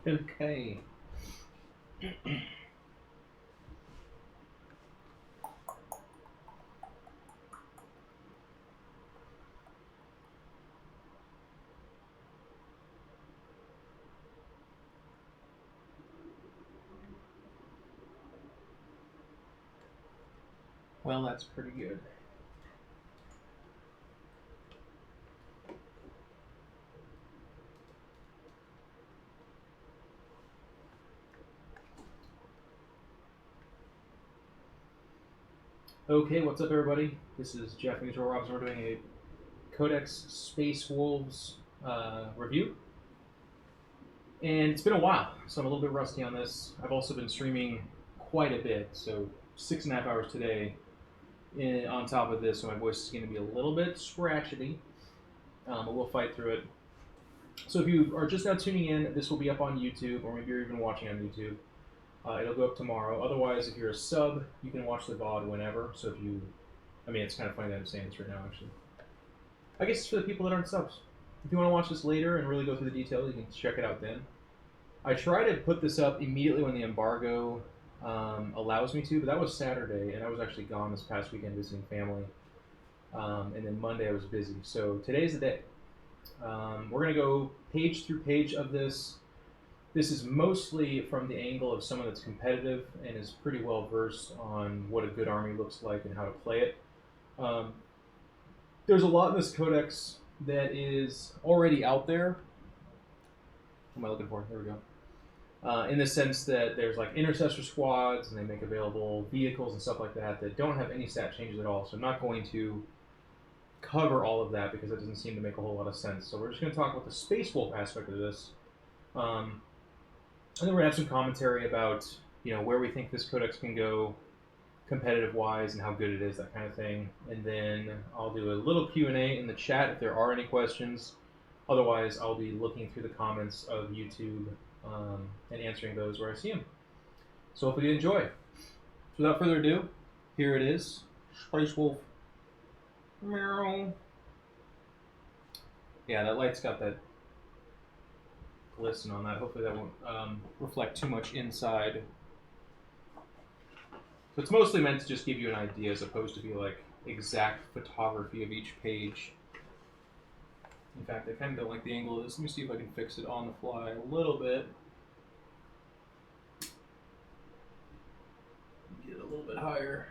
Okay. Well, that's pretty good. Okay, what's up, everybody? This is Jeff and Joe Robson. We're doing a Codex Space Wolves review. And it's been a while, so I'm a little bit rusty on this. I've also been streaming quite a bit, so 6.5 hours today on top of this, so my voice is going to be a little bit scratchy, but we'll fight through it. So if you are just now tuning in, this will be up on YouTube, or maybe you're even watching on YouTube. It'll go up tomorrow. Otherwise, if you're a sub, you can watch the VOD whenever. So if you, I mean, it's kind of funny that I'm saying this right now, actually. I guess it's for the people that aren't subs. If you want to watch this later and really go through the details, you can check it out then. I try to put this up immediately when the embargo allows me to, but that was Saturday, and I was actually gone this past weekend visiting family. And then Monday I was busy. So today's the day. We're going to go page through page of this. This is mostly from the angle of someone that's competitive and is pretty well versed on what a good army looks like and how to play it. There's a lot in this codex that is already out there. What am I looking for? There we go. In the sense that there's like intercessor squads and they make available vehicles and stuff like that that don't have any stat changes at all. So I'm not going to cover all of that because it doesn't seem to make a whole lot of sense. So we're just going to talk about the Space Wolf aspect of this. And then we're going to have some commentary about, where we think this codex can go competitive-wise and how good it is, that kind of thing. And then I'll do a little Q&A in the chat if there are any questions. Otherwise, I'll be looking through the comments of YouTube and answering those where I see them. So hopefully you enjoy. So without further ado, here it is. Space Wolf. Meow. Yeah, that light's got that glisten on that. Hopefully that won't reflect too much inside. So it's mostly meant to just give you an idea as opposed to be like exact photography of each page. In fact, I kind of don't like the angle of this. Let me see if I can fix it on the fly a little bit. Get it a little bit higher.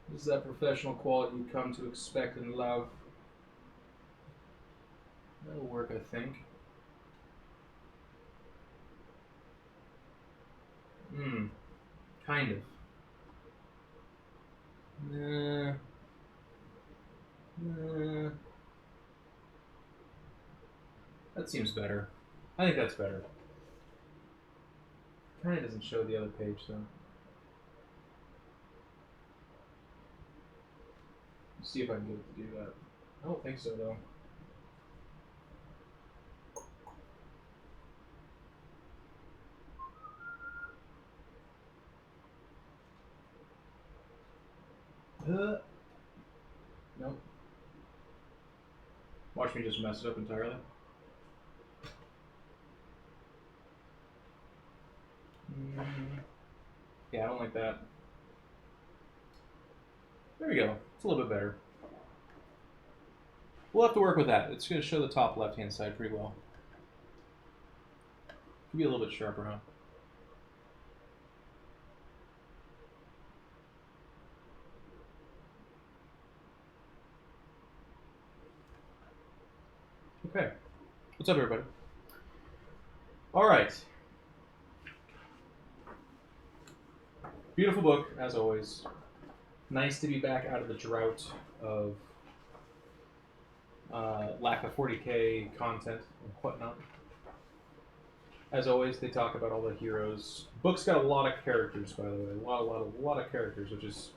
This is that professional quality you come to expect and love. That'll work, I think. Kind of. That seems better. I think that's better. Kind of doesn't show the other page, though. Let's see if I can get it to do that. I don't think so, though. Nope. Watch me just mess it up entirely. Yeah, I don't like that. There we go. It's a little bit better. We'll have to work with that. It's going to show the top left-hand side pretty well. Could be a little bit sharper, huh? Okay. What's up, everybody? All right. Beautiful book, as always. Nice to be back out of the drought of lack of 40k content and whatnot. As always, they talk about all the heroes. Book's got a lot of characters, by the way. A lot of characters, which is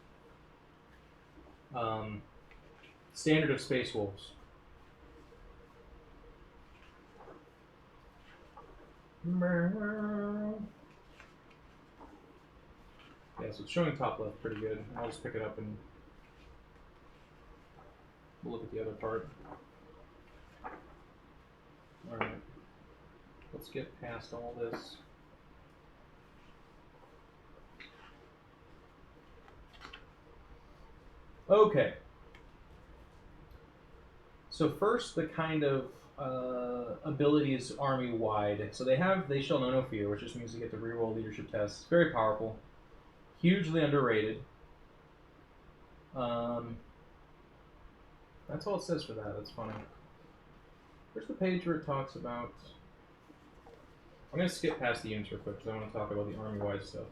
standard of Space Wolves. Yeah, so it's showing top left pretty good. I'll just pick it up and we'll look at the other part. Alright. let's get past all this. Okay. So first, the kind of abilities army-wide. So they shall know no fear, which just means you get to reroll leadership tests. Very powerful, hugely underrated. That's all it says for that. That's funny. Where's the page where it talks about? I'm gonna skip past the units real quick because I want to talk about the army-wide stuff.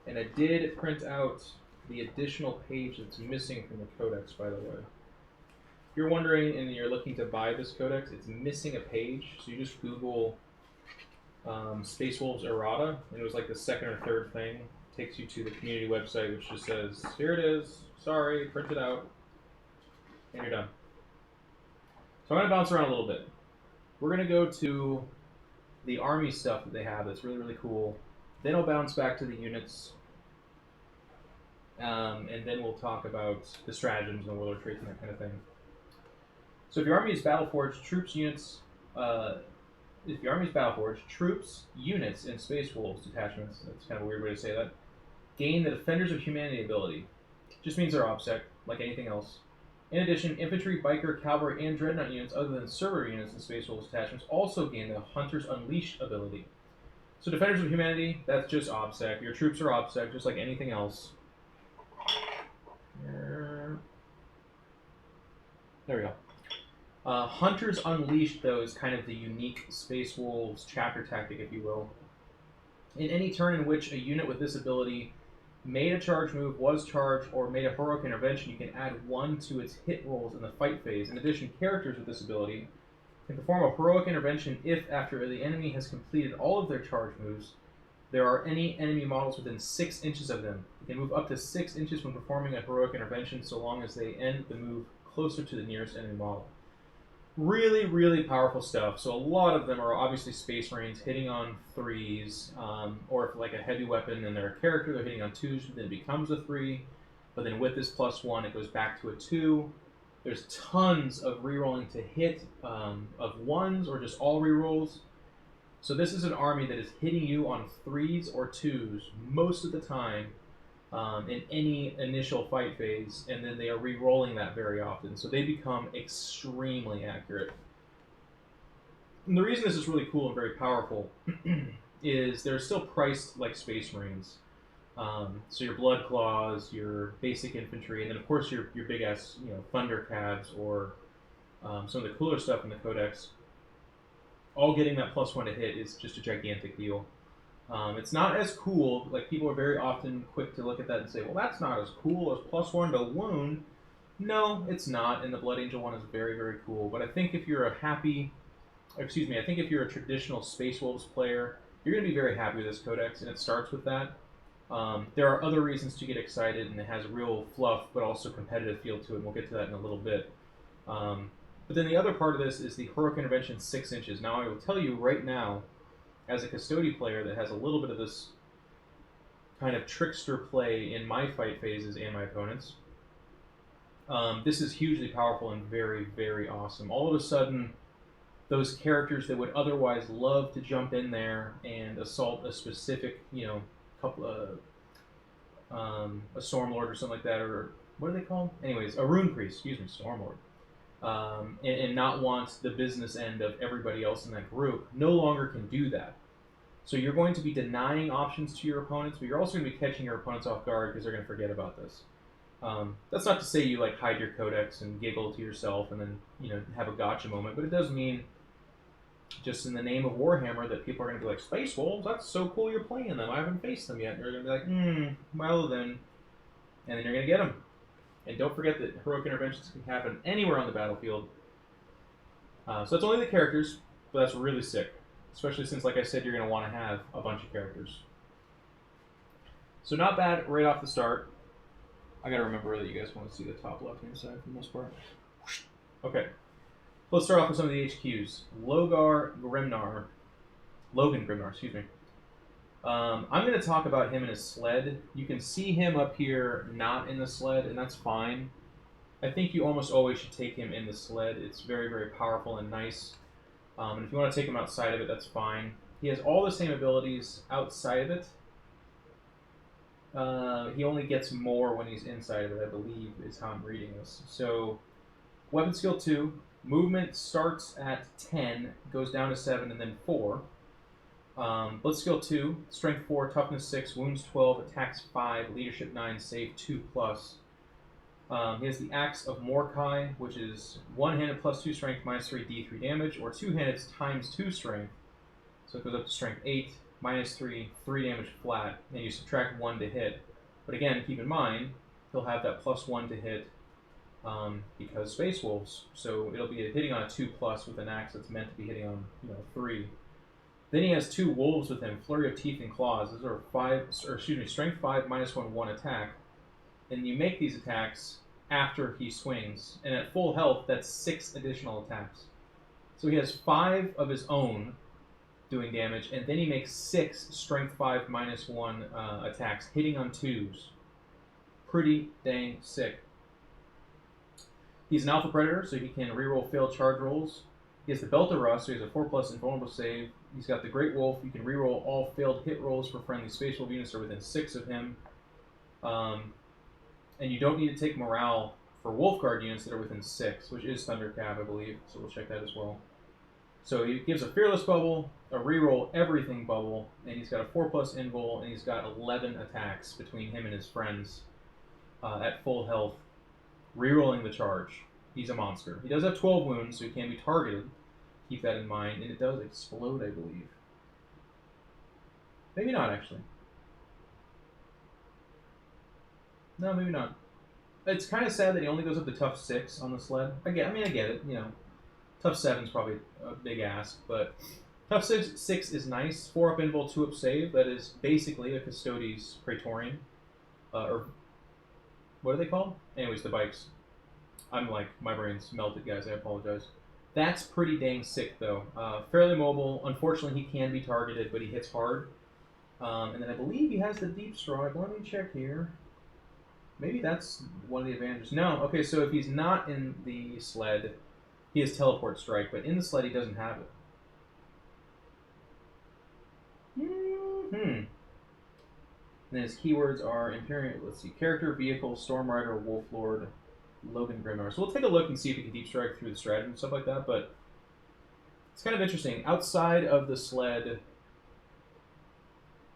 And I did print out the additional page that's missing from the codex, by the way. If you're wondering and you're looking to buy this codex, it's missing a page. So you just Google Space Wolves errata, and it was like the second or third thing. It takes you to the community website, which just says, here it is, sorry, print it out, and you're done. So I'm going to bounce around a little bit. We're going to go to the army stuff that they have that's really, really cool. Then I'll bounce back to the units. And then we'll talk about the stratagems and the warlord traits and that kind of thing. So if your army is Battleforged, troops, units, troops, units, and Space Wolves detachments, that's kind of a weird way to say that, gain the Defenders of Humanity ability. Just means they're OBSEC, like anything else. In addition, infantry, biker, cavalry, and dreadnought units other than server units and Space Wolves detachments also gain the Hunters Unleashed ability. So Defenders of Humanity, that's just OBSEC. Your troops are OBSEC, just like anything else. There we go. Hunters Unleashed, though, is kind of the unique Space Wolves chapter tactic, if you will. In any turn in which a unit with this ability made a charge move, was charged, or made a heroic intervention, you can add 1 to its hit rolls in the fight phase. In addition, characters with this ability can perform a heroic intervention if, after the enemy has completed all of their charge moves, there are any enemy models within 6 inches of them. They can move up to 6 inches when performing a heroic intervention, so long as they end the move closer to the nearest enemy model. Really, really powerful stuff. So a lot of them are obviously Space Marines hitting on 3s, or if like a heavy weapon and they're a character, they're hitting on 2s, then it becomes a 3. But then with this +1, it goes back to a 2. There's tons of rerolling to hit of 1s or just all rerolls. So this is an army that is hitting you on 3s or 2s most of the time in any initial fight phase, and then they are re-rolling that very often. So they become extremely accurate. And the reason this is really cool and very powerful is they're still priced like Space Marines. So your Blood Claws, your basic infantry, and then of course your big ass Thunder Calves or some of the cooler stuff in the Codex. All getting that +1 to hit is just a gigantic deal. It's not as cool. Like, people are very often quick to look at that and say, well, that's not as cool as +1 to wound. No, it's not, and the Blood Angel one is very, very cool. But I think if you're I think if you're a traditional Space Wolves player, you're going to be very happy with this codex, and it starts with that. There are other reasons to get excited, and it has real fluff, but also competitive feel to it, and we'll get to that in a little bit. But then the other part of this is the Heroic Intervention 6 inches. Now, I will tell you right now, as a Custody player that has a little bit of this kind of trickster play in my fight phases and my opponents, this is hugely powerful and very, very awesome. All of a sudden, those characters that would otherwise love to jump in there and assault a specific, a Stormlord or something like that, or what are they called? Anyways, a Rune Priest, Stormlord. And not want the business end of everybody else in that group, no longer can do that. So you're going to be denying options to your opponents, but you're also going to be catching your opponents off guard because they're going to forget about this. That's not to say you hide your codex and giggle to yourself and then have a gotcha moment, but it does mean, just in the name of Warhammer, that people are going to be like, Space Wolves, that's so cool you're playing them. I haven't faced them yet. And you're going to be like, well then, and then you're going to get them. And don't forget that heroic interventions can happen anywhere on the battlefield. So that's only the characters, but that's really sick. Especially since, like I said, you're going to want to have a bunch of characters. So not bad right off the start. I got to remember that you guys want to see the top left-hand side for the most part. Okay. Let's start off with some of the HQs. Logan Grimnar, excuse me. I'm going to talk about him in his sled. You can see him up here not in the sled, and that's fine. I think you almost always should take him in the sled. It's very, very powerful and nice. And if you want to take him outside of it, that's fine. He has all the same abilities outside of it. He only gets more when he's inside of it, I believe, is how I'm reading this. So, weapon skill 2, movement starts at 10, goes down to 7, and then 4. Blitz skill 2, strength 4, toughness 6, wounds 12, attacks 5, leadership 9, save 2+. He has the Axe of Mordecai, which is one-handed plus 2 strength, minus 3 d3 damage, or two-handed times 2 strength. So it goes up to strength 8, minus 3, 3 damage flat, and you subtract 1 to hit. But again, keep in mind, he'll have that plus 1 to hit because Space Wolves. So it'll be hitting on a 2+ with an axe that's meant to be hitting on 3. Then he has 2 wolves with him, Flurry of Teeth and Claws. Those are strength 5, minus 1 attack. And you make these attacks after he swings. And at full health, that's 6 additional attacks. So he has 5 of his own doing damage, and then he makes 6 strength 5 minus 1 attacks, hitting on 2s. Pretty dang sick. He's an Alpha Predator, so he can reroll failed charge rolls. He has the Belt of Rust, so he has a 4+ invulnerable save. He's got the Great Wolf. You can reroll all failed hit rolls for friendly Space Wolf units that are within 6 of him. And you don't need to take morale for Wolf Guard units that are within 6, which is Thundercap, I believe, so we'll check that as well. So he gives a Fearless bubble, a reroll everything bubble, and he's got a 4+ invul, and he's got 11 attacks between him and his friends at full health, rerolling the charge. He's a monster. He does have 12 wounds, so he can be targeted. Keep that in mind, and it does explode, I believe. Maybe not, actually. No, maybe not. It's kind of sad that he only goes up to tough 6 on the sled. I get it, Tough 7 is probably a big ask, but tough 6 is nice. 4 up invul, 2 up save. That is basically a Custodes Praetorian. Or what are they called? Anyways, the bikes. I'm like, my brain's melted, guys. I apologize. That's pretty dang sick, though. Fairly mobile. Unfortunately, he can be targeted, but he hits hard. And then I believe he has the Deep Strike. Let me check here. Maybe that's one of the advantages. No. Okay, so if he's not in the sled, he has Teleport Strike, but in the sled he doesn't have it. And his keywords are Imperial, character, vehicle, Storm Rider, Wolf Lord, Logan Grimnar. So we'll take a look and see if he can Deep Strike through the strategy and stuff like that, but it's kind of interesting. Outside of the sled,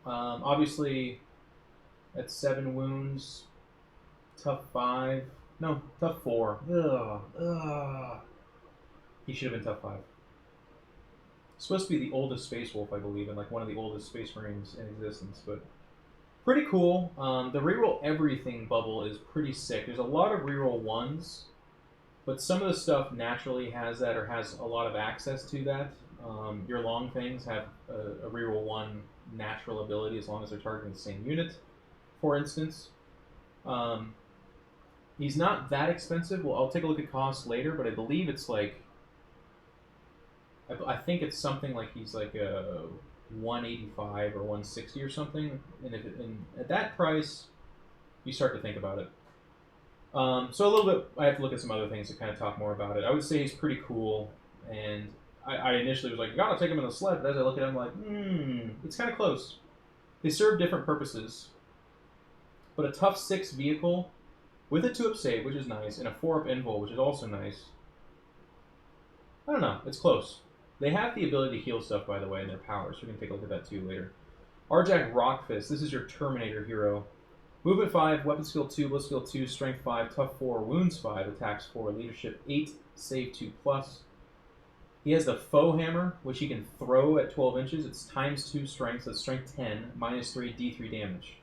obviously at 7 wounds, tough 5. No, tough 4. Ugh. He should have been tough 5. Supposed to be the oldest Space Wolf, I believe, and like one of the oldest Space Marines in existence, but pretty cool. The reroll everything bubble is pretty sick. There's a lot of reroll 1s, but some of the stuff naturally has that or has a lot of access to that. Your long things have a reroll 1 natural ability as long as they're targeting the same unit, for instance. He's not that expensive. Well, I'll take a look at costs later, but I believe it's like, I think it's something like he's like a 185 or 160 or something, and at that price, you start to think about it. So a little bit, I have to look at some other things to kind of talk more about it. I would say he's pretty cool, and I initially was like, you gotta take him in the sled, but as I look at him, I'm like, it's kind of close. They serve different purposes, but a tough 6 vehicle with a 2 up save, which is nice, and a 4 up invul, which is also nice. I don't know, it's close. They have the ability to heal stuff, by the way, in their powers, so we can take a look at that too later. Arjak Rockfist, this is your Terminator hero. Movement 5, weapon skill 2, blitz skill 2, strength 5, tough 4, wounds 5, attacks 4, leadership 8, save 2+. He has the Foe Hammer, which he can throw at 12 inches. It's times 2 strength, so it's strength 10, minus 3 d3 damage.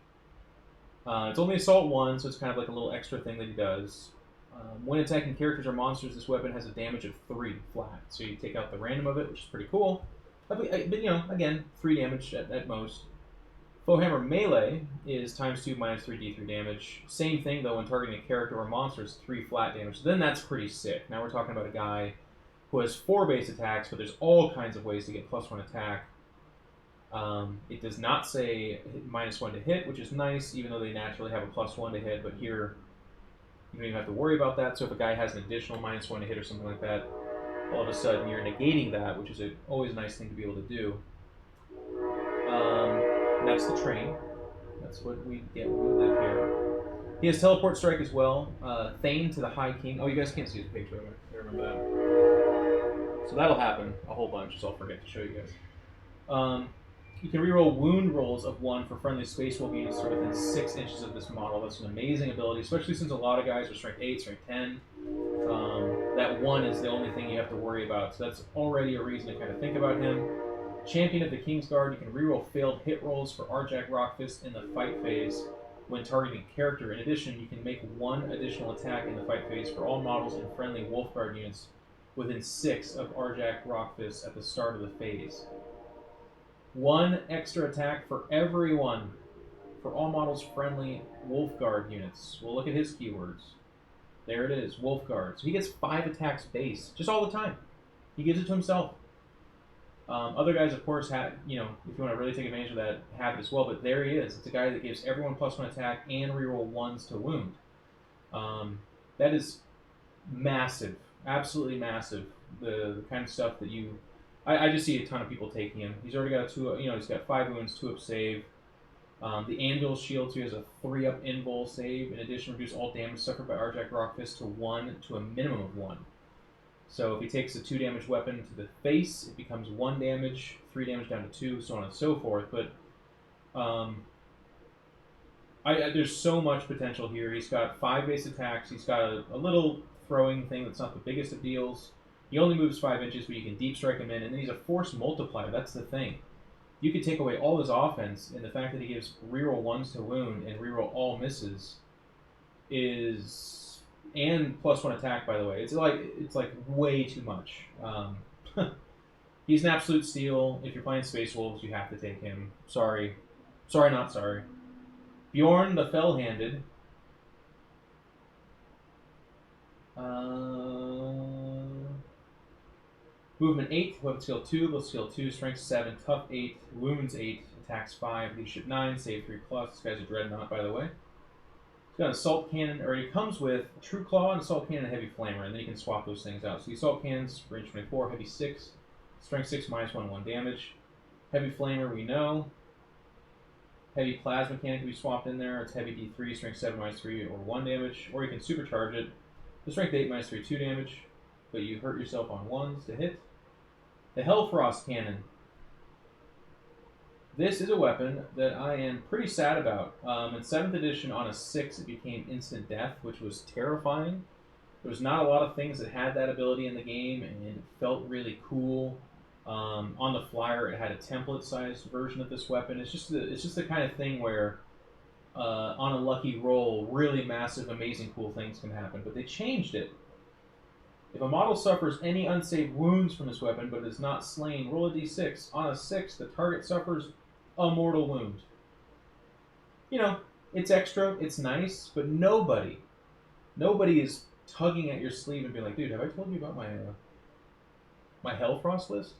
It's only assault 1, so it's kind of like a little extra thing that he does. When attacking characters or monsters, this weapon has a damage of 3 flat. So you take out the random of it, which is pretty cool. But again, 3 damage at most. Foe Hammer Melee is times 2 minus 3 d3 damage. Same thing, though, when targeting a character or monster, it's 3 flat damage. So then that's pretty sick. Now we're talking about a guy who has 4 base attacks, but there's all kinds of ways to get +1 attack. It does not say -1 to hit, which is nice, even though they naturally have a +1 to hit, but here You don't even have to worry about that. So if a guy has an additional -1 to hit or something like that, all of a sudden you're negating that, which is always a nice thing to be able to do. That's the train. That's what we get when we live here. He has Teleport Strike as well. Thane to the High King. Oh, you guys can't see his picture. I remember that. So that'll happen a whole bunch, so I'll forget to show you guys. You can reroll wound rolls of 1 for friendly Space Wolf units that are within 6 inches of this model. That's an amazing ability, especially since a lot of guys are strength 8, strength 10. That 1 is the only thing you have to worry about, so that's already a reason to kind of think about him. Champion of the Kingsguard, you can reroll failed hit rolls for Arjak Rockfist in the fight phase when targeting a character. In addition, you can make 1 additional attack in the fight phase for all models and friendly Wolfguard units within 6 of Arjak Rockfist at the start of the phase. 1 extra attack for everyone, for all models friendly Wolfguard units. We'll look at his keywords. There it is, Wolfguard. So he gets 5 attacks base, just all the time. He gives it to himself. Other guys, of course, have, if you want to really take advantage of that, have it as well. But there he is. It's a guy that gives everyone +1 attack and reroll 1s to wound. That is massive, absolutely massive. The kind of stuff that I just see a ton of people taking him. He's already got he's got 5 wounds, 2 up save. The Anvil Shield, too, has a 3-up invul save. In addition, reduce all damage suffered by Arjak Rockfist to 1 to a minimum of 1. So if he takes a 2 damage weapon to the face, it becomes 1 damage, 3 damage down to 2, so on and so forth. But there's so much potential here. He's got 5 base attacks. He's got a little throwing thing that's not the biggest of deals. He only moves 5 inches, but you can deep strike him in, and then he's a force multiplier. That's the thing. You could take away all his offense, and the fact that he gives reroll 1s to wound and reroll all misses and +1 attack, by the way. It's like way too much. He's an absolute steal. If you're playing Space Wolves, you have to take him. Sorry, not sorry. Bjorn the Fell-Handed. Movement 8, weapon skill 2, ability skill 2, strength 7, tough 8, wounds 8, attacks 5, leadership 9, save 3+. This guy's a dreadnought, by the way. He's got an assault cannon, or he comes with True Claw, an assault cannon, and heavy flamer, and then you can swap those things out. So the assault cannon's range 24, heavy 6, strength 6, -1 damage. Heavy flamer, we know. Heavy plasma cannon can be swapped in there. It's heavy D3, strength 7, -3, or 1 damage. Or you can supercharge it. The strength 8, -3, 2 damage, but you hurt yourself on 1s to hit. The Hellfrost Cannon. This is a weapon that I am pretty sad about. In 7th edition, on a 6, it became instant death, which was terrifying. There was not a lot of things that had that ability in the game, and it felt really cool. On the flyer, it had a template-sized version of this weapon. It's just the kind of thing where, on a lucky roll, really massive, amazing, cool things can happen. But they changed it. If a model suffers any unsaved wounds from this weapon but is not slain, roll a d6. On a 6, the target suffers a mortal wound. It's extra, it's nice, but nobody is tugging at your sleeve and being like, dude, have I told you about my Hellfrost list?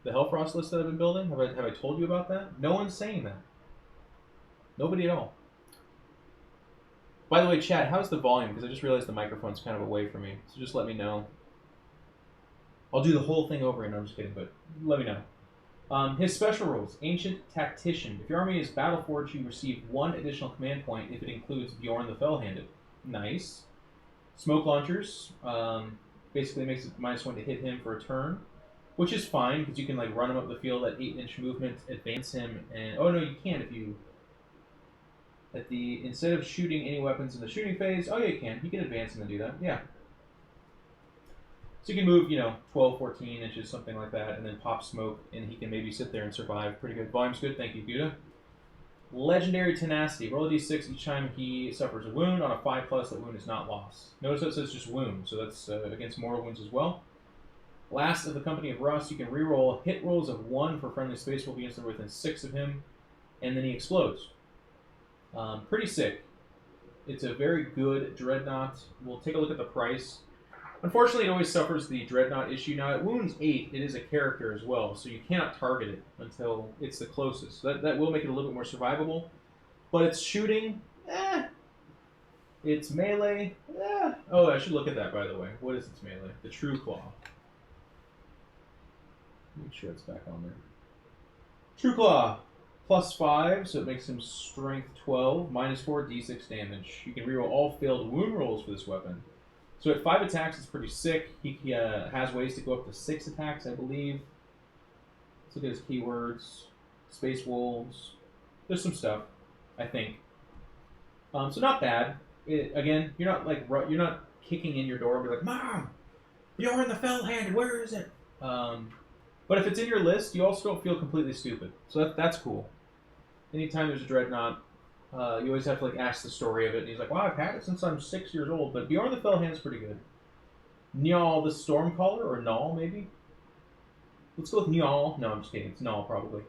The Hellfrost list that I've been building? Have I told you about that? No one's saying that. Nobody at all. By the way, chat, how's the volume? Because I just realized the microphone's kind of away from me. So just let me know. I'll do the whole thing over again. No, I'm just kidding, but let me know. His special rules. Ancient Tactician. If your army is Battleforged, you receive 1 additional command point if it includes Bjorn the Fell-Handed. Nice. Smoke Launchers. Basically makes it -1 to hit him for a turn. Which is fine, because you can run him up the field at 8-inch movement, advance him, and... Oh, no, you can't if you... Instead of shooting any weapons in the shooting phase, oh yeah, you can. You can advance him and do that, yeah. So you can move, 12, 14 inches, something like that, and then pop smoke, and he can maybe sit there and survive. Pretty good. Volume's good, thank you, Guda. Legendary Tenacity. Roll a d6 each time he suffers a wound. On a 5+, that wound is not lost. Notice that it says just wound, so that's against mortal wounds as well. Last of the Company of Rust, you can reroll hit rolls of 1 for friendly Space Wolf units that are within 6 of him, and then he explodes. Pretty sick. It's a very good Dreadnought. We'll take a look at the price. Unfortunately, it always suffers the Dreadnought issue. Now, at wounds 8, it is a character as well, so you cannot target it until it's the closest. So that will make it a little bit more survivable. But its shooting, Its melee. Oh, I should look at that, by the way. What is its melee? The True Claw. Make sure it's back on there. True Claw. +5, so it makes him strength 12, -4 d6 damage. You can reroll all failed wound rolls for this weapon. So at 5 attacks, it's pretty sick. He has ways to go up to 6 attacks, I believe. Let's look at his keywords. Space Wolves. There's some stuff, I think. So not bad. Again, you're not kicking in your door and be like, "Mom, you're in the Fellhand. Where is it?" But if it's in your list, you also don't feel completely stupid. So that's cool. Anytime there's a Dreadnought, you always have to like ask the story of it. And he's like, "Wow, I've had it since I'm 6 years old." But Bjorn the Fellhand's pretty good. Njal the Stormcaller, or Null maybe. Let's go with Njal. No, I'm just kidding. It's Null probably.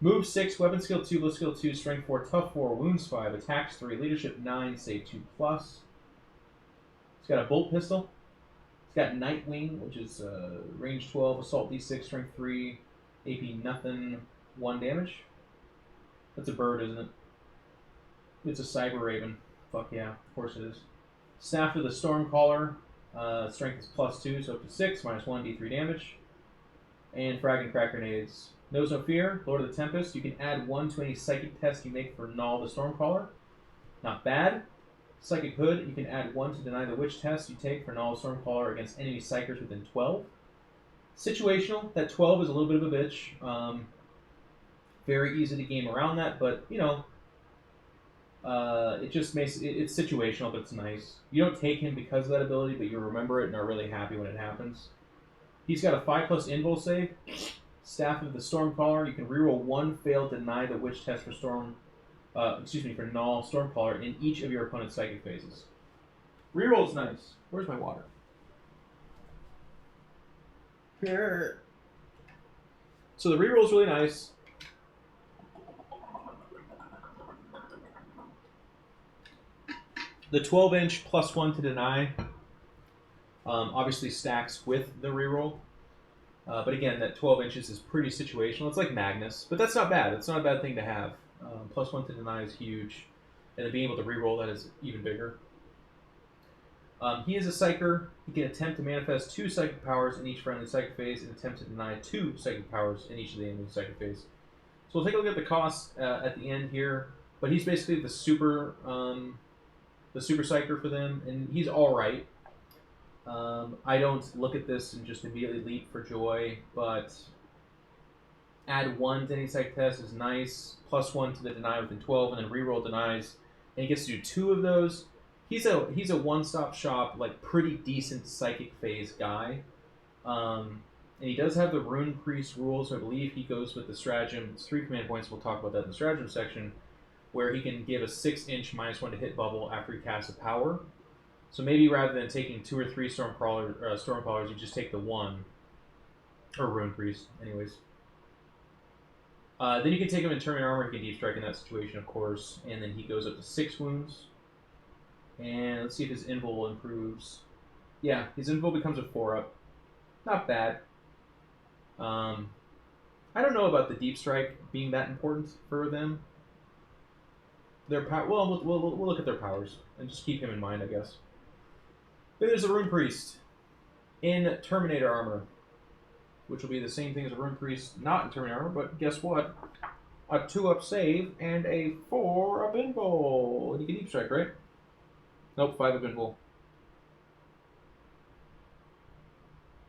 Move 6, weapon skill 2, blitz skill 2, strength 4, tough 4, wounds 5, attacks 3, leadership 9, save 2+. It's got a bolt pistol. It's got Nightwing, which is range 12, assault d6, strength 3, AP nothing, 1 damage. That's a bird, isn't it? It's a Cyber Raven. Fuck yeah, of course it is. Staff of the Stormcaller. Strength is +2, so up to 6, -1, d3 damage. And Frag and Crack Grenades. Knows no fear, Lord of the Tempest. You can add 1 to any psychic test you make for Null the Stormcaller. Not bad. Psychic Hood, you can add 1 to deny the witch test you take for Null the Stormcaller against enemy psychers within 12. Situational, that 12 is a little bit of a bitch. Very easy to game around that, but you know, it just makes it's situational, but it's nice. You don't take him because of that ability, but you remember it and are really happy when it happens. He's got a 5+ invul save. Staff of the Stormcaller. You can reroll 1 failed deny the witch test for for Null Stormcaller in each of your opponent's psychic phases. Reroll's nice. Where's my water? Here. So the reroll's really nice. The 12-inch +1 to deny obviously stacks with the reroll. But again, that 12 inches is pretty situational. It's like Magnus, but that's not bad. It's not a bad thing to have. +1 to deny is huge, and then being able to reroll that is even bigger. He is a Psyker. He can attempt to manifest 2 psychic powers in each friendly psychic phase and attempt to deny 2 psychic powers in each of the enemy psychic phase. So we'll take a look at the costs at the end here. But he's basically the super Psyker for them, and he's all right. I don't look at this and just immediately leap for joy, but add 1 to any psych test is nice, +1 to the deny within 12, and then reroll denies, and he gets to do 2 of those. He's a one-stop shop, like pretty decent psychic phase guy, and he does have the Rune Priest rules, so I believe he goes with the stratagem. It's 3 command points. We'll talk about that in the stratagem section, where he can give a 6-inch -1 to hit bubble after he casts a power. So maybe rather than taking 2 or 3 Stormcallers, you just take the 1. Or Rune Priest, anyways. Then you can take him in Terminator Armor. He can Deep Strike in that situation, of course. And then he goes up to 6 wounds. And let's see if his invul improves. Yeah, his invul becomes a 4-up. Not bad. I don't know about the Deep Strike being that important for them. Their we'll look at their powers and just keep him in mind, I guess. Then there's a Rune Priest in Terminator Armor, which will be the same thing as a Rune Priest not in Terminator Armor, but guess what? A 2-up save and a 4-up invul. And you can Deep Strike, right? Nope, 5-up invul.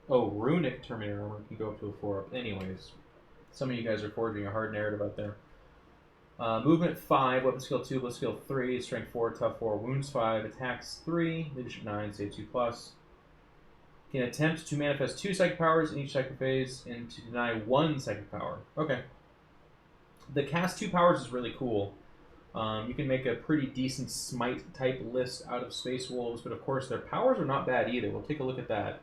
Oh, Runic Terminator Armor can go up to a 4-up. Anyways, some of you guys are forging a hard narrative out there. Movement 5, weapon skill 2, blitz skill 3, strength 4, tough 4, wounds 5, attacks 3, leadership 9, save 2+. Can attempt to manifest 2 psychic powers in each psychic phase and to deny 1 psychic power. Okay. The cast 2 powers is really cool. You can make a pretty decent smite type list out of Space Wolves, but of course their powers are not bad either. We'll take a look at that.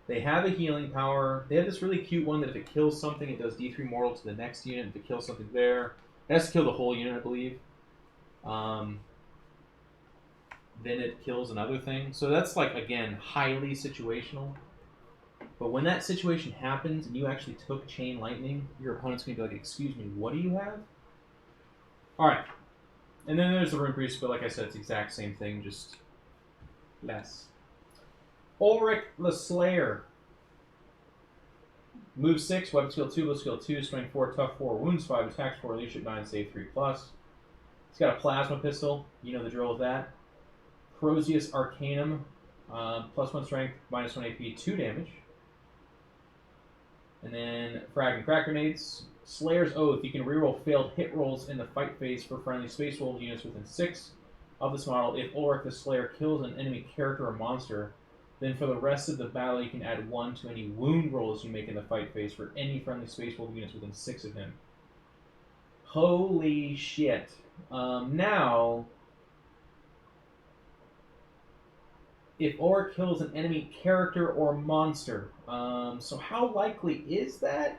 They have a healing power. They have this really cute one that if it kills something, it does D3 mortal to the next unit. If it kills something there, it has to kill the whole unit, I believe. Then it kills another thing. So that's, like, again, highly situational. But when that situation happens and you actually took Chain Lightning, your opponent's going to be like, excuse me, what do you have? Alright. And then there's the Rune Priest, but like I said, it's the exact same thing, just less. Ulrich the Slayer. Move 6, weapon skill 2, skill 2, strength 4, tough 4, wounds 5, attacks 4, leadership 9, save 3 plus. He's got a plasma pistol. You know the drill with that. Crozius Arcanum. Plus 1 strength, minus 1 AP, 2 damage. And then frag and crack grenades. Slayer's Oath. You can reroll failed hit rolls in the fight phase for friendly Space Wolves units within 6 of this model. If Ulrich the Slayer kills an enemy character or monster, then for the rest of the battle, you can add 1 to any wound rolls you make in the fight phase for any friendly Space Wolf units within 6 of him. Holy shit. Now, if Ulrich kills an enemy character or monster, so how likely is that?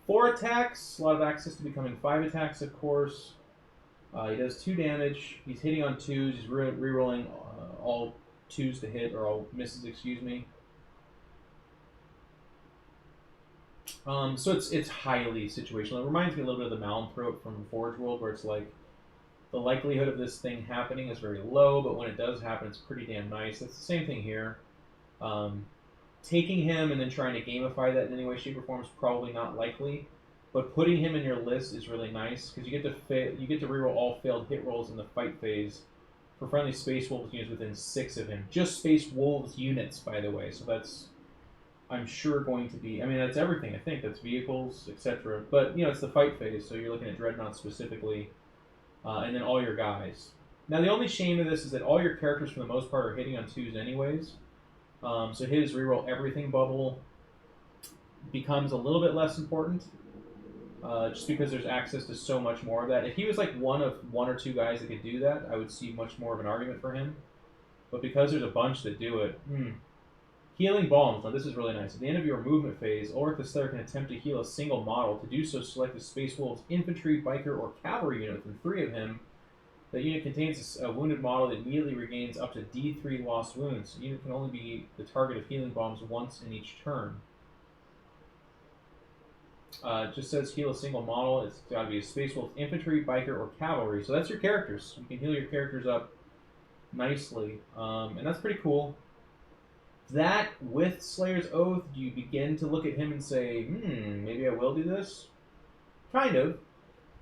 4 attacks, a lot of access to becoming 5 attacks, of course. He does 2 damage. He's hitting on 2s. He's rerolling all 2s to hit, or all misses, excuse me. So it's highly situational. It reminds me a little bit of the Malmthrope from Forge World, where it's like the likelihood of this thing happening is very low, but when it does happen, it's pretty damn nice. It's the same thing here. Taking him and then trying to gamify that in any way, shape, or form is probably not likely. But putting him in your list is really nice because you get to reroll all failed hit rolls in the fight phase for friendly Space Wolves units within 6 of him. Just Space Wolves units, by the way. So that's, I'm sure, going to be. I mean, that's everything. I think that's vehicles, etc. But you know, it's the fight phase, so you're looking at Dreadnoughts specifically, and then all your guys. Now, the only shame of this is that all your characters, for the most part, are hitting on 2s anyways. So his reroll everything bubble becomes a little bit less important. Just because there's access to so much more of that. If he was like one of 1 or 2 guys that could do that, I would see much more of an argument for him. But because there's a bunch that do it, Healing Balms. Now this is really nice. At the end of your movement phase, Ulrich the Slayer can attempt to heal a single model. To do so, select a Space Wolves infantry, biker, or cavalry unit within 3 of him. That unit contains a wounded model that immediately regains up to D3 lost wounds. The unit can only be the target of Healing Balms once in each turn. It just says heal a single model. It's got to be a Space Wolf infantry, biker, or cavalry. So that's your characters. You can heal your characters up nicely, and that's pretty cool. That with Slayer's Oath, do you begin to look at him and say, maybe I will do this? Kind of.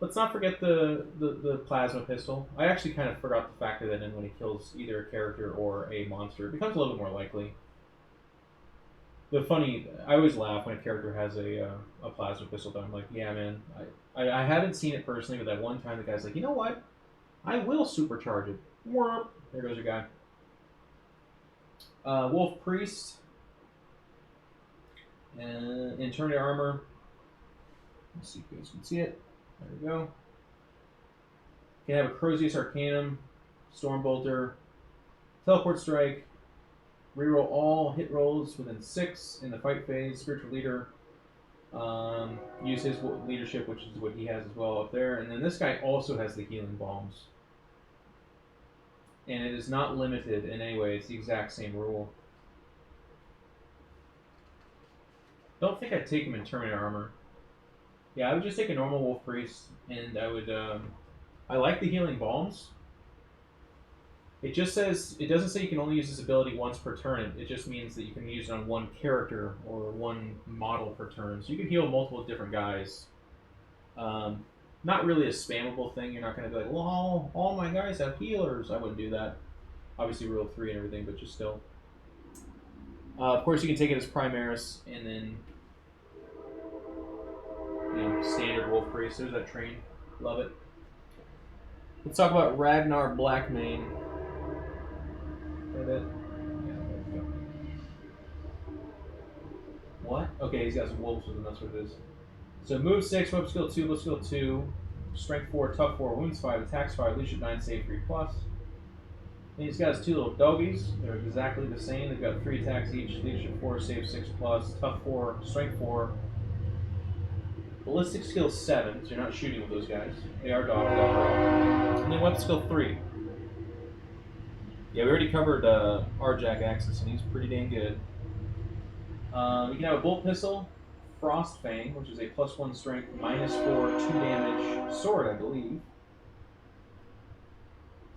Let's not forget the plasma pistol. I actually kind of forgot to factor that in when he kills either a character or a monster. It becomes a little bit more likely. I always laugh when a character has a plasma pistol, but I'm like, yeah, man, I haven't seen it personally, but that one time the guy's like, you know what? I will supercharge it. There goes your guy. Wolf Priest. And Eternity Armor. Let's see if you guys can see it. There we go. You can have a Crozius Arcanum, Stormbolter, Teleport Strike, reroll all hit rolls within 6 in the fight phase. Spiritual Leader. Use his leadership, which is what he has as well up there. And then this guy also has the Healing Balms. And it is not limited in any way. It's the exact same rule. Don't think I'd take him in Terminator Armor. Yeah, I would just take a normal Wolf Priest, and I would. I like the Healing Balms. It just says, it doesn't say you can only use this ability once per turn. It just means that you can use it on one character or one model per turn. So you can heal multiple different guys. Not really a spammable thing. You're not going to be like, well, all my guys have healers. I wouldn't do that. Obviously, rule 3 and everything, but just still. Of course, you can take it as Primaris, and then standard Wolf Priest. There's that train. Love it. Let's talk about Ragnar Blackmane. That it? Yeah, there we go. What? Okay, he's got some wolves with him. That's what it is. So move 6, weapon skill 2, lift skill 2, strength 4, tough 4, wounds 5, attacks 5, leadership 9, save 3 plus. And he's got his 2 little doggies. They're exactly the same. They've got 3 attacks each, leadership 4, save 6 plus, tough 4, strength 4, ballistic skill 7. So you're not shooting with those guys. They are dogs after all. And then weapon skill 3. Yeah, we already covered Arjak Axis, and he's pretty dang good. You can have a bolt pistol. Frostfang, which is a +1 strength, -4, 2 damage sword, I believe.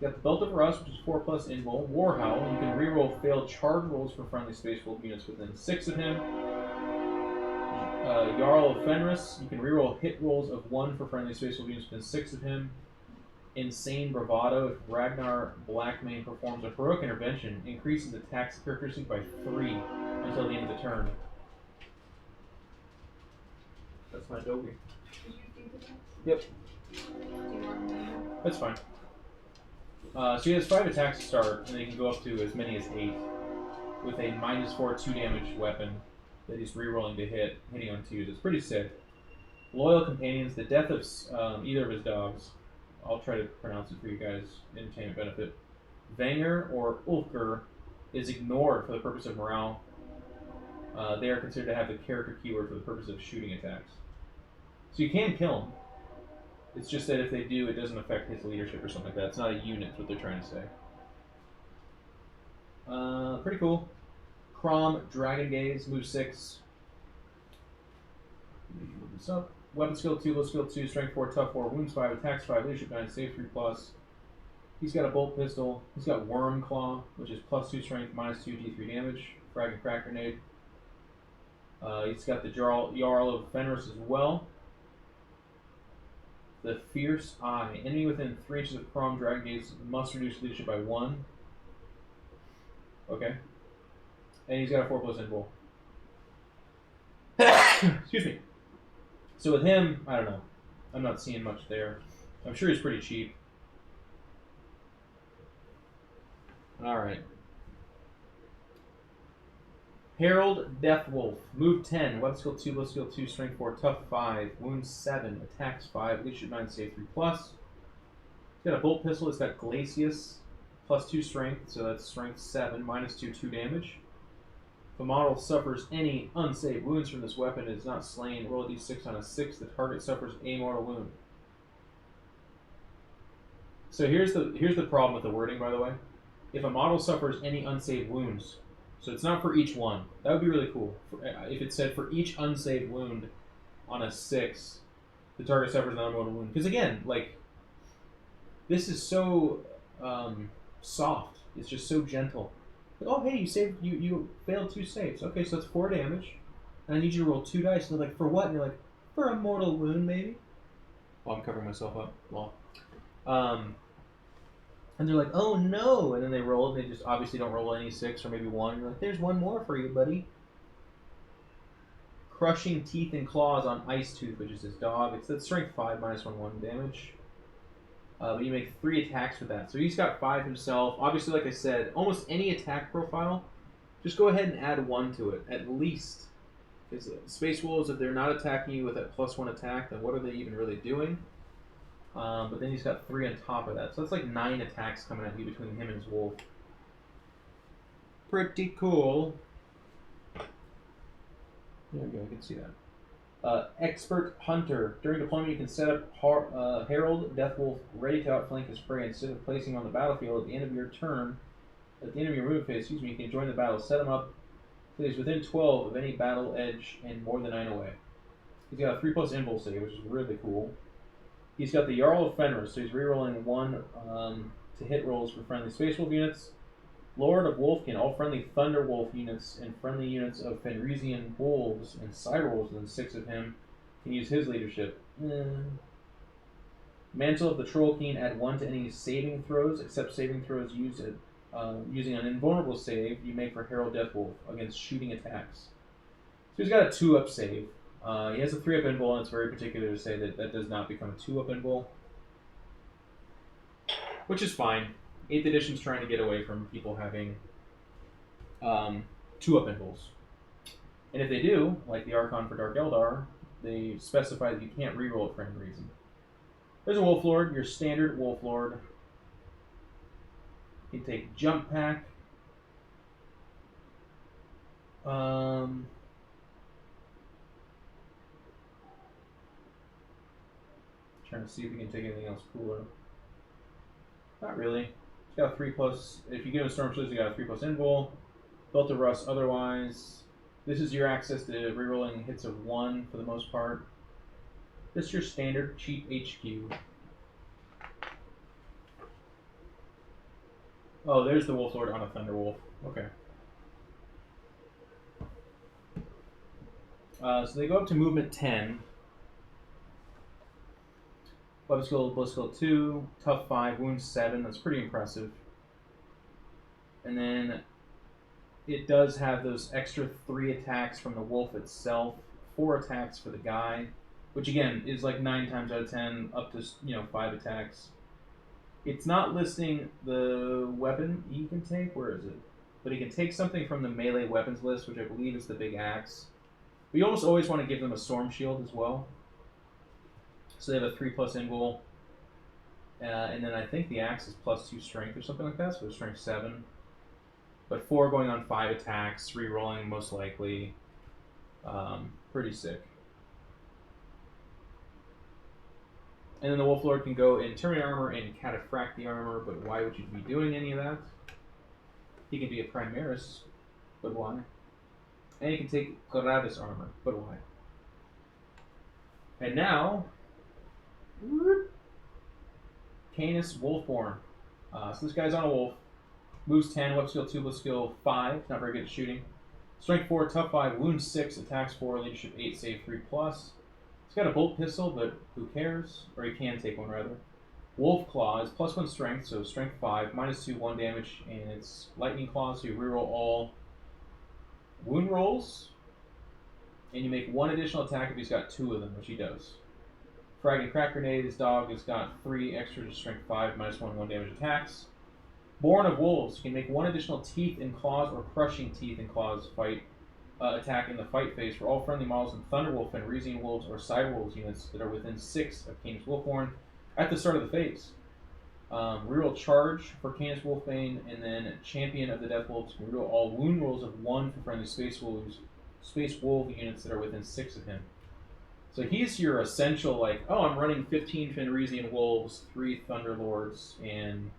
You got the Belt of Rust, which is 4+ invul. Warhowl, you can reroll failed charge rolls for friendly Space Wolf units within 6 of him. Jarl of Fenris, you can reroll hit rolls of 1 for friendly Space Wolf units within 6 of him. Insane Bravado, if Ragnar Blackmane performs a heroic intervention, increases attack characteristic by 3 until the end of the turn. That's my Adobe. Yep. That's fine. So he has 5 attacks to start, and they can go up to as many as 8 with a -4 2 damage weapon that he's rerolling to hit, hitting on 2s. It's pretty sick. Loyal Companions, the death of either of his dogs. I'll try to pronounce it for you guys, entertainment benefit. Vanger or Ulfger is ignored for the purpose of morale. They are considered to have the character keyword for the purpose of shooting attacks. So you can kill them. It's just that if they do, it doesn't affect his leadership or something like that. It's not a unit, is what they're trying to say. Pretty cool. Crom, Dragon Gaze, move 6. Move this up. Weapon skill 2, low skill 2, strength 4, tough 4, wounds 5, attacks 5, leadership 9, save 3+. He's got a bolt pistol. He's got Worm Claw, which is +2 strength, -2 d3 damage. Frag and crack grenade. He's got the Jarl of Fenris as well. The Fierce Eye. Enemy within 3 inches of Crom Dragon Gaze must reduce leadership by 1. Okay. And he's got a 4+ invul. Excuse me. So with him, I don't know. I'm not seeing much there. I'm sure he's pretty cheap. Alright. Herald Deathwolf. Move 10. Weapon skill 2, low skill 2, strength 4, tough 5, wounds 7, attacks 5, leadership 9, save 3+. He's got a bolt pistol. It's got Glacius. +2 strength, so that's strength 7, -2, 2 damage. If a model suffers any unsaved wounds from this weapon and is not slain, roll a d6 on a 6. The target suffers a mortal wound. So here's the problem with the wording, by the way. If a model suffers any unsaved wounds, so it's not for each one. That would be really cool. If it said for each unsaved wound on a 6, the target suffers an mortal wound. Because again, like, this is so soft. It's just so gentle. Oh, hey, you failed 2 saves. Okay, so that's 4 damage. And I need you to roll 2 dice. And they're like, for what? And you're like, for a mortal wound, maybe? Well, I'm covering myself up. Well. And they're like, oh no! And then they roll, and they just obviously don't roll any 6 or maybe 1. You're like, there's 1 more for you, buddy. Crushing Teeth and Claws on Ice Tooth, which is his dog. It's that strength 5, -1 damage. But you make 3 attacks with that. So he's got 5 himself. Obviously, like I said, almost any attack profile, just go ahead and add 1 to it, at least. Because Space Wolves, if they're not attacking you with that +1 attack, then what are they even really doing? But then he's got 3 on top of that. So that's like 9 attacks coming at you between him and his wolf. Pretty cool. There we go, you can see that. Expert Hunter. During deployment, you can set up Herald Deathwolf ready to outflank his prey. Instead of placing him on the battlefield at the end of your turn, at the end of your move phase, you can join the battle. Set him up so he's within 12 of any battle edge and more than 9 away. He's got a 3+ invul save, which is really cool. He's got the Jarl of Fenris, so he's rerolling 1 to hit rolls for friendly Space Wolf units. Lord of Wolfkin, all friendly Thunder Wolf units and friendly units of Fenrisian Wolves and Cyber Wolves within 6 of him can use his leadership. Mantle of the Trollkeen, add 1 to any saving throws, except saving throws used using an invulnerable save you make for Herald Deathwolf against shooting attacks. So he's got a 2-up save. He has a 3-up invul, and it's very particular to say that that does not become a 2-up invul. Which is fine. 8th edition's trying to get away from people having 2-up invuls. And if they do, like the Archon for Dark Eldar, they specify that you can't reroll it for any reason. There's a Wolf Lord, your standard Wolf Lord. You can take Jump Pack. Trying to see if we can take anything else cooler. Not really. He's got a 3+. If you give him Storm Sleuth, you got a 3+ invul. Belt of Rust otherwise. This is your access to rerolling hits of 1 for the most part. This is your standard cheap HQ. Oh, there's the Wolf Lord on a Thunderwolf. Okay. So they go up to movement 10. Weapon skill, blow skill 2, tough 5, wound 7. That's pretty impressive. And then it does have those extra 3 attacks from the wolf itself, 4 attacks for the guy, which again is like 9 times out of 10, up to 5 attacks. It's not listing the weapon he can take. Where is it? But he can take something from the melee weapons list, which I believe is the big axe. But you almost always want to give them a storm shield as well. So they have a 3+ invul. And then I think the axe is +2 strength or something like that, so strength 7. But 4 going on 5 attacks, rerolling most likely. Pretty sick. And then the Wolf Lord can go in Terminate Armor and Cataphract the armor, but why would you be doing any of that? He can be a Primaris, but why? And he can take Gravis armor, but why? And now, Canis Wolfborn. So this guy's on a wolf. Moves 10, weapon skill 2, blow skill 5. Not very good at shooting. Strength 4, tough 5, wound 6, attacks 4, leadership 8, save 3+. He's got a bolt pistol, but who cares? Or he can take one, rather. Wolf Claw is +1 strength, so strength 5, -2, 1 damage, and it's lightning claw, so you reroll all wound rolls, and you make 1 additional attack if he's got 2 of them, which he does. Frag and Crack Grenade, his dog has got 3 extra to strength 5, -1, 1 damage attacks. Born of Wolves, you can make 1 additional teeth and claws or crushing teeth and claws attack in the fight phase for all friendly models in Thunderwolf and Riesian Wolves or Sidewolves units that are within 6 of Canis Wolfborn at the start of the phase. Reroll Charge for Canis Wolfbane, and then Champion of the Death Wolves can reroll all wound rolls of 1 for friendly Space Wolf units that are within 6 of him. So he's your essential, like, oh, I'm running 15 Fenrisian Wolves, 3 Thunderlords, and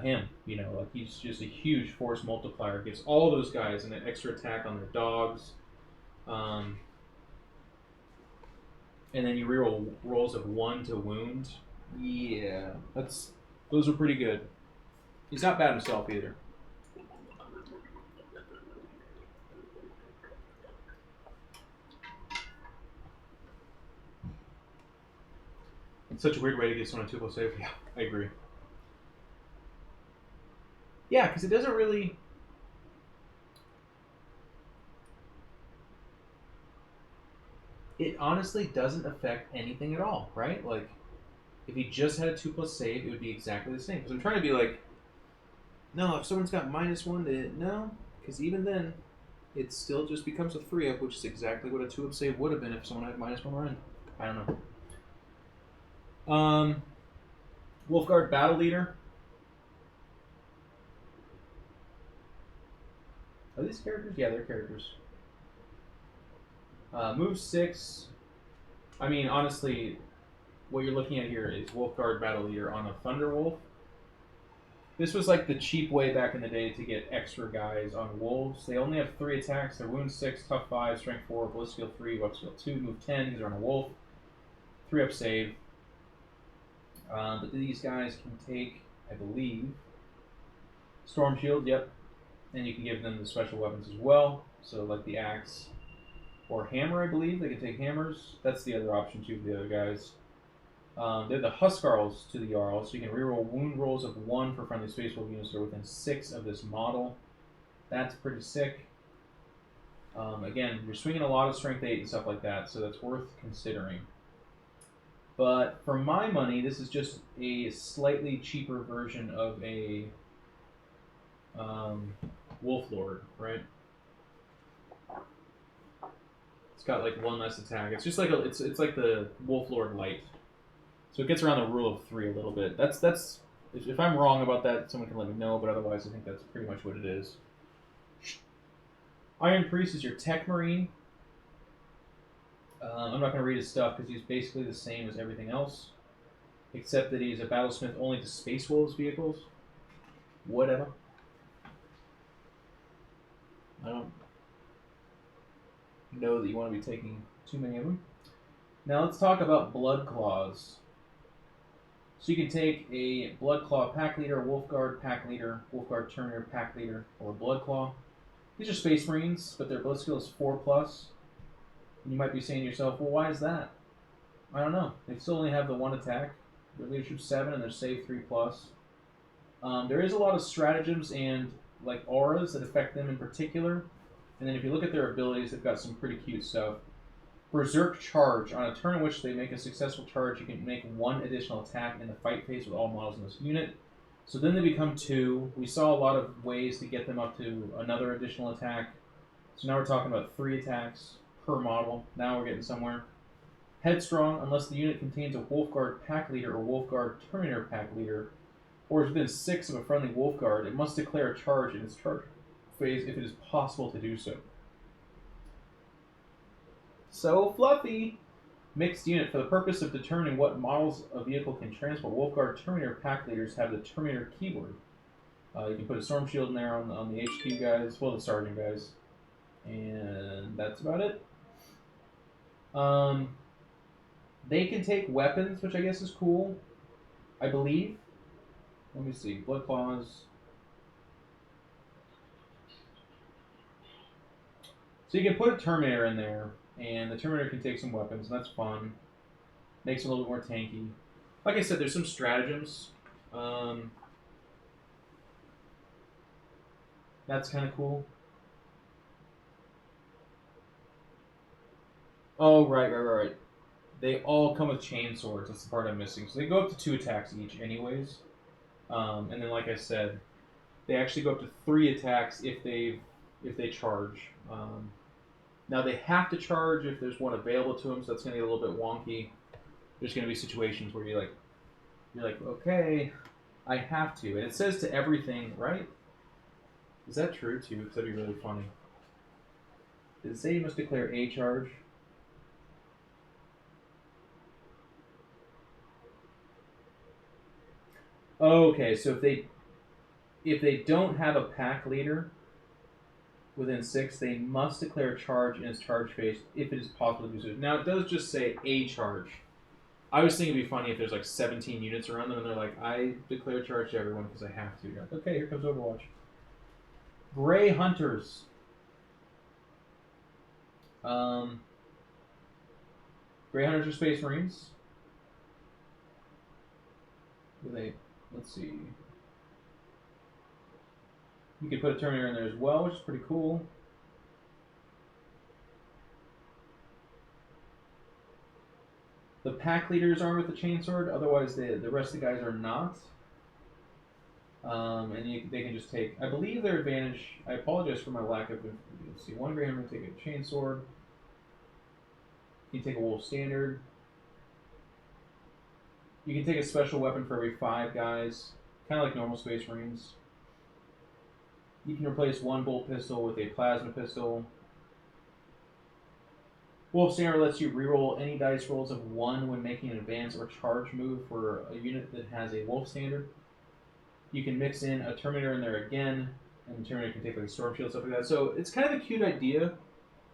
him. Like he's just a huge force multiplier. Gives all those guys an extra attack on their dogs. And then you reroll rolls of 1 to wound. Yeah, those are pretty good. He's not bad himself either. It's such a weird way to get someone a 2+ save. Yeah, I agree. Yeah, because it doesn't really... It honestly doesn't affect anything at all, right? Like, if he just had a 2+ save, it would be exactly the same. Because I'm trying to be like, no, if someone's got -1 to... No, because even then, it still just becomes a 3-up, which is exactly what a 2-up save would have been if someone had -1 run. I don't know. Wolfguard Battle Leader. Are these characters? Yeah, they're characters. Move 6. I mean, honestly, what you're looking at here is Wolfguard Battle Leader on a Thunderwolf. This was like the cheap way back in the day to get extra guys on wolves. They only have 3 attacks. They're wound 6, tough 5, strength 4, blow skill 3, weapon skill 2, move 10 because they're on a wolf. 3-up save. But these guys can take, I believe, Storm Shield, yep. And you can give them the special weapons as well. So like the axe or hammer, I believe. They can take hammers. That's the other option too for the other guys. They're the Huskarls to the Jarl, so you can reroll wound rolls of 1 for friendly Space Wolf units that are within 6 of this model. That's pretty sick. Again, you're swinging a lot of strength 8 and stuff like that, so that's worth considering. But for my money, this is just a slightly cheaper version of a Wolf Lord, right? It's got like 1 less attack. It's just like it's like the Wolf Lord Light. So it gets around the rule of 3 a little bit. That's if I'm wrong about that, someone can let me know, but otherwise I think that's pretty much what it is. Iron Priest is your Tech Marine. I'm not going to read his stuff because he's basically the same as everything else, except that he's a Battlesmith only to Space Wolves vehicles. Whatever. I don't know that you want to be taking too many of them. Now let's talk about Blood Claws. So you can take a Bloodclaw Pack Leader, Wolfguard Pack Leader, Wolfguard Terminator Pack Leader, or Bloodclaw. These are Space Marines, but their blood skill is 4+. And you might be saying to yourself, well, why is that? I don't know. They still only have the 1 attack. Their leadership 7 and their save 3+. There is a lot of stratagems and like auras that affect them in particular. And then if you look at their abilities, they've got some pretty cute stuff. Berserk Charge. On a turn in which they make a successful charge, you can make 1 additional attack in the fight phase with all models in this unit. So then they become 2. We saw a lot of ways to get them up to another additional attack. So now we're talking about 3 attacks per model. Now we're getting somewhere. Headstrong. Unless the unit contains a Wolfguard Pack Leader or Wolfguard Terminator Pack Leader, or is within 6 of a friendly Wolfguard, it must declare a charge in its charge phase if it is possible to do so. So fluffy! Mixed unit. For the purpose of determining what models a vehicle can transport, Wolfguard Terminator Pack Leaders have the Terminator keyword. You can put a Storm Shield in there on the HQ guys, well, the Sergeant guys. And that's about it. They can take weapons, which I guess is cool. I believe. Let me see. Blood Claws. So you can put a Terminator in there, and the Terminator can take some weapons, and that's fun. Makes it a little bit more tanky. Like I said, there's some stratagems. That's kind of cool. Oh, right. They all come with chain swords. That's the part I'm missing. So they go up to 2 attacks each anyways. And then, like I said, they actually go up to 3 attacks if they charge. Now they have to charge if there's one available to them, so that's going to get a little bit wonky. There's going to be situations where you're like, okay, I have to. And it says to everything, right? Is that true too? Because that'd be really funny. Did it say you must declare a charge? Okay, so if they don't have a pack leader within 6, they must declare a charge in its charge phase if it is possible to do so. Now it does just say a charge. I was thinking it'd be funny if there's like 17 units around them and they're like, I declare charge to everyone because I have to. You're like, okay, here comes Overwatch. Grey Hunters. Grey Hunters are Space Marines. Let's see. You can put a Terminator in there as well, which is pretty cool. The pack leaders are with the chainsword, otherwise the rest of the guys are not. And they can just take, I believe their advantage, I apologize for my lack of, let's see, 1 Grey Hunter can take a chainsword. You can take a Wolf Standard. You can take a special weapon for every 5 guys, kind of like normal Space Marines. You can replace 1 bolt pistol with a plasma pistol. Wolf Standard lets you reroll any dice rolls of 1 when making an advance or charge move for a unit that has a Wolf Standard. You can mix in a Terminator in there again, and the Terminator can take like a Storm Shield, stuff like that. So it's kind of a cute idea.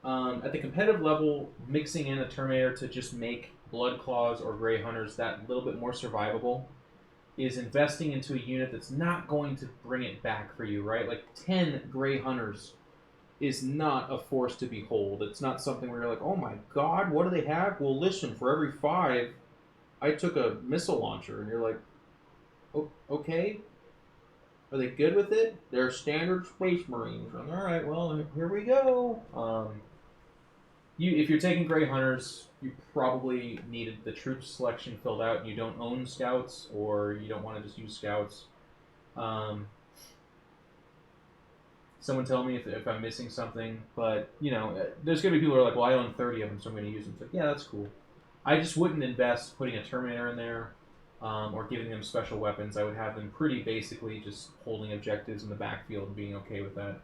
At the competitive level, mixing in a Terminator to just make Blood Claws or Grey Hunters that little bit more survivable is investing into a unit that's not going to bring it back for you, right? Like 10 Grey Hunters is not a force to behold. It's not something where you're like, oh my god, what do they have? Well, listen, for every 5, I took a missile launcher, and you're like, oh, okay. Are they good with it? They're standard Space Marines. Like, all right, well, here we go. If you're taking Grey Hunters, you probably needed the troop selection filled out, and you don't own scouts, or you don't want to just use scouts. Someone tell me if I'm missing something, but, you know, there's going to be people who are like, well, I own 30 of them, so I'm going to use them. It's like, yeah, that's cool. I just wouldn't invest putting a Terminator in there, or giving them special weapons. I would have them pretty basically just holding objectives in the backfield and being okay with that.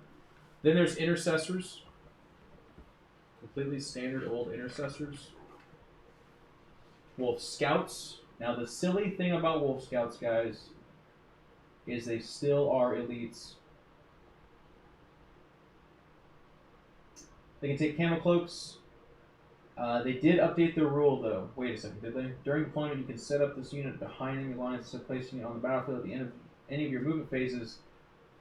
Then there's Intercessors. Completely standard old Intercessors. Wolf Scouts. Now the silly thing about Wolf Scouts, guys, is they still are elites. They can take Camo Cloaks. They did update the rule, though. Wait a second, did they? During deployment, you can set up this unit behind enemy lines instead of placing it on the battlefield at the end of any of your movement phases.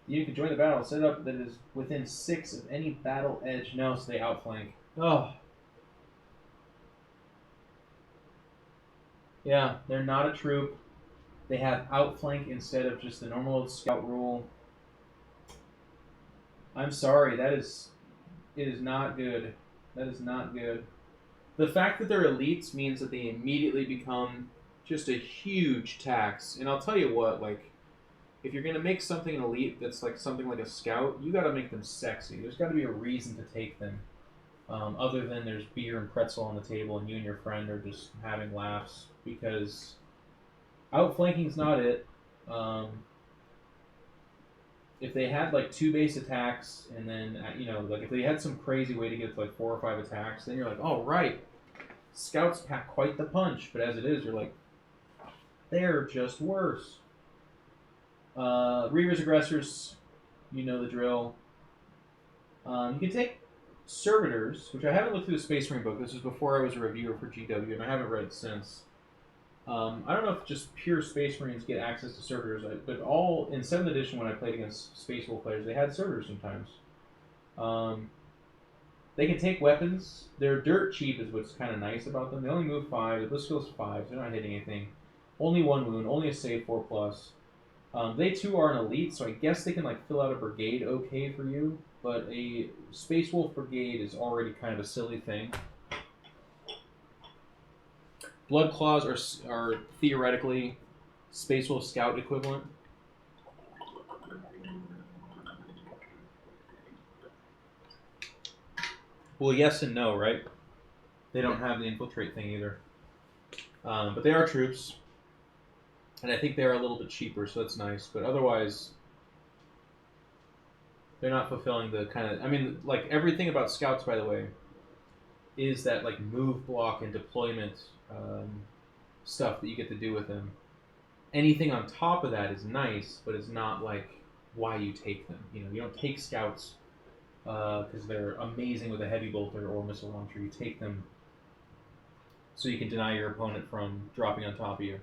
The unit can join the battle, set it up that is within 6 of any battle edge. No, so they outflank. Oh. Yeah, they're not a troop. They have outflank instead of just the normal scout rule. I'm sorry, it is not good. That is not good. The fact that they're elites means that they immediately become just a huge tax. And I'll tell you what, like, if you're gonna make something an elite that's like something like a scout, you got to make them sexy. There's got to be a reason to take them, other than there's beer and pretzel on the table and you and your friend are just having laughs. Because outflanking's not it. If they had like 2 base attacks and then like if they had some crazy way to get to like 4 or 5 attacks, then you're like, oh right, scouts pack quite the punch. But as it is, you're like, they're just worse. Reavers aggressors, you know the drill. You can take servitors, which I haven't looked through the Space Marine book. This was before I was a reviewer for GW, and I haven't read it since. I don't know if just pure Space Marines get access to servitors, but all in 7th edition when I played against Space Wolf players, they had servitors sometimes. They can take weapons. They're dirt cheap is what's kind of nice about them. They only move 5. The bliss skill's 5. They're not hitting anything. Only 1 wound. Only a save 4+. They too are an elite, so I guess they can like fill out a brigade okay for you. But a Space Wolf brigade is already kind of a silly thing. Blood Claws are theoretically Space Wolf Scout equivalent. Well, yes and no, right? They don't have the infiltrate thing either. But they are troops. And I think they are a little bit cheaper, so that's nice. But otherwise, they're not fulfilling the kind of... I mean, like, everything about Scouts, by the way, is that, like, move, block, and deployment stuff that you get to do with them. Anything on top of that is nice, but it's not, like, why you take them. You know, you don't take Scouts because they're amazing with a heavy bolter or missile launcher. You take them so you can deny your opponent from dropping on top of you.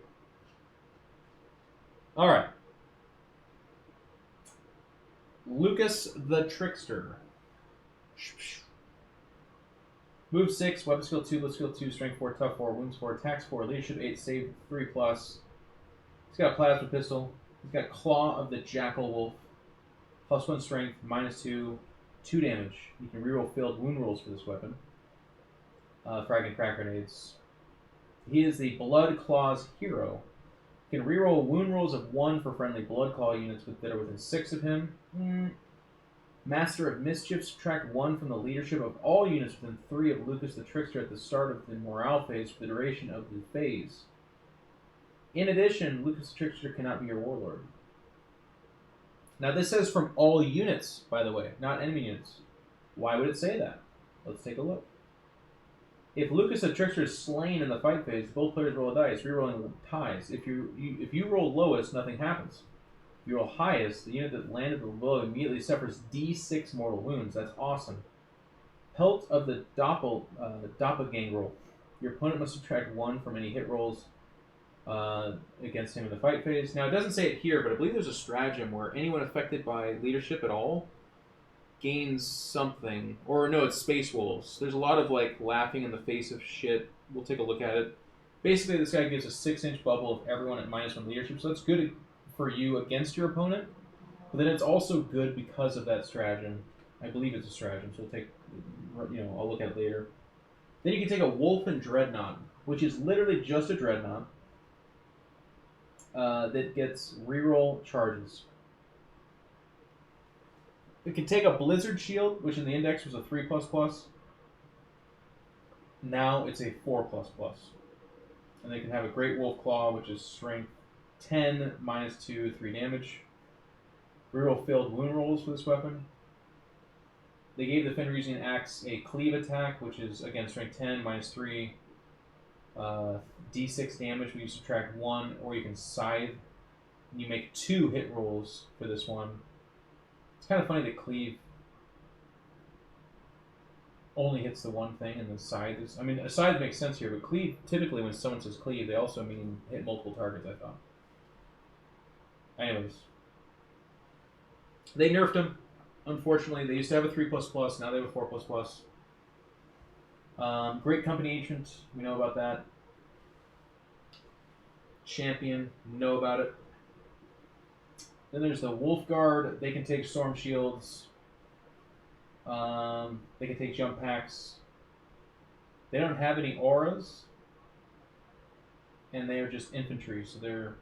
All right. Lucas the Trickster. Move 6, weapon skill 2, blitz skill 2, strength 4, tough 4, wounds 4, attacks 4, leadership 8, save 3+. He's got a plasma pistol. He's got Claw of the Jackal Wolf. +1 strength, -2, 2 damage. You can reroll failed wound rolls for this weapon. Frag and crack grenades. He is the Blood Claws hero. He can reroll wound rolls of 1 for friendly Blood Claw units that are within 6 of him. Master of Mischief, subtract 1 from the leadership of all units within 3 of Lucas the Trickster at the start of the morale phase for the duration of the phase. In addition, Lucas the Trickster cannot be your warlord. Now this says from all units, by the way, not enemy units. Why would it say that? Let's take a look. If Lucas the Trickster is slain in the fight phase, both players roll a dice, rerolling ties. If you roll lowest, nothing happens. If you roll highest, the unit that landed the blow immediately suffers D6 mortal wounds. That's awesome. Pelt of the Doppelganger. Your opponent must subtract 1 from any hit rolls against him in the fight phase. Now, it doesn't say it here, but I believe there's a stratagem where anyone affected by leadership at all gains something. Or no, it's Space Wolves. There's a lot of like laughing in the face of shit. We'll take a look at it. Basically, this guy gives a 6-inch bubble of everyone at -1 leadership, so that's good for you against your opponent. But then it's also good because of that stratagem. I believe it's a stratagem, so we'll take, I'll look at it later. Then you can take a Wolf and Dreadnought, which is literally just a Dreadnought that gets reroll charges. It can take a Blizzard Shield, which in the index was a 3++. Now it's a 4++. And they can have a Great Wolf Claw, which is strength 10, -2, 3 damage. Reroll failed wound rolls for this weapon. They gave the Fenrisian Axe a cleave attack, which is, again, strength 10, -3, D6 damage when you subtract 1, or you can scythe. And you make 2 hit rolls for this one. It's kind of funny that cleave only hits the one thing, and the scythe is... I mean, a scythe makes sense here, but cleave, typically when someone says cleave, they also mean hit multiple targets, I thought. Anyways. They nerfed him, unfortunately. They used to have a 3++, now they have a 4++. Great company agent, we know about that. Champion, know about it. Then there's the Wolf Guard. They can take Storm Shields. They can take Jump Packs. They don't have any auras. And they are just infantry, so they're...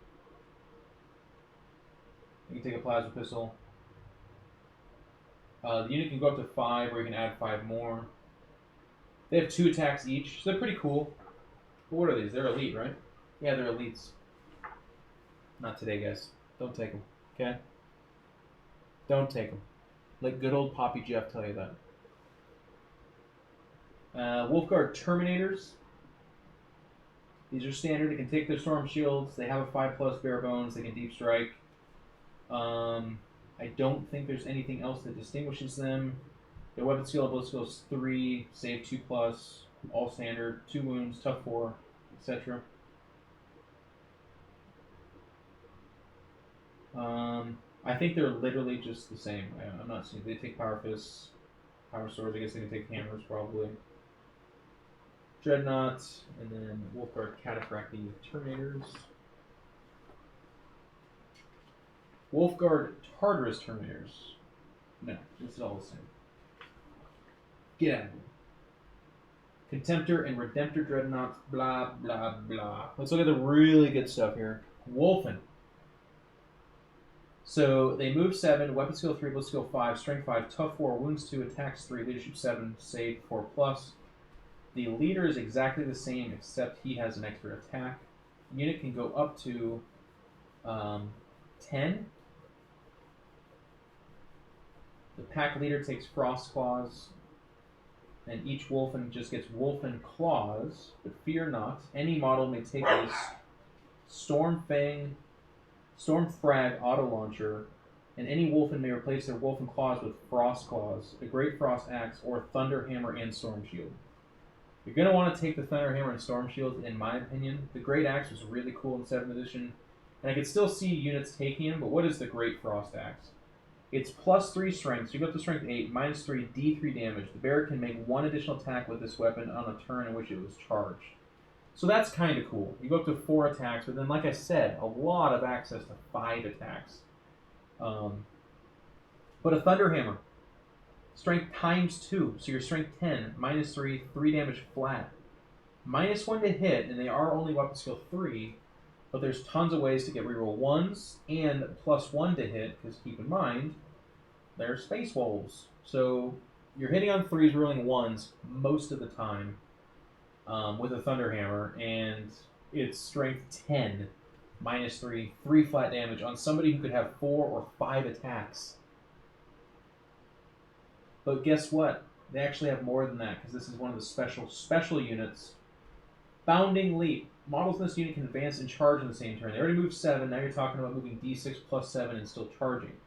You can take a Plasma Pistol. The unit can go up to 5, or you can add 5 more. They have 2 attacks each, so they're pretty cool. But what are these? They're elite, right? Yeah, they're elites. Not today, guys. Don't take them, okay? Don't take them. Let good old Poppy Jeff tell you that. Wolfguard Terminators. These are standard. They can take their Storm Shields. They have a 5+ bare bones. They can Deep Strike. I don't think there's anything else that distinguishes them. Their weapon skill and bullet skill is 3, save 2+, all standard, 2 wounds, tough 4, etc. I think they're literally just the same. I'm not seeing. They take Power Fists, Power Swords. I guess they can take Hammers probably. Dreadnought, and then Wolfguard Cataphractii Terminators. Wolfguard Tartarus Terminators. No, this is all the same. Get out of here. Contemptor and Redemptor Dreadnoughts, blah, blah, blah. Let's look at the really good stuff here. Wolfen. So they move 7, weapon skill 3, bullet skill 5, strength 5, tough 4, wounds 2, attacks 3, leadership 7, save 4+. The leader is exactly the same except he has an extra attack. The unit can go up to 10. The pack leader takes Frost Claws, and each Wolfen just gets Wolfen Claws, but fear not. Any model may take a Storm Frag auto launcher, and any Wolfen may replace their Wolfen Claws with Frost Claws, a Great Frost Axe, or Thunder Hammer and Storm Shield. You're going to want to take the Thunder Hammer and Storm Shield, in my opinion. The Great Axe was really cool in 7th edition, and I could still see units taking him, but what is the Great Frost Axe? It's +3 strength, so you go up to strength 8, -3, D3 damage. The bearer can make 1 additional attack with this weapon on a turn in which it was charged. So that's kind of cool. You go up to 4 attacks, but then, like I said, a lot of access to 5 attacks. But a Thunder Hammer. Strength ×2, so your strength 10, -3, 3 damage flat. -1 to hit, and they are only weapon skill 3, but there's tons of ways to get reroll 1s and +1 to hit, because keep in mind, they're Space Wolves. So you're hitting on 3s, rolling 1s most of the time with a Thunder Hammer, and it's strength 10, -3, 3 flat damage on somebody who could have 4 or 5 attacks. But guess what? They actually have more than that, because this is one of the special units. Bounding Leap. Models in this unit can advance and charge in the same turn. They already moved 7, now you're talking about moving D6 +7 and still charging.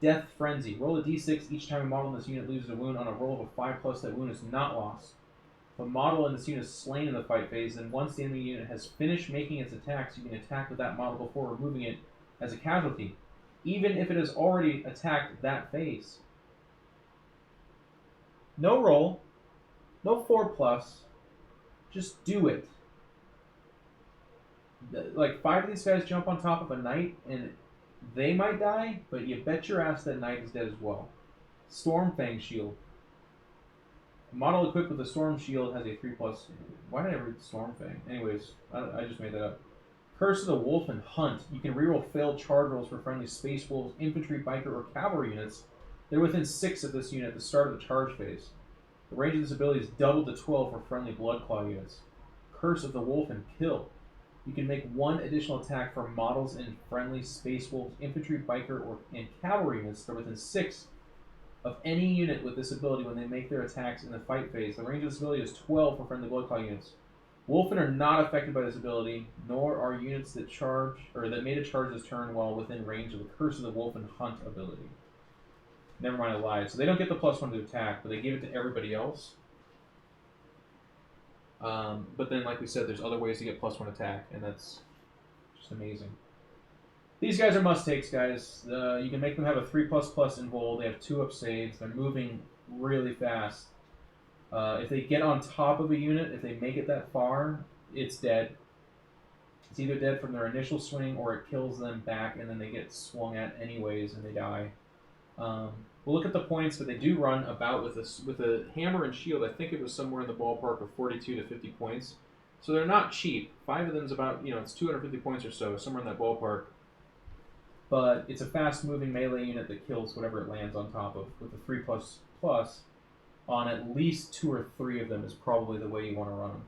Death Frenzy. Roll a D6 each time a model in this unit loses a wound. On a roll of a 5+, that wound is not lost. If a model in this unit is slain in the fight phase, then once the enemy unit has finished making its attacks, you can attack with that model before removing it as a casualty, even if it has already attacked that phase. No roll, no 4+, just do it. Like 5 of these guys jump on top of a knight, and they might die, but you bet your ass that knight is dead as well. Stormfang Shield. A model equipped with a Storm Shield has a 3+. Why did I read Stormfang? Anyways, I just made that up. Curse of the Wolf and Hunt. You can reroll failed charge rolls for friendly Space Wolves, infantry, biker, or cavalry units. They're within 6 of this unit at the start of the charge phase. The range of this ability is doubled to 12 for friendly Bloodclaw units. Curse of the Wolf and Kill. You can make 1 additional attack for models in friendly Space Wolves, infantry, biker, and cavalry units that are within 6 of any unit with this ability when they make their attacks in the fight phase. The range of this ability is 12 for friendly Bloodclaw units. Wolfen are not affected by this ability, nor are units that charge or that made a charge this turn while within range of the Curse of the Wolf and Hunt ability. Never mind, I lied. So they don't get the +1 to attack, but they give it to everybody else. But then, like we said, there's other ways to get +1 attack, and that's just amazing. These guys are must-takes, guys. You can make them have a 3++ in Vol. They have 2-up saves. They're moving really fast. If they get on top of a unit, if they make it that far, it's dead. It's either dead from their initial swing or it kills them back and then they get swung at anyways and they die. We'll look at the points, but they do run about with a hammer and shield. I think it was somewhere in the ballpark of 42 to 50 points. So they're not cheap. 5 of them is about, it's 250 points or so, somewhere in that ballpark. But it's a fast-moving melee unit that kills whatever it lands on top of. With a 3++ on at least 2 or 3 of them is probably the way you want to run them.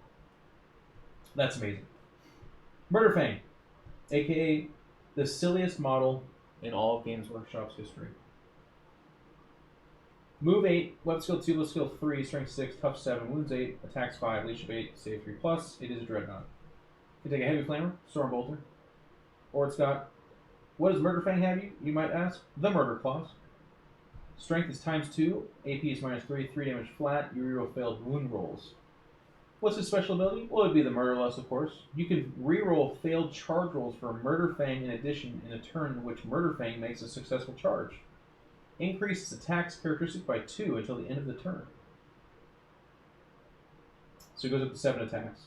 That's amazing. Murderfang, aka the silliest model in all of Games Workshop's history. Move 8, weapon skill 2, skill 3, strength 6, tough 7, wounds 8, attacks 5, leadership 8, save 3+. It is a dreadnought. You can take a heavy flamer, storm bolter, or it's got. What does Murderfang have you might ask? The Murder Claws. Strength is ×2, AP is -3, 3 damage flat, you reroll failed wound rolls. What's his special ability? Well, it would be the Murder Lust, of course. You can reroll failed charge rolls for Murderfang in addition in a turn in which Murderfang makes a successful charge. Increases attacks characteristic by 2 until the end of the turn. So it goes up to 7 attacks.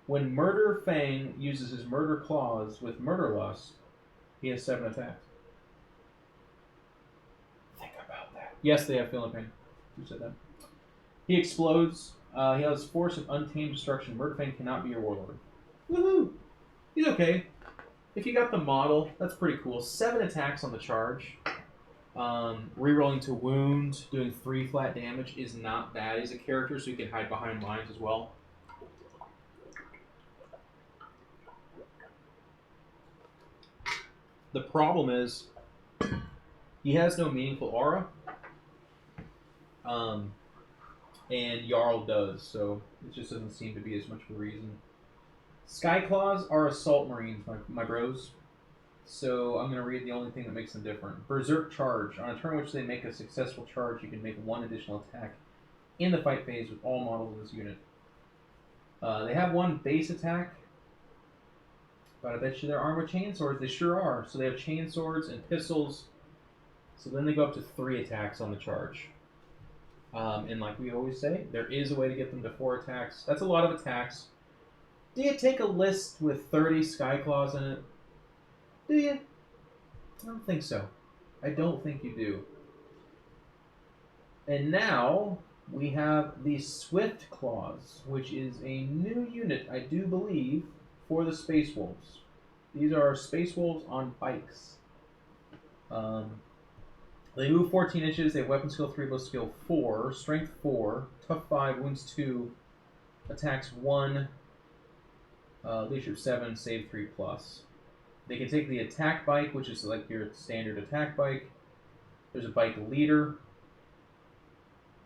When Murderfang uses his Murder Claws with Murder Lust, he has 7 attacks. Think about that. Yes, they have Feeling Pain. Who said that? He explodes. He has Force of Untamed Destruction. Murderfang cannot be your warlord. Woohoo! He's okay. If you got the model, that's pretty cool. 7 attacks on the charge. Rerolling to wound, doing 3 flat damage is not bad. He's a character, so he can hide behind lines as well. The problem is, he has no meaningful aura. And Jarl does, so it just doesn't seem to be as much of a reason. Skyclaws are assault marines, my bros. So I'm going to read the only thing that makes them different. Berserk Charge. On a turn in which they make a successful charge, you can make 1 additional attack in the fight phase with all models of this unit. They have 1 base attack, but I bet you they're armed with chainswords. They sure are. So they have chainswords and pistols. So then they go up to 3 attacks on the charge. And like we always say, there is a way to get them to 4 attacks. That's a lot of attacks. Do you take a list with 30 Skyclaws in it? Do you? I don't think so. I don't think you do. And now we have the Swift Claws, which is a new unit, I do believe, for the Space Wolves. These are Space Wolves on bikes. They move 14 inches. They have weapon skill 3, bow skill 4, strength 4, tough 5, wounds 2, attacks 1, leadership 7, save 3+. They can take the attack bike, which is like your standard attack bike. There's a bike leader.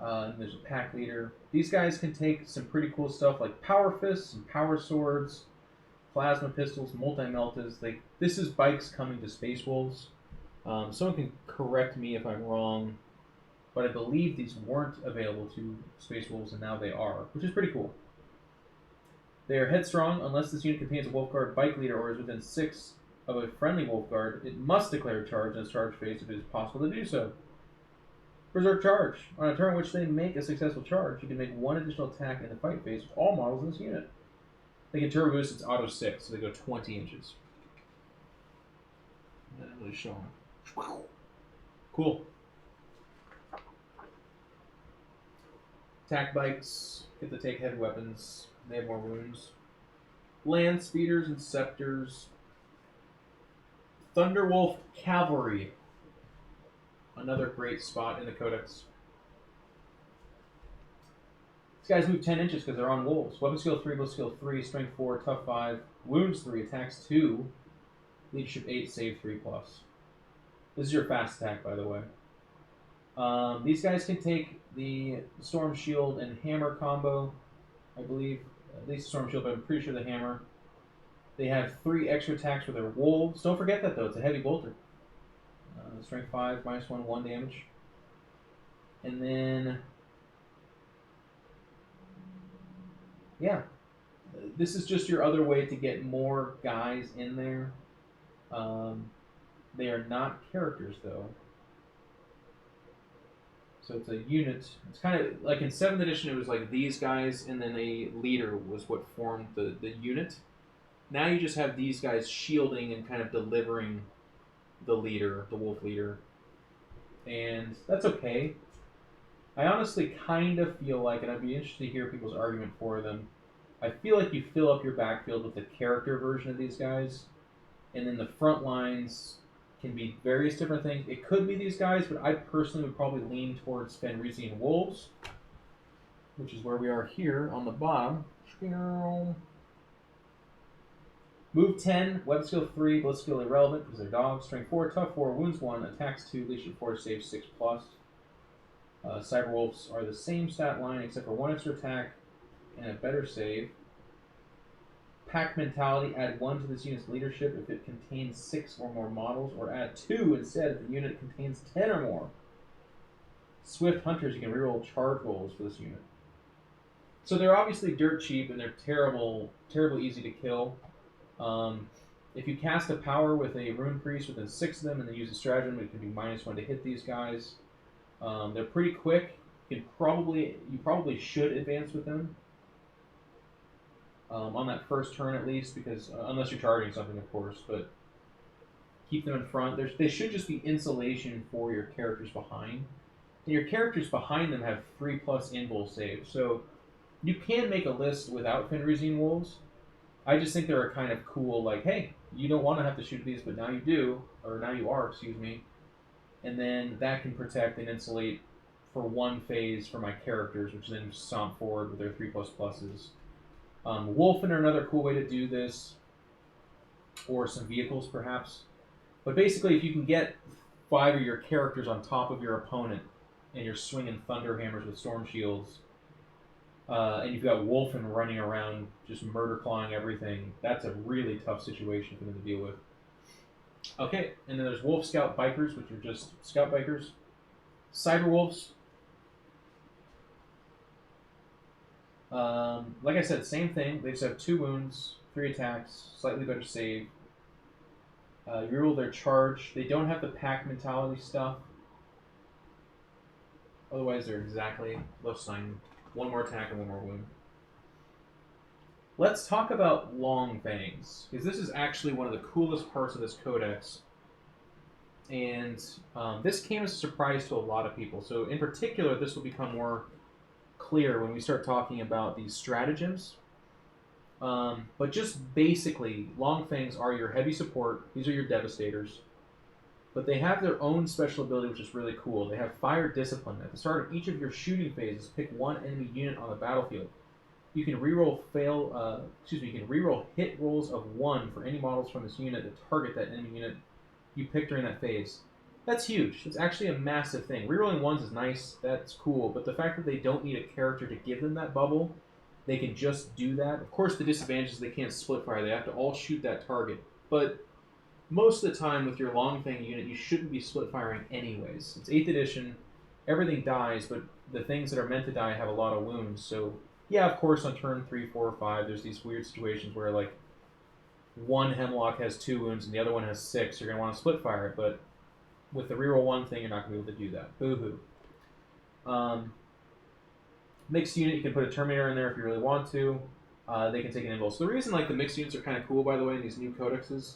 There's a pack leader. These guys can take some pretty cool stuff like power fists and power swords, plasma pistols, multi-meltas. This is bikes coming to Space Wolves. Someone can correct me if I'm wrong, but I believe these weren't available to Space Wolves, and now they are, which is pretty cool. They are headstrong. Unless this unit contains a Wolf Guard bike leader or is within 6 of a friendly Wolf Guard, it must declare a charge in its charge phase if it is possible to do so. Berserk Charge. On a turn in which they make a successful charge, you can make 1 additional attack in the fight phase with all models in this unit. They can turbo boost its auto 6, so they go 20 inches. Not really showing. Cool. Attack bikes get to take heavy weapons. They have more wounds. Land speeders and scepters. Thunderwolf Cavalry. Another great spot in the Codex. These guys move 10 inches because they're on wolves. Weapon skill 3, bow skill 3, strength 4, tough 5, wounds 3, attacks 2, leadership 8, save 3+. This is your fast attack, by the way. These guys can take the Storm Shield and Hammer combo, I believe. At least Storm Shield, but I'm pretty sure the Hammer. They have 3 extra attacks with their wolves. Don't forget that, though. It's a heavy bolter. Strength 5, -1, 1 damage. And then yeah, this is just your other way to get more guys in there. They are not characters though. So it's a unit. It's kind of like in 7th edition, it was like these guys, and then a leader was what formed the unit. Now you just have these guys shielding and kind of delivering the leader, the wolf leader. And that's okay. I honestly kind of feel like, and I'd be interested to hear people's argument for them, I feel like you fill up your backfield with the character version of these guys, and then the front lines can be various different things. It could be these guys, but I personally would probably lean towards Fenrisian Wolves, which is where we are here on the bottom. Move 10, web skill 3, blitz skill irrelevant because they're dogs. Strength 4, tough 4, wounds 1, attacks 2, leadership 4, save 6 plus. Cyberwolves are the same stat line except for 1 extra attack and a better save. Pack mentality, add 1 to this unit's leadership if it contains 6 or more models, or add 2 instead if the unit contains 10 or more. Swift hunters, you can reroll charge rolls for this unit. So they're obviously dirt cheap and they're terrible easy to kill. If you cast a power with a rune priest within 6 of them and then use a stratagem, it can be -1 to hit these guys. They're pretty quick. You probably should advance with them on that first turn at least, because unless you're charging something, of course, but keep them in front. They should just be insulation for your characters behind. And your characters behind them have 3+ invul saves, so you can make a list without Fenrisian Wolves. I just think they're a kind of cool, like, hey, you don't want to have to shoot these, but now you do, or now you are, excuse me. And then that can protect and insulate for 1 phase for my characters, which then stomp forward with their 3++s. Wolfen are another cool way to do this, or some vehicles perhaps. But basically, if you can get 5 of your characters on top of your opponent, and you're swinging thunder hammers with storm shields, and you've got Wolfen running around just murder clawing everything, that's a really tough situation for them to deal with. Okay, and then there's Wolf Scout Bikers, which are just Scout Bikers. Cyber Wolves. Like I said, same thing. They just have 2 wounds, 3 attacks, slightly better save. You reroll their charge. They don't have the pack mentality stuff. Otherwise, they're exactly left sign. 1 more attack and 1 more wound. Let's talk about Long Fangs, because this is actually one of the coolest parts of this codex. And this came as a surprise to a lot of people. So in particular, this will become more clear when we start talking about these stratagems. But just basically, Long Fangs are your heavy support. These are your devastators. But they have their own special ability, which is really cool. They have Fire Discipline. At the start of each of your shooting phases, pick 1 enemy unit on the battlefield. You can reroll hit rolls of 1 for any models from this unit that target that enemy unit you picked during that phase. That's huge. It's actually a massive thing. Rerolling 1s is nice. That's cool. But the fact that they don't need a character to give them that bubble, they can just do that. Of course, the disadvantage is they can't split fire. They have to all shoot that target. But most of the time with your Long Fang unit, you shouldn't be split firing anyways. It's 8th edition. Everything dies, but the things that are meant to die have a lot of wounds. So, yeah, of course, on turn 3, 4, or 5, there's these weird situations where, like, 1 Hemlock has 2 wounds and the other one has 6. You're going to want to split fire it, but with the reroll 1 thing, you're not going to be able to do that. Boo-hoo. Mixed unit, you can put a Terminator in there if you really want to. They can take an invul. So the reason, like, the mixed units are kind of cool, by the way, in these new codexes,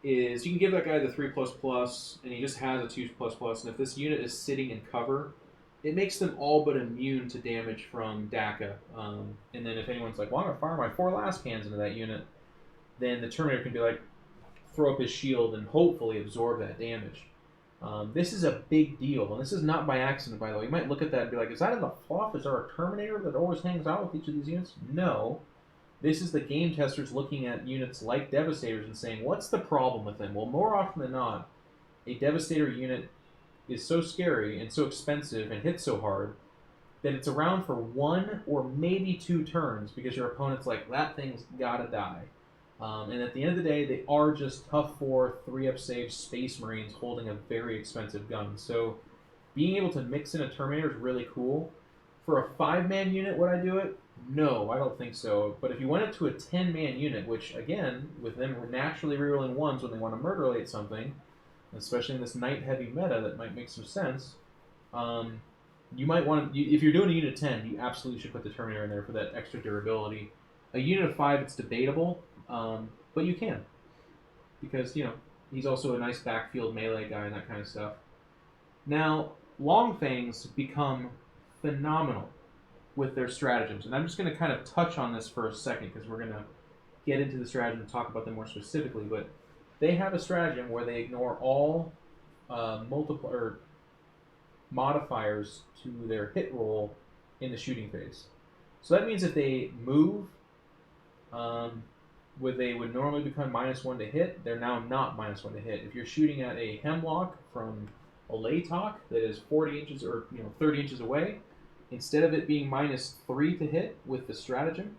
is you can give that guy the 3++, and he just has a 2++, and if this unit is sitting in cover, it makes them all but immune to damage from DACA. And then if anyone's like, well, I'm going to fire my 4 last cans into that unit, then the Terminator can be like, throw up his shield and hopefully absorb that damage. This is a big deal, and this is not by accident, by the way. You might look at that and be like, is that in the fluff? Is there a Terminator that always hangs out with each of these units? No. This is the game testers looking at units like Devastators and saying, what's the problem with them? Well, more often than not, a Devastator unit is so scary and so expensive and hits so hard that it's around for 1 or maybe 2 turns because your opponent's like, that thing's gotta die. And at the end of the day, they are just tough 4, 3-up save Space Marines holding a very expensive gun. So being able to mix in a Terminator is really cool. For a 5-man unit, would I do it? No, I don't think so. But if you went up to a 10-man unit, which again, with them naturally rerolling ones when they want to murder rate something, especially in this knight heavy meta, that might make some sense. You might want to, if you're doing a unit of 10, you absolutely should put the Terminator in there for that extra durability. A unit of 5, it's debatable, but you can. Because, he's also a nice backfield melee guy and that kind of stuff. Now, Longfangs become phenomenal with their stratagems. And I'm just going to kind of touch on this for a second because we're going to get into the stratagem and talk about them more specifically. But they have a stratagem where they ignore all modifiers to their hit roll in the shooting phase. So that means if they move, where they would normally become -1 to hit, they're now not -1 to hit. If you're shooting at a Hemlock from a Laytok that is 40 inches or 30 inches away, instead of it being -3 to hit with the stratagem,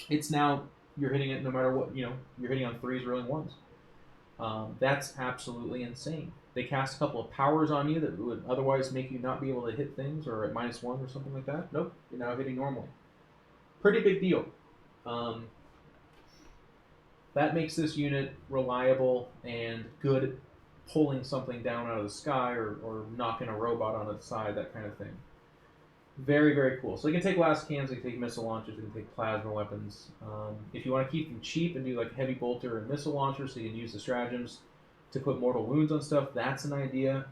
it's now you're hitting it no matter what. You're hitting on 3s, rolling 1s. That's absolutely insane. They cast a couple of powers on you that would otherwise make you not be able to hit things or at -1 or something like that. Nope, you're now hitting normally. Pretty big deal. That makes this unit reliable and good at pulling something down out of the sky or knocking a robot onto the side, that kind of thing. Very, very cool. So they can take last cans, they can take missile launchers, they can take plasma weapons. If you want to keep them cheap and do like heavy bolter and missile launchers, so you can use the stratagems to put mortal wounds on stuff, that's an idea.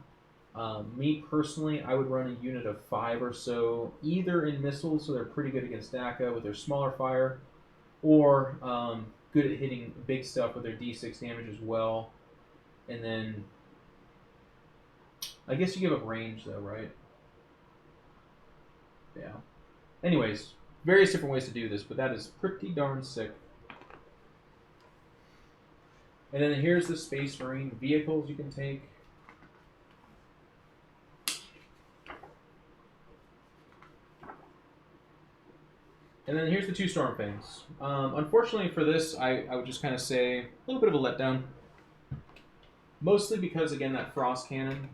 Me personally, I would run a unit of 5 or so, either in missiles, so they're pretty good against DACA with their smaller fire, or good at hitting big stuff with their D6 damage as well. And then, I guess you give up range though, right? Yeah. Anyways, various different ways to do this, but that is pretty darn sick. And then here's the Space Marine vehicles you can take. And then here's the 2 Stormfangs. Unfortunately for this, I would just kind of say a little bit of a letdown. Mostly because, again, that Frost Cannon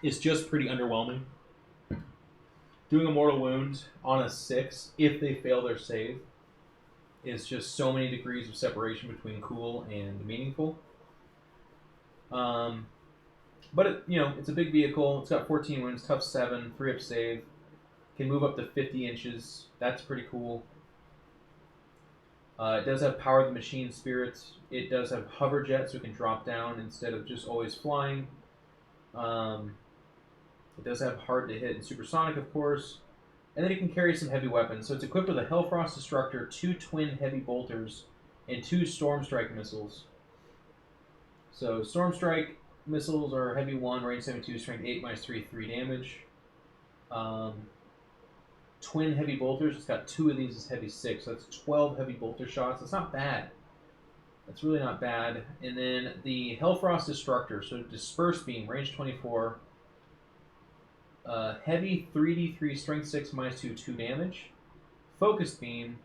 is just pretty underwhelming. Doing a mortal wound on a 6, if they fail their save, is just so many degrees of separation between cool and meaningful. But it's a big vehicle. It's got 14 wounds, tough 7, 3 up save. Can move up to 50 inches. That's pretty cool. It does have Power of the Machine Spirits. It does have Hover Jet, so it can drop down instead of just always flying. It does have Hard to Hit and Supersonic, of course. And then it can carry some heavy weapons. So it's equipped with a Hellfrost Destructor, 2 twin heavy bolters, and 2 Stormstrike missiles. So Stormstrike missiles are heavy 1, range 72, strength 8, -3, 3 damage. Twin heavy bolters, it's got 2 of these as heavy 6, so that's 12 heavy bolter shots. That's not bad. That's really not bad. And then the Hellfrost Destructor, so Disperse Beam, range 24, heavy 3d3, strength 6, -2, 2 damage. Focused Beam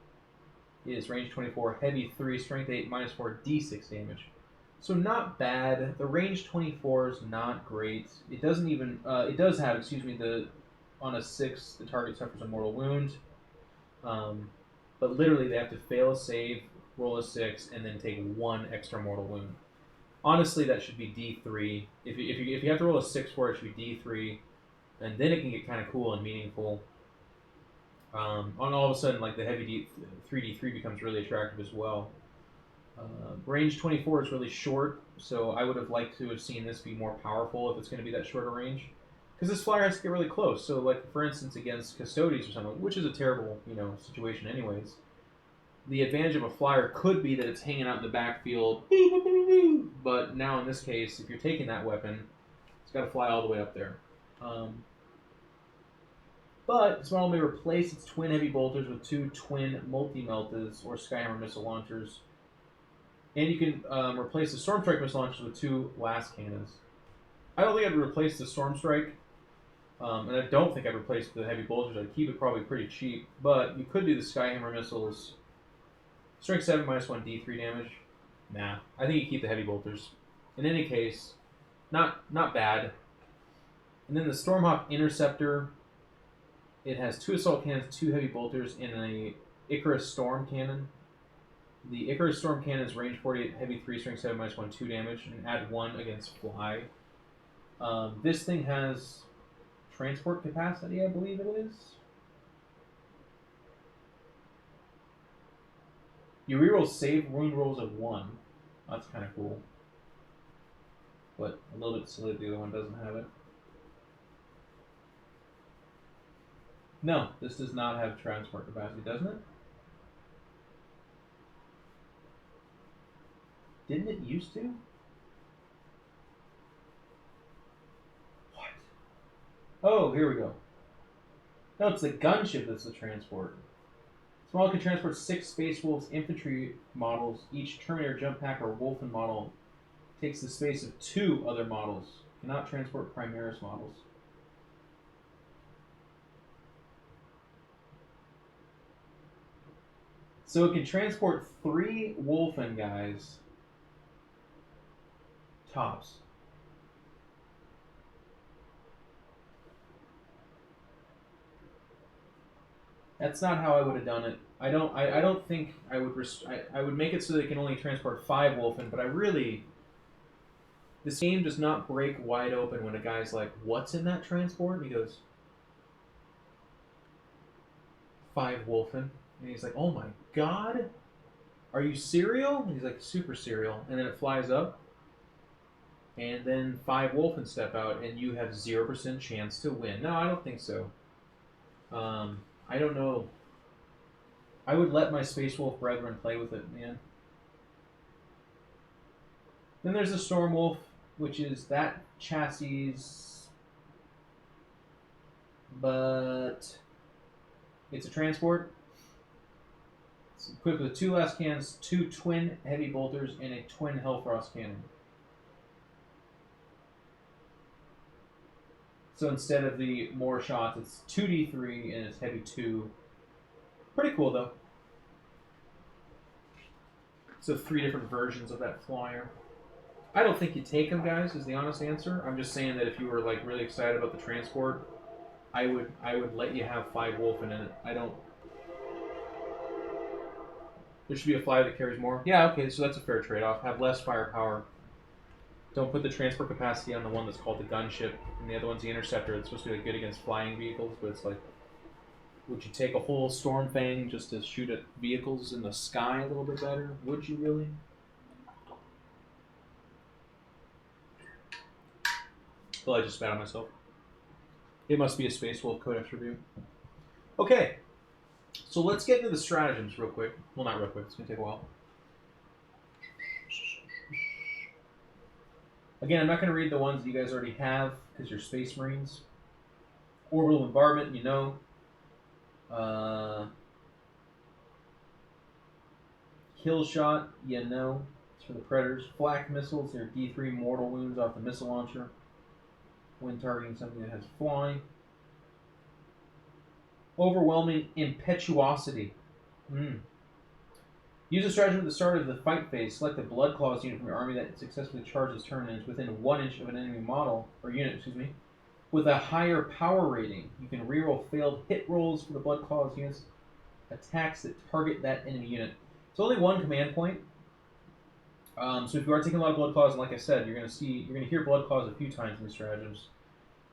is range 24, heavy 3, strength 8, -4, d6 damage. So not bad. The range 24 is not great. It doesn't even, it does have, on a 6, the target suffers a mortal wound. But literally they have to fail a save, roll a 6, and then take 1 extra mortal wound. Honestly, that should be D3. If you have to roll a 6 for it, it should be D3. And then it can get kind of cool and meaningful. On all of a sudden, like the heavy 3D3 becomes really attractive as well. Range 24 is really short, so I would have liked to have seen this be more powerful if it's going to be that shorter range. Because this flyer has to get really close. So, like, for instance, against Custodes or something, which is a terrible, situation anyways, the advantage of a flyer could be that it's hanging out in the backfield, but now in this case, if you're taking that weapon, it's got to fly all the way up there. But this model may replace its twin heavy bolters with 2 twin multi-meltas or Skyhammer missile launchers. And you can replace the Stormstrike missile launchers with 2 blast cannons. I don't think I'd replace the Stormstrike, and I don't think I'd replace the heavy bolters. I'd keep it probably pretty cheap, but you could do the Skyhammer missiles. Strength 7, -1, d3 damage. Nah, I think you keep the heavy bolters. In any case, not bad. And then the Stormhawk Interceptor, it has 2 assault cannons, 2 heavy bolters, and a Icarus Storm Cannon. The Icarus Storm Cannon is range 48, heavy 3, strength 7, -1, 2 damage, and add 1 against fly. This thing has transport capacity, I believe it is. You reroll save wound rolls of 1. That's kind of cool. But a little bit silly that the other one doesn't have it. No, this does not have transport capacity, doesn't it? Didn't it used to? What? Oh, here we go. No, it's the gunship that's the transport. Small can transport 6 Space Wolves infantry models. Each Terminator jump pack or Wolfen model takes the space of 2 other models. Cannot transport Primaris models. So it can transport 3 Wolfen guys. Tops. That's not how I would have done it. I don't think I would. I would make it so they can only transport 5 Wolfen, but I really. This game does not break wide open when a guy's like, "What's in that transport?" And he goes, "5 Wolfen," and he's like, "Oh my god, are you cereal?" And he's like, "Super cereal," and then it flies up, and then 5 Wolfen step out, and you have 0% chance to win. No, I don't think so. I don't know. I would let my Space Wolf brethren play with it, man. Then there's the Storm Wolf, which is that chassis, but it's a transport. It's equipped with 2 last cannons, 2 twin heavy bolters, and a twin Hellfrost cannon. So instead of the more shots, it's 2d3 and it's heavy 2. Pretty cool though. So 3 different versions of that flyer. I don't think you take them, guys, is the honest answer. I'm just saying that if you were like really excited about the transport, I would let you have 5 Wolfen in it. I don't. There should be a flyer that carries more. Yeah, okay, so that's a fair trade-off. Have less firepower. Don't put the transport capacity on the one that's called the gunship, and the other one's the interceptor. It's supposed to be like good against flying vehicles, but it's like, would you take a whole Stormfang just to shoot at vehicles in the sky a little bit better? Would you really? Well, I just spat on myself. It must be a Space Wolf Codex review. Okay, so let's get into the stratagems real quick. Well, not real quick. It's going to take a while. Again, I'm not going to read the ones that you guys already have because you're Space Marines. Orbital Bombardment, you know. Kill Shot, you know. It's for the Predators. Flak Missiles, they're D3 mortal wounds off the missile launcher when targeting something that has flying. Overwhelming Impetuosity. Use a stratagem at the start of the fight phase. Select a Blood Claws unit from your army that successfully charges turn and is within 1 inch of an enemy model, or unit, excuse me, with a higher power rating. You can reroll failed hit rolls for the Blood Claws units, attacks that target that enemy unit. It's only 1 command point. So if you are taking a lot of Blood Claws, and like I said, you're gonna hear Blood Claws a few times in the stratagems.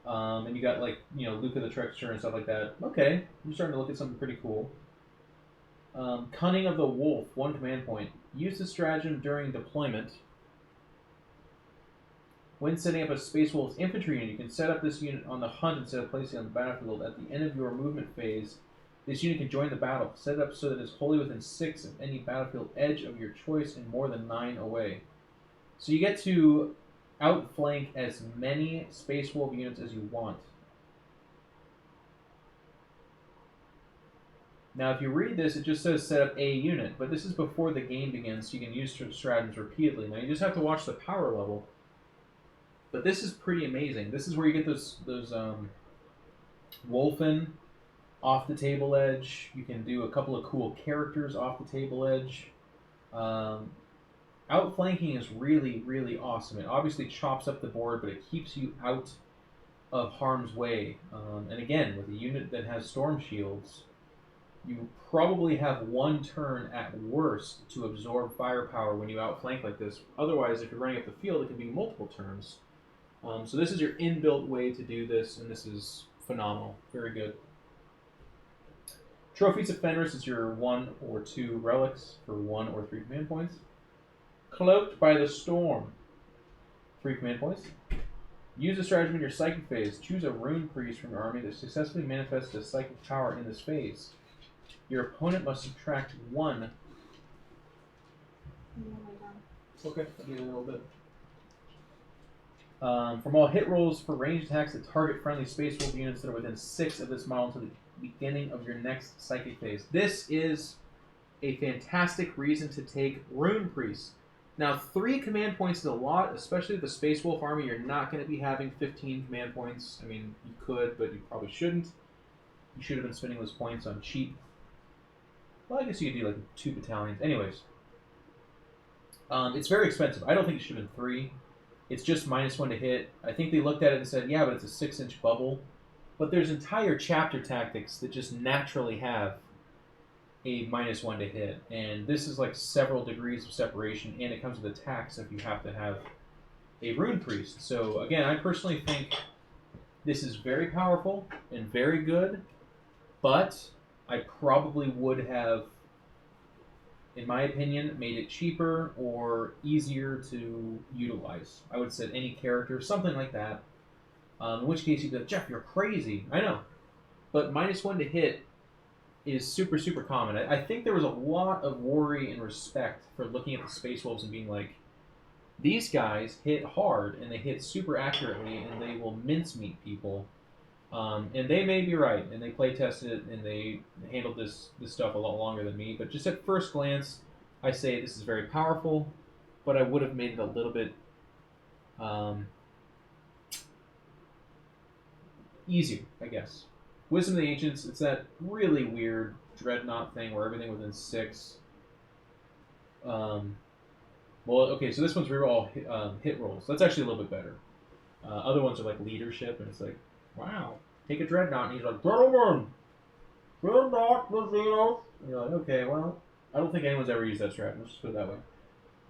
And you got like, Luca the Trickster and stuff like that. Okay, I'm starting to look at something pretty cool. Cunning of the Wolf, 1 command point. Use the stratagem during deployment. When setting up a Space Wolves infantry unit, you can set up this unit on the hunt instead of placing it on the battlefield. At the end of your movement phase, this unit can join the battle. Set it up so that it is wholly within 6 of any battlefield edge of your choice and more than 9 away. So you get to outflank as many Space Wolf units as you want. Now, if you read this, it just says set up a unit, but this is before the game begins, so you can use stratagems repeatedly. Now, you just have to watch the power level. But this is pretty amazing. This is where you get those Wolfen off the table edge. You can do a couple of cool characters off the table edge. Outflanking is really, really awesome. It obviously chops up the board, but it keeps you out of harm's way. And again, with a unit that has storm shields, you probably have one turn at worst to absorb firepower when you outflank like this. Otherwise, if you're running up the field, it could be multiple turns. So this is your inbuilt way to do this, and this is phenomenal. Very good. Trophies of Fenris is your 1 or 2 relics for 1 or 3 command points. Cloaked by the Storm, 3 command points. Use a stratagem in your psychic phase. Choose a rune priest from your army that successfully manifests a psychic power in this phase. Your opponent must subtract 1. Okay, I'll give you a little bit. From all hit rolls for ranged attacks that target friendly Space Wolf units that are within 6 of this model until the beginning of your next psychic phase. This is a fantastic reason to take Rune Priest. Now, 3 command points is a lot, especially with the Space Wolf army. You're not going to be having 15 command points. I mean, you could, but you probably shouldn't. You should have been spending those points on cheap. Well, I guess you could do like 2 battalions. Anyways, it's very expensive. I don't think it should have been 3. It's just -1 to hit. I think they looked at it and said, yeah, but it's a 6-inch bubble. But there's entire chapter tactics that just naturally have a -1 to hit. And this is like several degrees of separation, and it comes with attacks if you have to have a Rune Priest. So again, I personally think this is very powerful and very good, but I probably would have, in my opinion, made it cheaper or easier to utilize. I would set any character, something like that. In which case you'd be like, Jeff, you're crazy. I know. But -1 to hit is super, super common. I think there was a lot of worry and respect for looking at the Space Wolves and being like, these guys hit hard and they hit super accurately and they will mincemeat people. And they may be right, and they play tested it and they handled this stuff a lot longer than me. But just at first glance, I say this is very powerful, but I would have made it a little bit easier, I guess. Wisdom of the Ancients, it's that really weird Dreadnought thing where everything within 6. Well, okay, so this one's reroll hit rolls. That's actually a little bit better. Other ones are like leadership, and it's like, wow, take a Dreadnought, and he's like, Gentlemen, Dreadnought, the Xenos. And you're like, okay, well, I don't think anyone's ever used that stratagem. Let's just put it that way.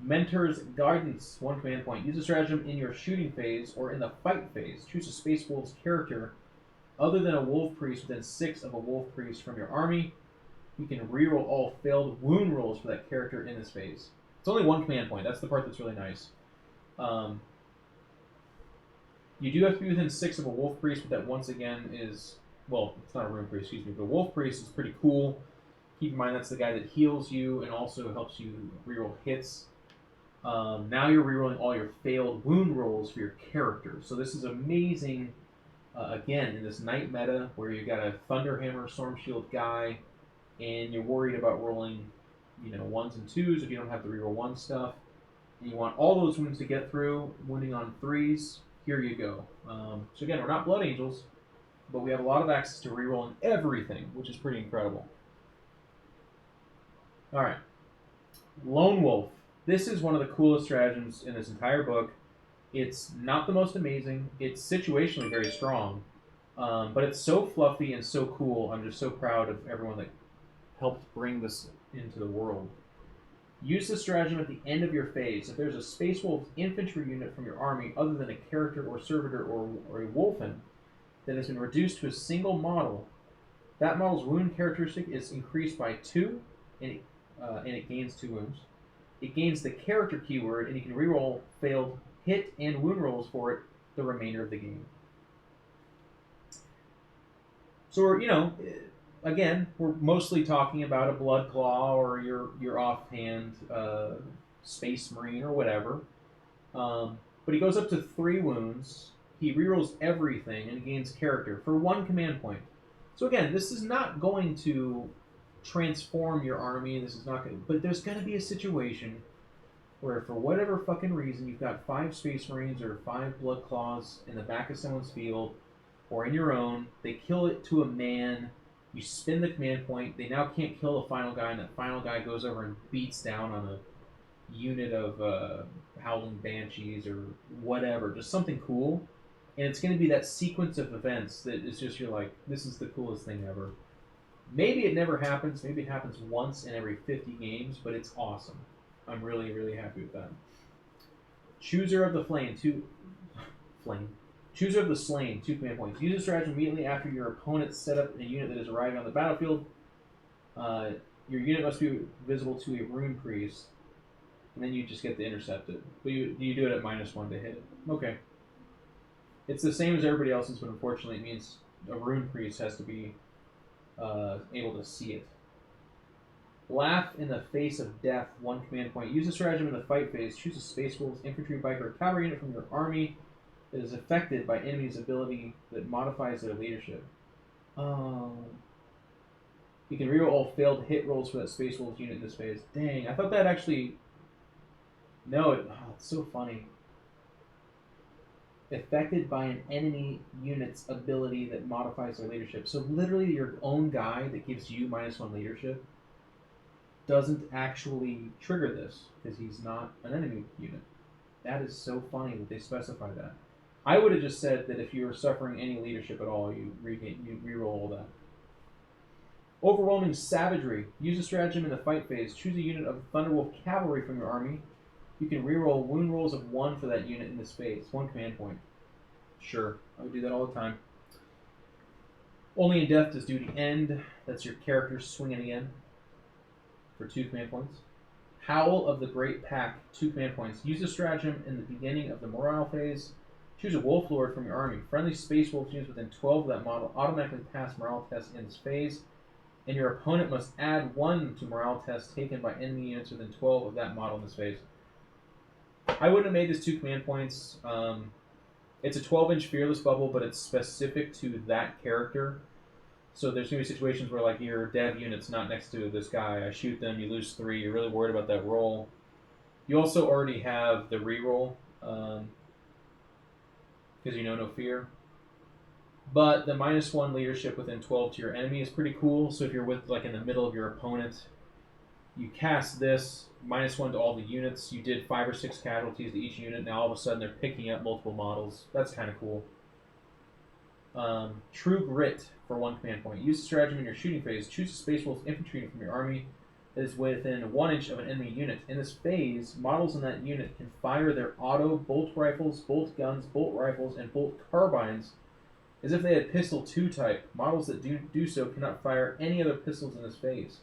Mentor's Guidance, 1 command point. Use a stratagem in your shooting phase or in the fight phase. Choose a Space Wolves character other than a Wolf Priest within 6 of a Wolf Priest from your army. You can reroll all failed wound rolls for that character in this phase. It's only 1 command point. That's the part that's really nice. You do have to be within 6 of a Wolf Priest, but that once again is, well, it's not a Rune Priest, excuse me, but a Wolf Priest is pretty cool. Keep in mind that's the guy that heals you and also helps you reroll hits. Now you're rerolling all your failed wound rolls for your character. So this is amazing, again, in this Knight meta where you got a Thunderhammer, Storm Shield guy, and you're worried about rolling, 1s and 2s if you don't have the reroll 1 stuff. And you want all those wounds to get through, wounding on 3s. Here you go. So again, we're not Blood Angels, but we have a lot of access to rerolling everything, which is pretty incredible. Alright. Lone Wolf. This is one of the coolest stratagems in this entire book. It's not the most amazing. It's situationally very strong. But it's so fluffy and so cool. I'm just so proud of everyone that helped bring this into the world. Use this stratagem at the end of your phase. If there's a Space Wolf infantry unit from your army other than a character or servitor or a wolfen that has been reduced to a single model, that model's wound characteristic is increased by 2, and it gains 2 wounds. It gains the character keyword, and you can reroll failed hit and wound rolls for it the remainder of the game. So again, we're mostly talking about a Blood Claw or your offhand Space Marine or whatever. But he goes up to 3 wounds. He rerolls everything and gains character for 1 command point. So again, this is not going to transform your army. This is not going to, but there's going to be a situation where for whatever fucking reason you've got 5 Space Marines or 5 Blood Claws in the back of someone's field or in your own. They kill it to a man. You spin the command point. They now can't kill the final guy, and that final guy goes over and beats down on a unit of Howling Banshees or whatever. Just something cool. And it's going to be that sequence of events that is just, you're like, this is the coolest thing ever. Maybe it never happens. Maybe it happens once in every 50 games, but it's awesome. I'm really, really happy with that. Chooser of the Flame, Flame. Chooser of the Slain, 2 command points. Use this stratagem immediately after your opponent set up a unit that is arriving on the battlefield. Your unit must be visible to a rune priest, and then you just get to intercept it. But you do it at -1 to hit it. Okay. It's the same as everybody else's, but unfortunately it means a rune priest has to be able to see it. Laugh in the Face of Death, 1 command point. Use the stratagem in the fight phase. Choose a Space Wolves, Infantry, Biker, or Cavalry unit from your army that is affected by enemy's ability that modifies their leadership. You can reroll all failed hit rolls for that Space Wolves unit in this phase. Dang, I thought that actually... No, it's so funny. Affected by an enemy unit's ability that modifies their leadership. So literally your own guy that gives you -1 leadership doesn't actually trigger this because he's not an enemy unit. That is so funny that they specify that. I would have just said that if you were suffering any leadership at all, you reroll all that. Overwhelming Savagery. Use a stratagem in the fight phase. Choose a unit of Thunderwolf Cavalry from your army. You can reroll wound rolls of 1 for that unit in this phase. 1 command point. Sure, I would do that all the time. Only in Death does duty end. That's your character swinging again for 2 command points. Howl of the Great Pack, 2 command points. Use a stratagem in the beginning of the morale phase. Choose a Wolf Lord from your army. Friendly Space Wolf units within 12 of that model automatically pass morale tests in this phase, and your opponent must add 1 to morale tests taken by enemy units within 12 of that model in this phase. I wouldn't have made this 2 command points. It's a 12-inch Fearless bubble, but it's specific to that character. So there's going to be situations where, like, your dev unit's not next to this guy. I shoot them, you lose 3. You're really worried about that roll. You also already have the reroll, because you know no fear. But the -1 leadership within 12 to your enemy is pretty cool. So if you're with, like, in the middle of your opponent, you cast this, -1 to all the units. You did 5 or 6 casualties to each unit. Now all of a sudden they're picking up multiple models. That's kind of cool. True Grit for 1 command point. Use the stratagem in your shooting phase. Choose a Space Wolf infantry unit from your army that is within 1 inch of an enemy unit. In this phase, models in that unit can fire their auto bolt rifles, bolt guns, bolt rifles, and bolt carbines as if they had pistol 2 type. Models that do so cannot fire any other pistols in this phase.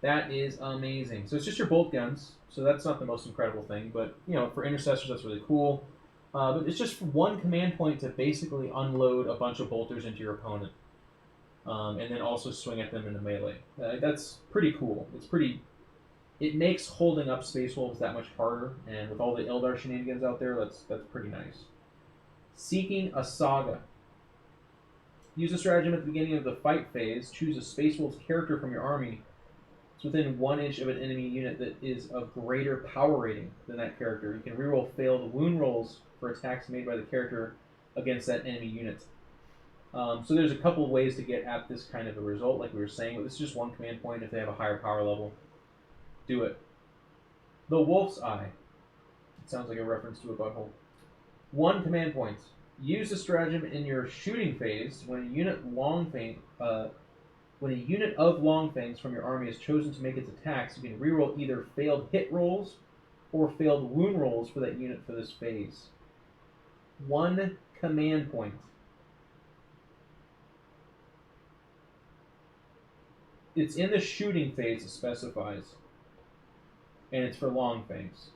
That is amazing. So it's just your bolt guns, so that's not the most incredible thing, but you know, for intercessors that's really cool. But it's just 1 command point to basically unload a bunch of bolters into your opponent, and then also swing at them in the melee. That's pretty cool. It makes holding up Space Wolves that much harder, and with all the Eldar shenanigans out there, that's pretty nice. Seeking a Saga. Use a stratagem at the beginning of the fight phase. Choose a Space Wolves character from your army. It's within 1 inch of an enemy unit that is of greater power rating than that character. You can reroll failed wound rolls for attacks made by the character against that enemy unit. So there's a couple of ways to get at this kind of a result, like we were saying, but this is just 1 command point if they have a higher power level. Do it. The Wolf's Eye. It sounds like a reference to a butthole. 1 command point. Use the stratagem in your shooting phase when a unit of Longfangs from your army is chosen to make its attacks. You can reroll either failed hit rolls or failed wound rolls for that unit for this phase. 1 command point. It's in the shooting phase, it specifies, and it's for Longfangs.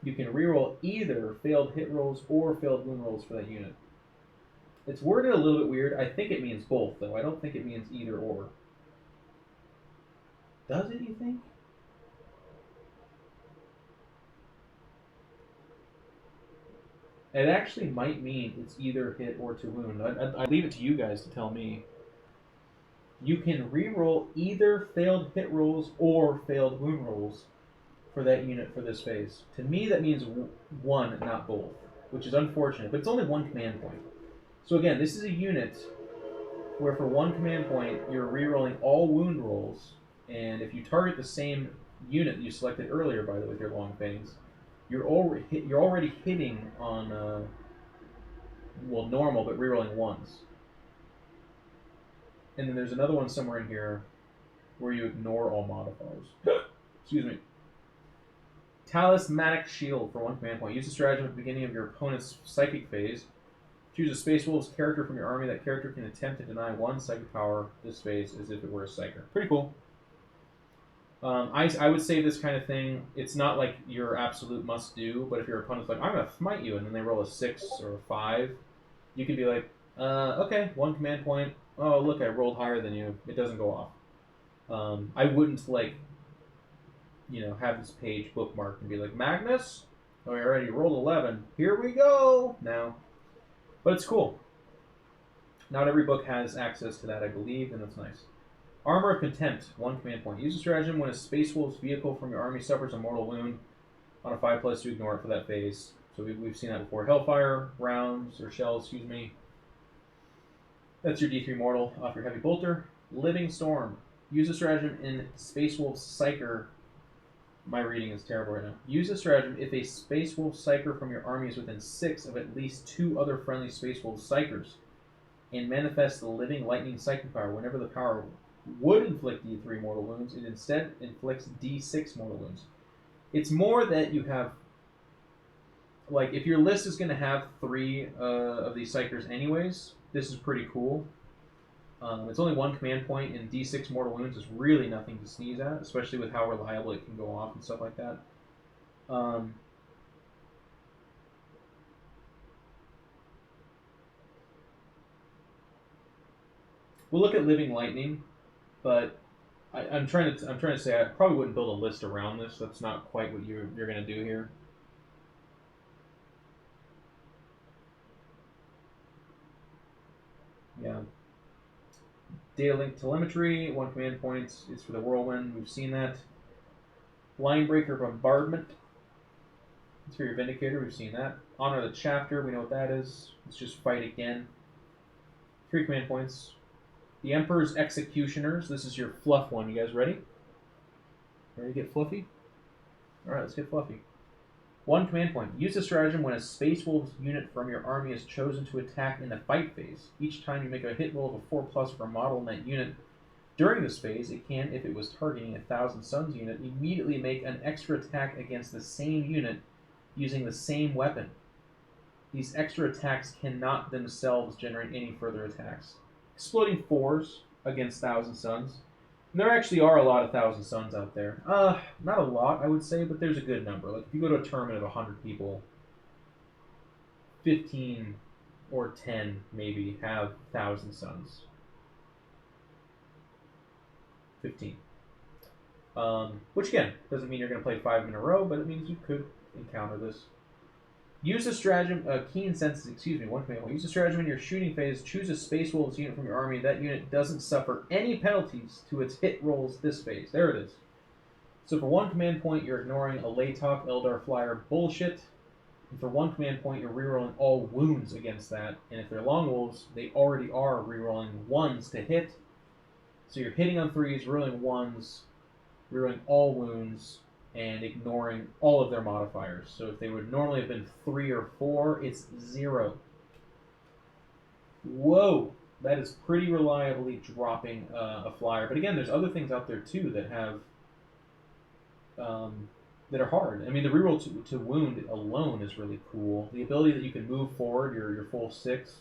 You can reroll either failed hit rolls or failed wound rolls for that unit. It's worded a little bit weird. I think it means both, though. I don't think it means either or. Does it, you think? It actually might mean it's either hit or to wound. I leave it to you guys to tell me. You can reroll either failed hit rolls or failed wound rolls for that unit for this phase. To me, that means 1, not both, which is unfortunate, but it's only 1 command point. So again, this is a unit where for 1 command point, you're rerolling all wound rolls, and if you target the same unit you selected earlier, by the way, with your Longfangs, you're already hitting on well, normal, but rerolling ones. And then there's another one somewhere in here where you ignore all modifiers. Excuse me. Talismanic Shield for 1 command point. Use the stratagem at the beginning of your opponent's psychic phase. Choose a Space Wolves character from your army. That character can attempt to deny 1 psychic power this phase as if it were a psyker. Pretty cool. I would say this kind of thing, it's not like your absolute must-do, but if your opponent's like, I'm going to smite you, and then they roll a 6 or a 5, you can be like, okay, 1 command point. Oh, look, I rolled higher than you. It doesn't go off. I wouldn't, like, have this page bookmarked and be like, Magnus? Oh, you already rolled 11. Here we go! No. But it's cool. Not every book has access to that, I believe, and that's nice. Armor of Contempt, 1 command point. Use a stratagem when a Space Wolf's vehicle from your army suffers a mortal wound on a 5+ to ignore it for that phase. So we've seen that before. Hellfire, rounds, or shells, excuse me. That's your D3 mortal off your heavy bolter. Living Storm. Use a stratagem in Space Wolf's Psyker. My reading is terrible right now. Use a stratagem if a Space Wolf Psyker from your army is within 6 of at least 2 other friendly Space Wolf Psykers, and manifests the living lightning psychic power. Whenever the power would inflict D3 mortal wounds, it instead inflicts D6 mortal wounds. It's more that you have, like, if your list is going to have 3 of these Psykers anyways, this is pretty cool. It's only 1 command point, and D6 mortal wounds is really nothing to sneeze at, especially with how reliable it can go off and stuff like that. We'll look at Living Lightning, but I'm trying to say I probably wouldn't build a list around this. That's not quite what you're going to do here. Yeah. Data Link Telemetry, 1 command point is for the Whirlwind. We've seen that. Linebreaker Bombardment. It's for your Vindicator. We've seen that. Honor the Chapter. We know what that is. Let's just fight again. 3 command points. The Emperor's Executioners. This is your fluff one. You guys ready? Ready to get fluffy? Alright, let's get fluffy. 1 command point. Use the stratagem when a Space Wolves unit from your army is chosen to attack in the fight phase. Each time you make a hit roll of a 4+ for a model in that unit. During this phase, it can, if it was targeting a Thousand Suns unit, immediately make an extra attack against the same unit using the same weapon. These extra attacks cannot themselves generate any further attacks. Exploding 4s against Thousand Suns. And there actually are a lot of Thousand Suns out there. Not a lot, I would say, but there's a good number. Like, if you go to a tournament of 100 people, 15 or 10 maybe have Thousand Suns. 15. Which, again, doesn't mean you're going to play 5 in a row, but it means you could encounter this. Use a stratagem, Keen Senses, 1 command point. Use a stratagem in your shooting phase. Choose a Space Wolves unit from your army. That unit doesn't suffer any penalties to its hit rolls this phase. There it is. So for 1 command point, you're ignoring a Laytok Eldar Flyer bullshit. And for 1 command point, you're rerolling all wounds against that. And if they're Long Wolves, they already are rerolling 1s to hit. So you're hitting on 3s, rolling 1s, rerolling all wounds, and ignoring all of their modifiers. So if they would normally have been 3 or 4, it's 0. Whoa! That is pretty reliably dropping a flyer. But again, there's other things out there too that have that are hard. I mean, the reroll to wound alone is really cool. The ability that you can move forward your full 6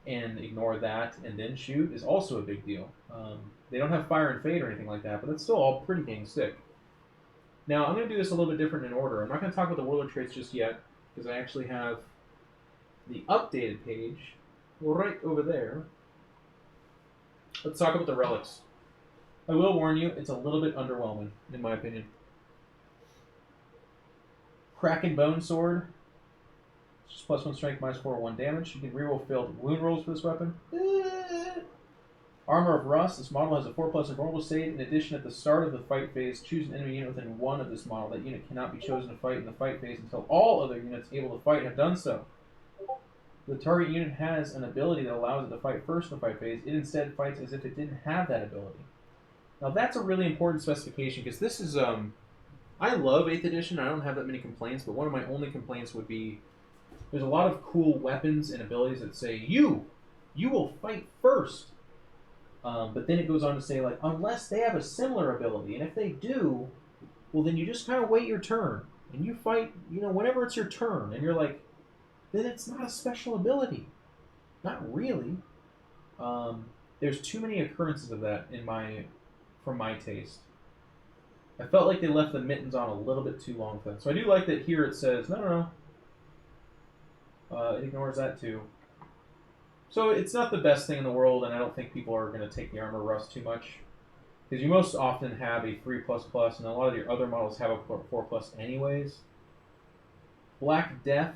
and ignore that and then shoot is also a big deal. They don't have Fire and Fade or anything like that, but that's still all pretty dang sick. Now, I'm going to do this a little bit different in order. I'm not going to talk about the Warlord traits just yet, because I actually have the updated page right over there. Let's talk about the relics. I will warn you, it's a little bit underwhelming, in my opinion. Kraken Bone Sword. Just +1 strength, -4, 1 damage. You can reroll failed wound rolls for this weapon. Armor of Rust. This model has a 4+ invulnerable save. In addition, at the start of the fight phase, choose an enemy unit within 1 of this model. That unit cannot be chosen to fight in the fight phase until all other units able to fight have done so. The target unit has an ability that allows it to fight first in the fight phase. It instead fights as if it didn't have that ability. Now that's a really important specification, because this is, I love 8th edition. I don't have that many complaints, but one of my only complaints would be There's a lot of cool weapons and abilities that say, you will fight first. But then it goes on to say, like, unless they have a similar ability, and if they do, well, then you just kind of wait your turn, and you fight, whenever it's your turn, and you're like, then it's not a special ability. Not really. There's too many occurrences of that for my taste. I felt like they left the mittens on a little bit too long for that. So I do like that here it says, no. It ignores that too. So it's not the best thing in the world, and I don't think people are going to take the armor rust too much. Because you most often have a 3++, and a lot of your other models have a 4+ anyways. Black Death,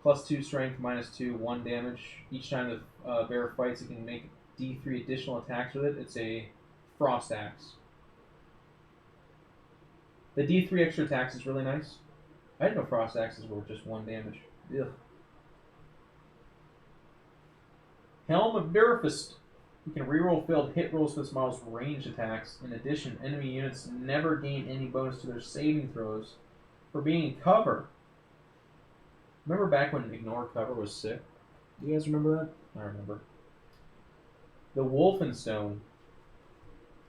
+2 strength, -2, 1 damage. Each time the bear fights, it can make D3 additional attacks with it. It's a Frost Axe. The D3 extra attacks is really nice. I didn't know Frost Axes were just 1 damage. Ugh. Helm of Durfist. You can reroll failed hit rolls for this model's ranged attacks. In addition, enemy units never gain any bonus to their saving throws for being in cover. Remember back when ignore cover was sick? Do you guys remember that? I remember. The Wolfenstone.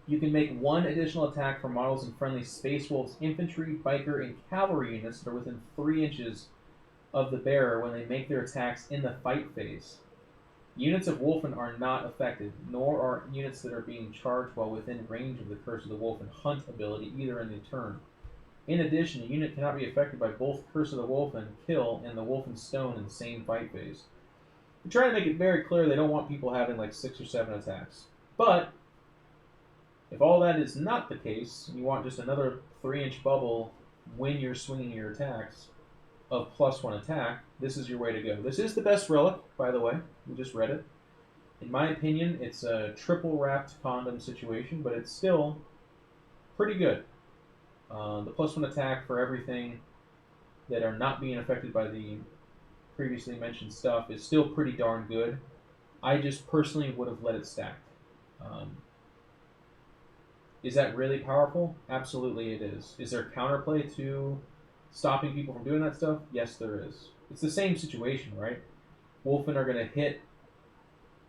You can make 1 additional attack for models in friendly Space Wolves, infantry, biker, and cavalry units that are within 3 inches of the bearer when they make their attacks in the fight phase. Units of Wolfen are not affected, nor are units that are being charged while within range of the Curse of the Wolfen Hunt ability either in the turn. In addition, a unit cannot be affected by both Curse of the Wolfen Kill and the Wolfen Stone in the same fight phase. They're trying to make it very clear they don't want people having like 6 or 7 attacks. But if all that is not the case, and you want just another 3-inch bubble when you're swinging your attacks of +1 attack, this is your way to go. This is the best relic, by the way. We just read it. In my opinion, it's a triple wrapped condom situation, but it's still pretty good. The +1 attack for everything that are not being affected by the previously mentioned stuff is still pretty darn good. I just personally would have let it stack. Is that really powerful? Absolutely it is. Is there counterplay to stopping people from doing that stuff? Yes, there is. It's the same situation, right? Wolfen are going to hit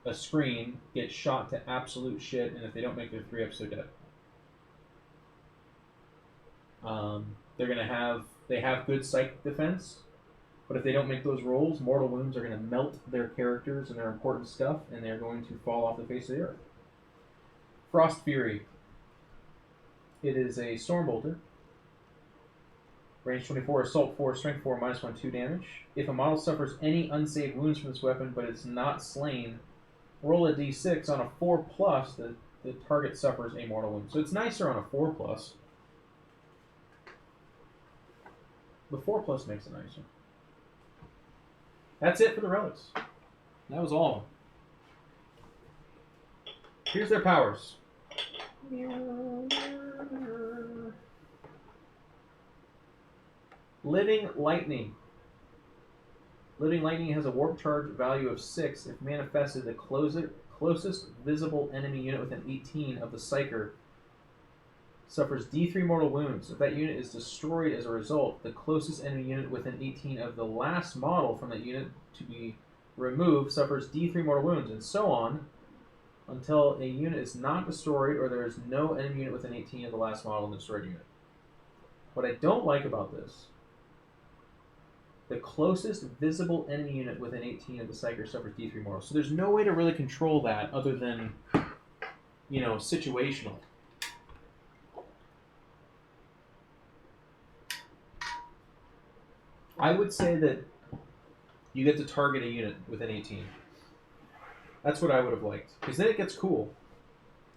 a screen, get shot to absolute shit, and if they don't make their 3-ups, they're dead. They have good psychic defense, but if they don't make those rolls, mortal wounds are going to melt their characters and their important stuff, and they're going to fall off the face of the earth. Frost Fury. It is a Stormbolter. Range 24, Assault 4, Strength 4, -1, 2 damage. If a model suffers any unsaved wounds from this weapon, but is not slain, roll a d6. On a 4+, the target suffers a mortal wound. So it's nicer on a 4+. The 4+ makes it nicer. That's it for the relics. That was all of them. Here's their powers. Living Lightning. Living Lightning has a warp charge value of 6 if manifested the closest visible enemy unit within 18 of the Psyker suffers D3 mortal wounds. If that unit is destroyed as a result, the closest enemy unit within 18 of the last model from that unit to be removed suffers D3 mortal wounds, and so on until a unit is not destroyed or there is no enemy unit within 18 of the last model in the destroyed unit. What I don't like about this, the closest visible enemy unit within 18 of the Psyker suffers D3 mortal. So there's no way to really control that other than, situational. I would say that you get to target a unit within 18. That's what I would have liked. Because then it gets cool.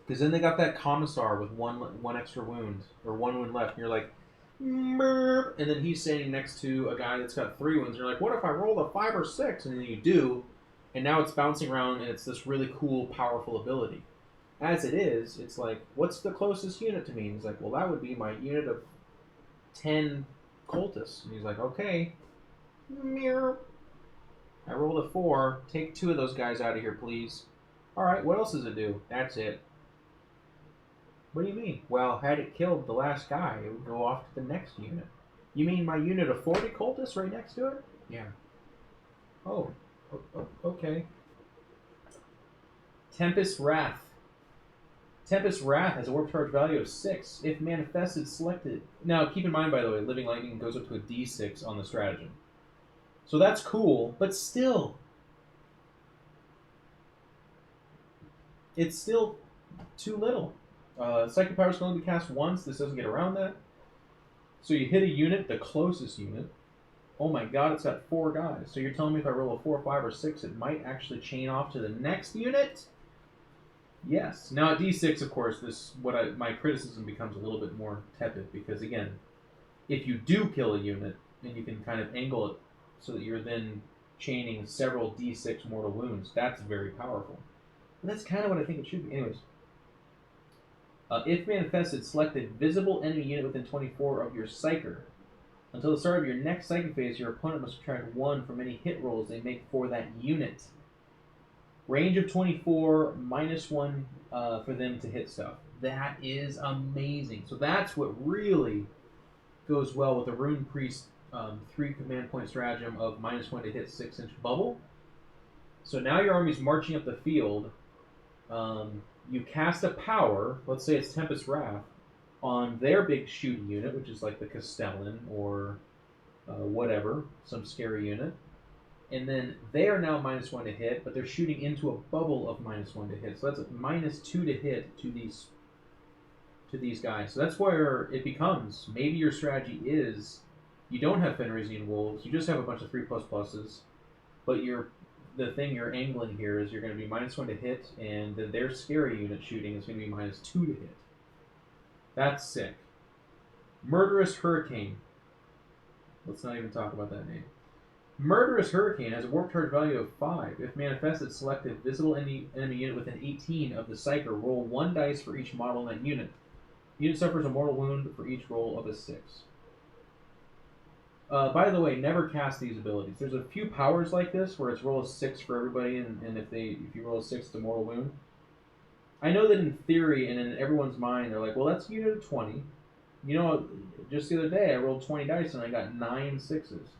Because then they got that Commissar with one extra wound, or 1 wound left, and you're like, Merp. And then he's standing next to a guy that's got 3 wounds. And you're like, what if I roll a 5 or 6? And then you do, and now it's bouncing around, and it's this really cool, powerful ability. As it is, it's like, what's the closest unit to me? And he's like, well, that would be my unit of 10 cultists. And he's like, okay. Merp. I rolled a 4. Take 2 of those guys out of here, please. Alright, what else does it do? That's it. What do you mean? Well, had it killed the last guy, it would go off to the next unit. You mean my unit of 40 cultists right next to it? Yeah. Oh, okay. Tempest Wrath. Tempest Wrath has a warp charge value of 6. If manifested, selected. Now, keep in mind, by the way, Living Lightning goes up to a d6 on the stratagem. So that's cool, but still. It's still too little. Psychic Power is going to be cast once. This doesn't get around that. So you hit a unit, the closest unit. Oh my god, it's got 4 guys. So you're telling me if I roll a 4, 5, or 6, it might actually chain off to the next unit? Yes. Now at d6, of course, my criticism becomes a little bit more tepid because again, if you do kill a unit and you can kind of angle it so that you're then chaining several d6 mortal wounds, that's very powerful. But that's kind of what I think it should be. Anyways, if manifested, select a visible enemy unit within 24 of your Psyker. Until the start of your next Psychic phase, your opponent must subtract 1 from any hit rolls they make for that unit. Range of 24, -1 for them to hit stuff. That is amazing. So that's what really goes well with the Rune Priest 3 command point stratagem of -1 to hit 6-inch bubble. So now your army's marching up the field. You cast a power, let's say it's Tempest Wrath, on their big shooting unit, which is like the Castellan or whatever, some scary unit. And then they are now -1 to hit, but they're shooting into a bubble of -1 to hit. So that's a -2 to hit to these guys. So that's where it becomes, maybe your strategy is, you don't have Fenrisian Wolves, you just have a bunch of 3++s, but the thing you're angling here is you're going to be -1 to hit, and then their scary unit shooting is going to be -2 to hit. That's sick. Murderous Hurricane. Let's not even talk about that name. Murderous Hurricane has a warp charge value of 5. If manifested, select a visible enemy unit within 18 of the Psyker. Roll 1 dice for each model in that unit. Unit suffers a mortal wound for each roll of a 6. By the way, never cast these abilities. There's a few powers like this where it's roll a 6 for everybody, and if you roll a 6, it's a mortal wound. I know that in theory and in everyone's mind, they're like, well, that's a unit of 20. You know, just the other day, I rolled 20 dice and I got 9 6s.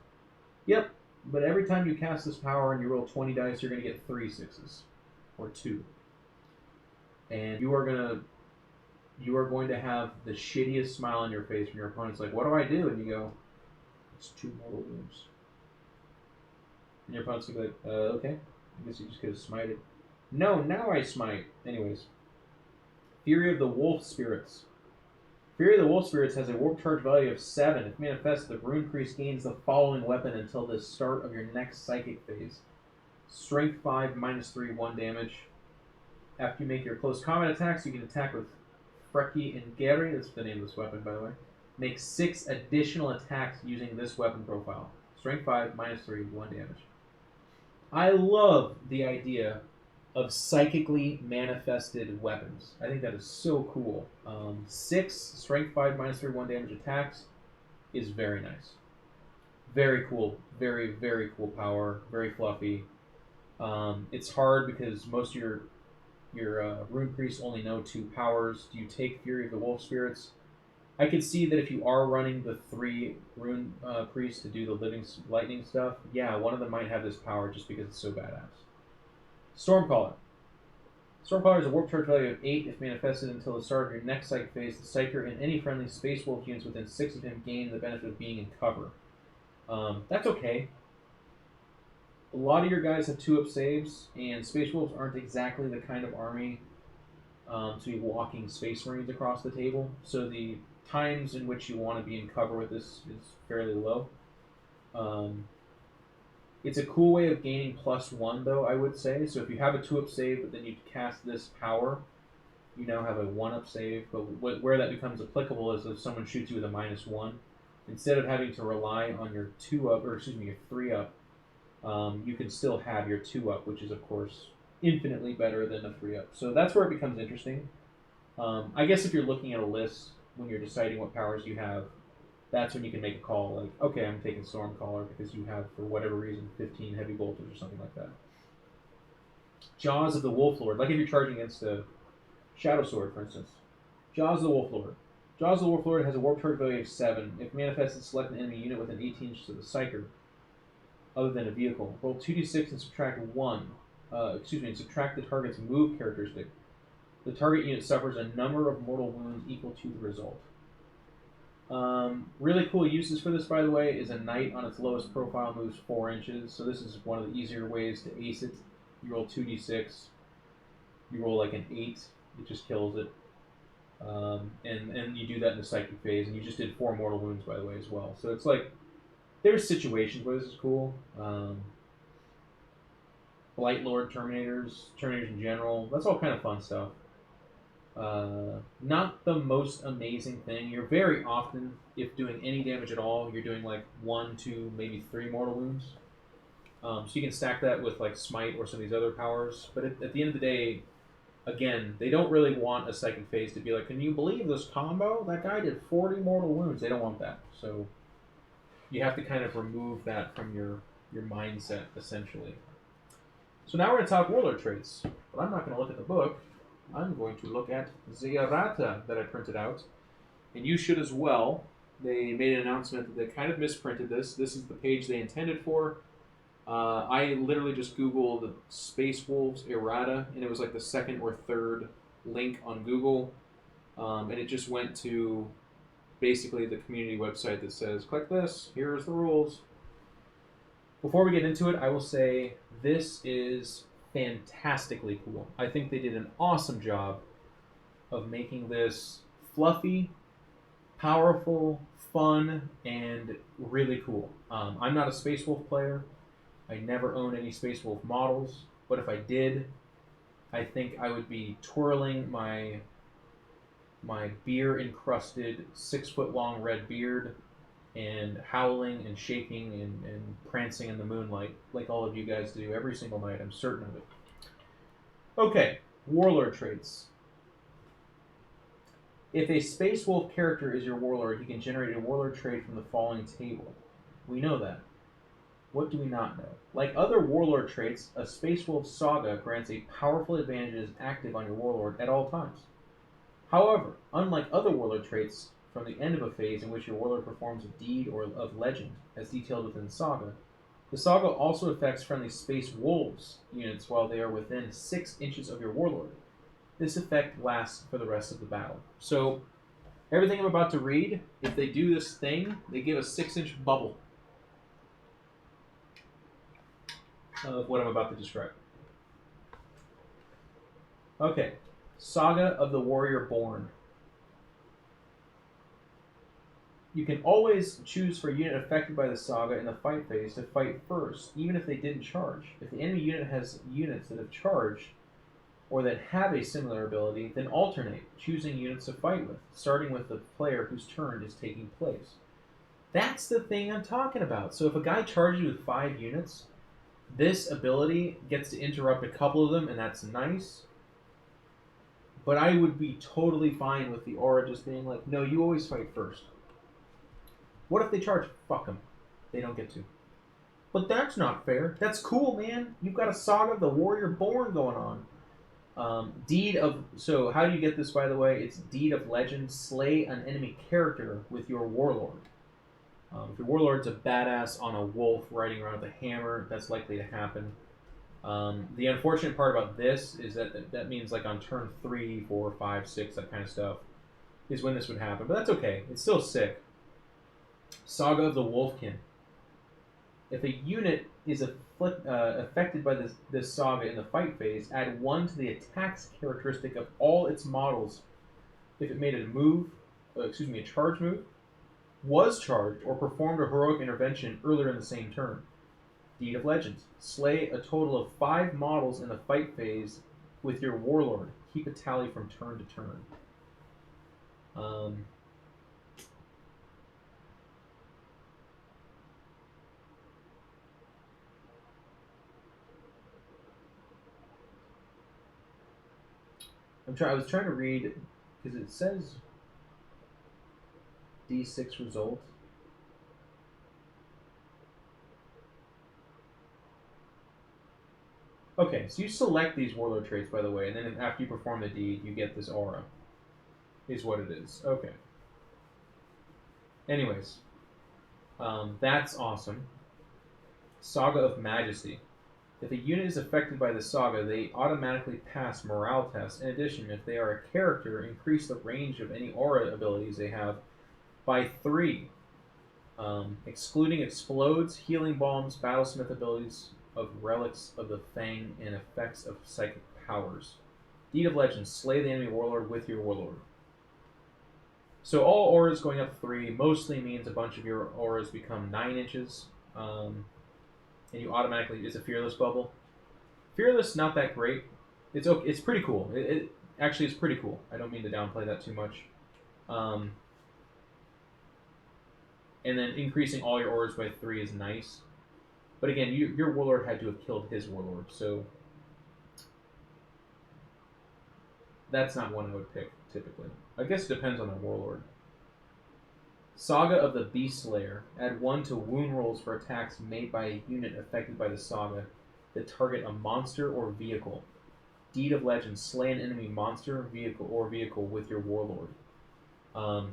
Yep, but every time you cast this power and you roll 20 dice, you're going to get 3 6s. Or 2. And you are going to have the shittiest smile on your face when your opponent's like, what do I do? And you go, it's 2 mortal wounds. And your opponent's going to be like, okay. I guess you just could have smited. No, now I smite. Anyways. Fury of the Wolf Spirits. Fury of the Wolf Spirits has a warp charge value of 7. If manifested, the Rune Priest gains the following weapon until the start of your next Psychic phase. Strength 5, -3, 1 damage. After you make your close combat attacks, you can attack with Freki and Geri. That's the name of this weapon, by the way. Make 6 additional attacks using this weapon profile. Strength 5, -3, 1 damage. I love the idea of psychically manifested weapons. I think that is so cool. 6 strength 5 -3 1 damage attacks is very nice. Very cool. Very, very cool power. Very fluffy. It's hard because most of your Rune Priests only know 2 powers. Do you take Fury of the Wolf Spirits? I could see that if you are running the 3 Rune Priests to do the Living Lightning stuff, yeah, one of them might have this power just because it's so badass. Stormcaller. Stormcaller has a warp charge value of 8 if manifested until the start of your next Psychic phase. The Psyker and any friendly Space Wolf units within 6 of him gain the benefit of being in cover. That's okay. A lot of your guys have 2-up saves, and Space Wolves aren't exactly the kind of army to be walking Space Marines across the table, so the times in which you want to be in cover with this is fairly low. It's a cool way of gaining +1, though, I would say. So if you have a 2-up save, but then you cast this power, you now have a 1-up save. But where that becomes applicable is if someone shoots you with a -1. Instead of having to rely on your 2-up, or excuse me, your 3-up, you can still have your 2-up, which is, of course, infinitely better than a 3-up. So that's where it becomes interesting. I guess if you're looking at a list, when you're deciding what powers you have, that's when you can make a call, like, okay, I'm taking Stormcaller because you have, for whatever reason, 15 heavy bolters or something like that. Jaws of the Wolf Lord. Like if you're charging against a Shadow Sword, for instance. Jaws of the Wolf Lord. Jaws of the Wolf Lord has a warp charge value of 7. If manifested, select an enemy unit within 18 inches of the Psyker. other than a vehicle. Roll 2d6 and subtract 1. And subtract the target's move characteristic. The target unit suffers a number of mortal wounds equal to the result. Really cool uses for this, by the way, is a knight on its lowest profile moves 4 inches. So this is one of the easier ways to ace it. You roll 2d6. You roll like an 8. It just kills it. And you do that in the psychic phase. And you just did 4 mortal wounds, by the way, as well. So it's like, there's situations where this is cool. Blight Lord Terminators in general. That's all kind of fun stuff. Not the most amazing thing. You're very often, if doing any damage at all, you're doing like 1, 2, maybe 3 mortal wounds. So you can stack that with like Smite or some of these other powers. But at the end of the day, again, they don't really want a psychic phase to be like, can you believe this combo? That guy did 40 mortal wounds. They don't want that. So you have to kind of remove that from your mindset, essentially. So now we're going to talk warlord traits. But I'm not going to look at the book. I'm going to look at the errata that I printed out. And you should as well. They made an announcement that they kind of misprinted this. This is the page they intended for. I literally just Googled Space Wolves errata, and it was like the second or third link on Google. And it just went to basically the community website that says, click this, here's the rules. Before we get into it, I will say this is fantastically cool. I think they did an awesome job of making this fluffy, powerful, fun, and really cool. I'm not a Space Wolf player. I never owned any Space Wolf models, but if I did, I think I would be twirling my beer-encrusted 6-foot-long red beard and howling and shaking and prancing in the moonlight like all of you guys do every single night. I'm certain of it. Okay, warlord traits. If a Space Wolf character is your warlord, he can generate a warlord trait from the following table. We know that. What do we not know? Like other warlord traits, a Space Wolf Saga grants a powerful advantage active on your warlord at all times. However, unlike other warlord traits from the end of a phase in which your warlord performs a deed or of legend, as detailed within the Saga, the Saga also affects friendly Space Wolves units while they are within 6 inches of your warlord. This effect lasts for the rest of the battle. So, everything I'm about to read, if they do this thing, they give a 6-inch bubble of what I'm about to describe. Okay, Saga of the Warrior Born. You can always choose for a unit affected by the Saga in the fight phase to fight first, even if they didn't charge. If the enemy unit has units that have charged, or that have a similar ability, then alternate, choosing units to fight with, starting with the player whose turn is taking place. That's the thing I'm talking about. So if a guy charges you with 5 units, this ability gets to interrupt a couple of them, and that's nice. But I would be totally fine with the aura just being like, no, you always fight first. What if they charge? Fuck them. They don't get to. But that's not fair. That's cool, man. You've got a Saga of the Warrior Born going on. So how do you get this, by the way? It's Deed of Legend. Slay an enemy character with your warlord. If your warlord's a badass on a wolf riding around with a hammer, that's likely to happen. The unfortunate part about this is that means like on turn 3, 4, 5, 6, that kind of stuff is when this would happen. But that's okay. It's still sick. Saga of the Wolfkin. If a unit is affected by this saga in the fight phase, add 1 to the attacks characteristic of all its models if it made a charge move, was charged, or performed a heroic intervention earlier in the same turn. Deed of Legends. Slay a total of 5 models in the fight phase with your warlord. Keep a tally from turn to turn. I was trying to read because it says D6 result. Okay, so you select these warlord traits, by the way, and then after you perform the deed, you get this aura. Is what it is. Okay. Anyways, that's awesome. Saga of Majesty. If a unit is affected by the saga, they automatically pass morale tests. In addition, if they are a character, increase the range of any aura abilities they have by 3, excluding explodes, healing bombs, battlesmith abilities of relics of the Fang, and effects of psychic powers. Deed of Legend, slay the enemy warlord with your warlord. So all auras going up 3 mostly means a bunch of your auras become 9 inches. And you automatically, it's a fearless bubble. Fearless, not that great. It's okay. It's pretty cool. It actually is pretty cool. I don't mean to downplay that too much. And then increasing all your auras by 3 is nice. But again, your warlord had to have killed his warlord, so that's not one I would pick typically. I guess it depends on the warlord. Saga of the Beast Slayer. Add 1 to wound rolls for attacks made by a unit affected by the saga that target a monster or vehicle. Deed of Legend. Slay an enemy monster, vehicle with your warlord.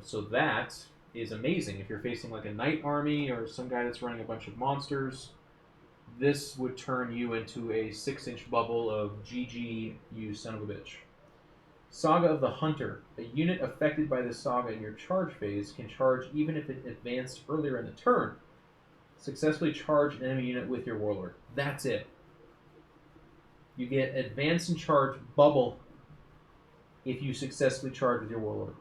So that is amazing. If you're facing like a knight army or some guy that's running a bunch of monsters, this would turn you into a 6-inch bubble of GG, you son of a bitch. Saga of the Hunter. A unit affected by the saga in your charge phase can charge even if it advanced earlier in the turn. Successfully charge an enemy unit with your warlord. That's it. You get advance and charge bubble if you successfully charge with your warlord.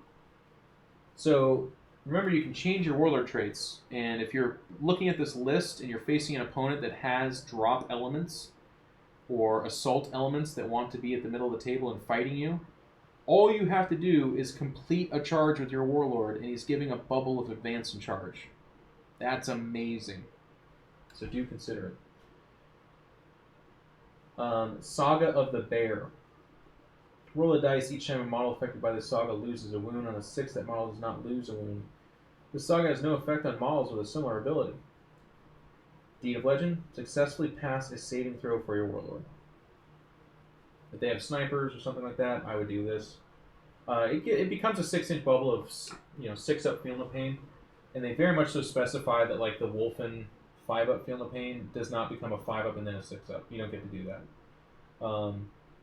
So remember, you can change your warlord traits, and if you're looking at this list and you're facing an opponent that has drop elements or assault elements that want to be at the middle of the table and fighting you, all you have to do is complete a charge with your warlord, and he's giving a bubble of advance and charge. That's amazing. So do consider it. Saga of the Bear. Roll a dice each time a model affected by the saga loses a wound. On a 6, that model does not lose a wound. The saga has no effect on models with a similar ability. Deed of Legend. Successfully pass a saving throw for your warlord. If they have snipers or something like that, I would do this. It becomes a 6-inch bubble of 6-up Feel No Pain, and they very much so specify that like the Wolfen 5-up Feel No Pain does not become a 5-up and then a 6-up. You don't get to do that.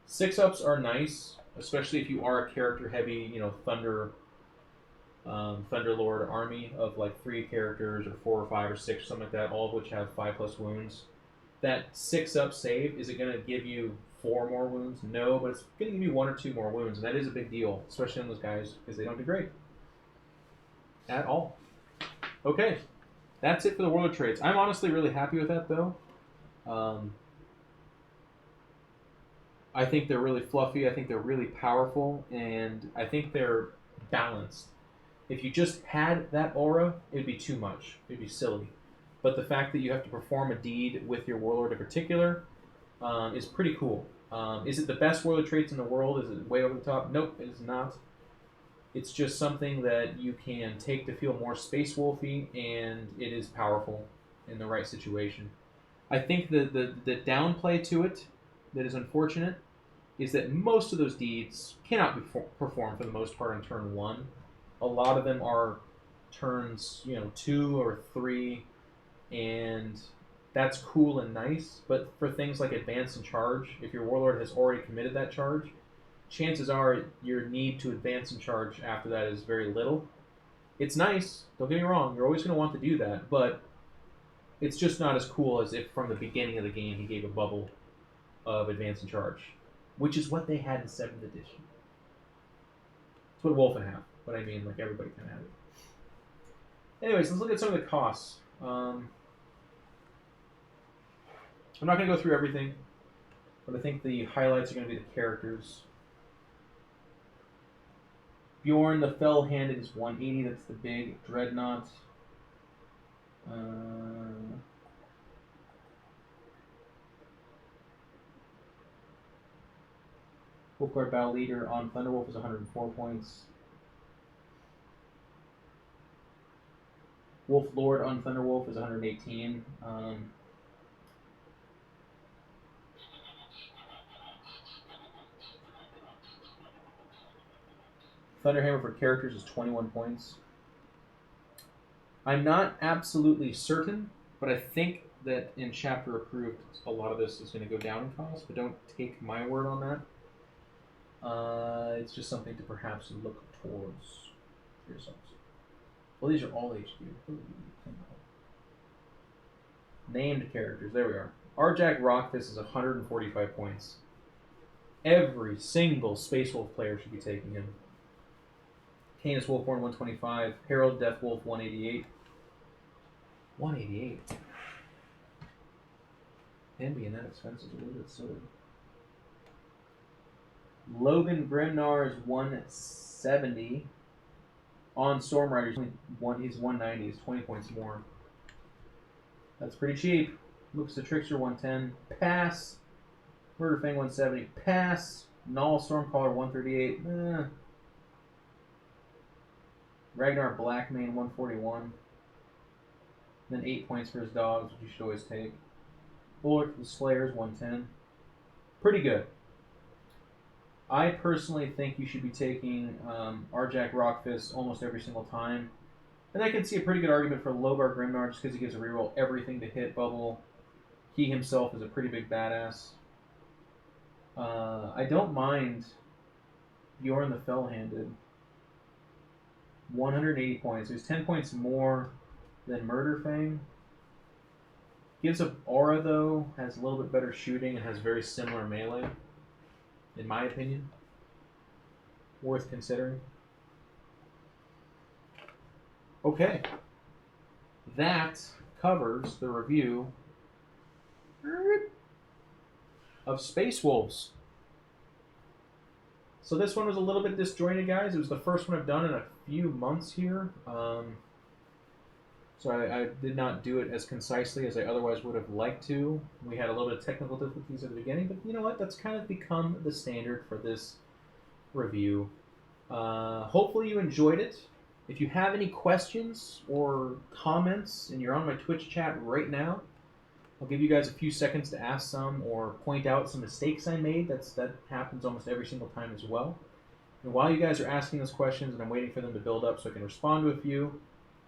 6-ups are nice, especially if you are a character-heavy, Thunder Lord army of like 3 characters or 4 or 5 or 6 or something like that, all of which have 5+ wounds. That 6-up save, is it going to give you 4 more wounds? No, but it's going to give you 1 or 2 more wounds, and that is a big deal, especially on those guys, because they don't degrade at all. Okay, that's it for the warlord traits. I'm honestly really happy with that, though. I think they're really fluffy, I think they're really powerful, and I think they're balanced. If you just had that aura, it would be too much. It would be silly. But the fact that you have to perform a deed with your warlord in particular is pretty cool. Is it the best warlord traits in the world? Is it way over the top? Nope, it is not. It's just something that you can take to feel more space wolfy, and it is powerful in the right situation. I think the downplay to it that is unfortunate is that most of those deeds cannot be performed for the most part on turn 1. A lot of them are turns 2 or 3, and that's cool and nice, but for things like advance and charge, if your warlord has already committed that charge, chances are your need to advance and charge after that is very little. It's nice, don't get me wrong, you're always going to want to do that, but it's just not as cool as if from the beginning of the game he gave a bubble of advance and charge, which is what they had in 7th edition. It's what Wolfen have, but I mean, like, everybody kind of had it. Anyways, let's look at some of the costs. I'm not going to go through everything, but I think the highlights are going to be the characters. Bjorn the Fell-Handed is 180. That's the big Dreadnought. Wolfguard Battle Leader on Thunderwolf is 104 points. Wolf Lord on Thunderwolf is 118. Thunderhammer for characters is 21 points. I'm not absolutely certain, but I think that in chapter approved, a lot of this is going to go down in cost, but don't take my word on that. It's just something to perhaps look towards for yourselves. Well, these are all HQ. Named characters. There we are. Arjak Rockfist is 145 points. Every single Space Wolf player should be taking him. Canis Wolfborn 125. Harold Deathwolf 188. 188. Him being that expensive is a little bit silly. Logan Grimnar is 170. On Storm Riders, he's 190. He's 20 points more. That's pretty cheap. Looks the Trickster 110. Pass. Murderfang 170. Pass. Null Stormcaller 138. Ragnar Blackmane 141. Then 8 points for his dogs, which you should always take. Ulrich the Slayers 110. Pretty good. I personally think you should be taking Arjak Rockfist almost every single time. And I can see a pretty good argument for Logar Grimnar just because he gives a reroll everything to hit bubble. He himself is a pretty big badass. I don't mind Bjorn the Fell-Handed. 180 points. He's 10 points more than Murderfang. Gives up aura though, has a little bit better shooting, and has very similar melee. In my opinion. Worth considering. Okay. That covers the review of Space Wolves. So this one was a little bit disjointed, guys. It was the first one I've done in a few months here. So I did not do it as concisely as I otherwise would have liked to. We had a little bit of technical difficulties at the beginning, but you know what? That's kind of become the standard for this review. Hopefully you enjoyed it. If you have any questions or comments and you're on my Twitch chat right now, I'll give you guys a few seconds to ask some or point out some mistakes I made. That happens almost every single time as well. And while you guys are asking those questions and I'm waiting for them to build up so I can respond to a few,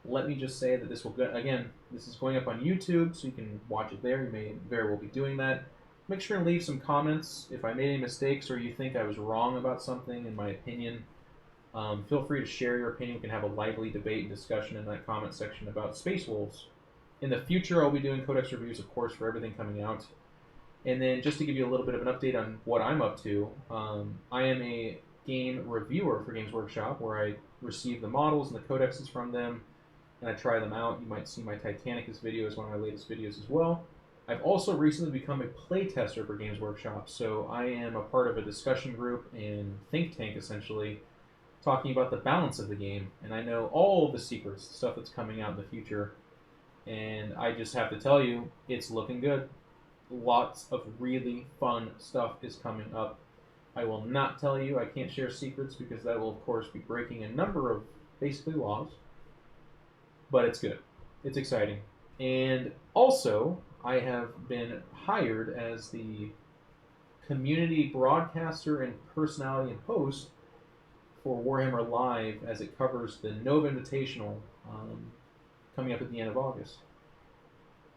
let me just say that this will go, again, this is going up on YouTube, so you can watch it there. You may very well be doing that. Make sure and leave some comments if I made any mistakes or you think I was wrong about something in my opinion. Feel free to share your opinion. We can have a lively debate and discussion in that comment section about Space Wolves. In the future, I'll be doing Codex reviews, of course, for everything coming out. And then just to give you a little bit of an update on what I'm up to, I am a game reviewer for Games Workshop, where I receive the models and the codexes from them, and I try them out. You might see my Titanicus video as one of my latest videos as well. I've also recently become a playtester for Games Workshop, so I am a part of a discussion group and think tank, essentially, talking about the balance of the game, and I know all of the secrets, the stuff that's coming out in the future, and I just have to tell you, it's looking good. Lots of really fun stuff is coming up. I will not tell you, I can't share secrets, because that will, of course, be breaking a number of, basically, laws. But it's good. It's exciting. And also, I have been hired as the community broadcaster and personality and host for Warhammer Live as it covers the Nova Invitational coming up at the end of August.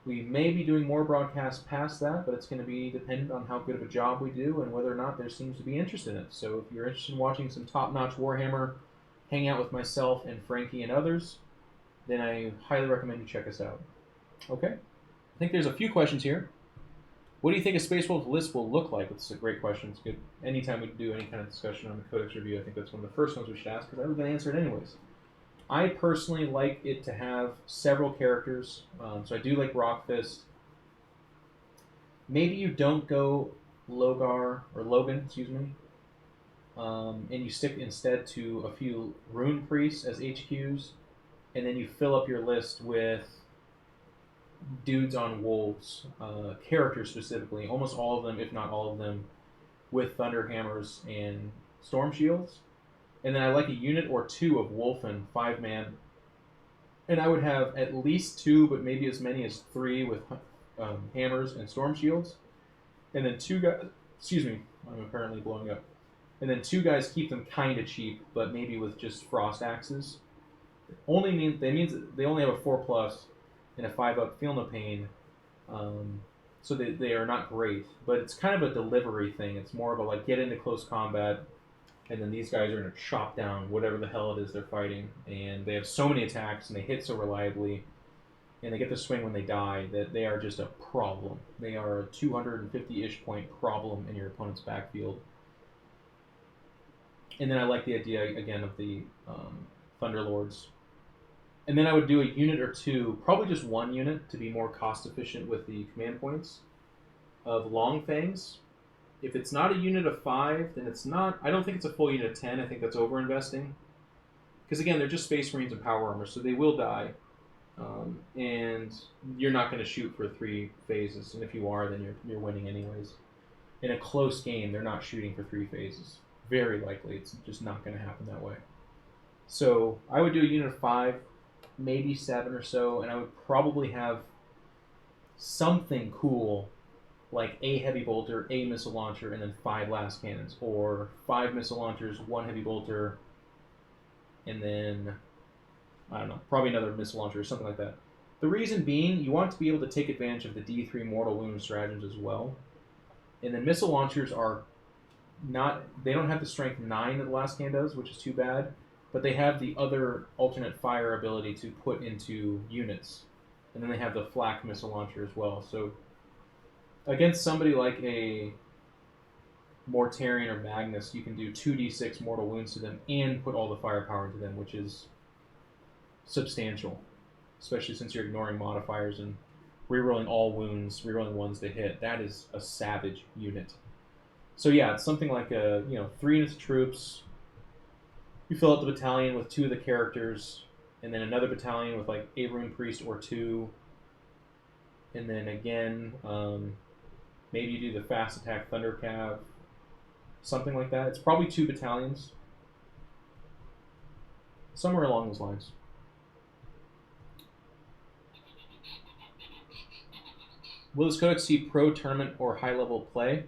We may be doing more broadcasts past that, but it's going to be dependent on how good of a job we do and whether or not there seems to be interest in it. So if you're interested in watching some top-notch Warhammer, hang out with myself and Frankie and others, then I highly recommend you check us out. Okay? I think there's a few questions here. What do you think a Space Wolf list will look like? It's a great question. It's good. Anytime we do any kind of discussion on the Codex review, I think that's one of the first ones we should ask, because I was going to answer it anyways. I personally like it to have several characters. So I do like Rockfist. Maybe you don't go Logan, and you stick instead to a few Rune Priests as HQs, and then you fill up your list with dudes on wolves, characters specifically, almost all of them, if not all of them, with Thunderhammers and Storm Shields. And then I like a unit or two of Wolfen, 5-man. And I would have at least 2, but maybe as many as 3 with hammers and Storm Shields. And then 2 guys, excuse me, I'm apparently blowing up. And then 2 guys keep them kind of cheap, but maybe with just Frost Axes. That means they only have a 4+ and a 5-up Feel No Pain. So they are not great, but it's kind of a delivery thing. It's more of a like get into close combat, and then these guys are going to chop down whatever the hell it is they're fighting. And they have so many attacks, and they hit so reliably, and they get the swing when they die that they are just a problem. They are a 250-ish point problem in your opponent's backfield. And then I like the idea, again, of the Thunderlords. And then I would do a unit or two, probably just one unit to be more cost efficient with the command points, of Long Fangs. If it's not a unit of 5, then it's not... I don't think it's a full unit of 10. I think that's over-investing. Because, again, they're just Space Marines and Power Armor, so they will die. And you're not going to shoot for 3 phases. And if you are, then you're winning anyways. In a close game, they're not shooting for 3 phases. Very likely. It's just not going to happen that way. So I would do a unit of 5, maybe 7 or so, and I would probably have something cool like a heavy bolter, a missile launcher, and then 5 last cannons, or 5 missile launchers, 1 heavy bolter, and then I don't know, probably another missile launcher or something like that. The reason being, you want to be able to take advantage of the D3 mortal wound stratagems as well. And then missile launchers are not, they don't have the strength 9 that the last can does, which is too bad, but they have the other alternate fire ability to put into units. And then they have the flak missile launcher as well. So against somebody like a Mortarion or Magnus, you can do 2d6 mortal wounds to them and put all the firepower into them, which is substantial, especially since you're ignoring modifiers and rerolling all wounds, rerolling ones to hit. That is a savage unit. So yeah, it's something like 3 units of troops. You fill out the battalion with 2 of the characters, and then another battalion with like a Rune Priest or 2, and then again, maybe you do the fast attack Thunder Cav, something like that. It's probably 2 battalions, somewhere along those lines. Will this codex see pro tournament or high level play?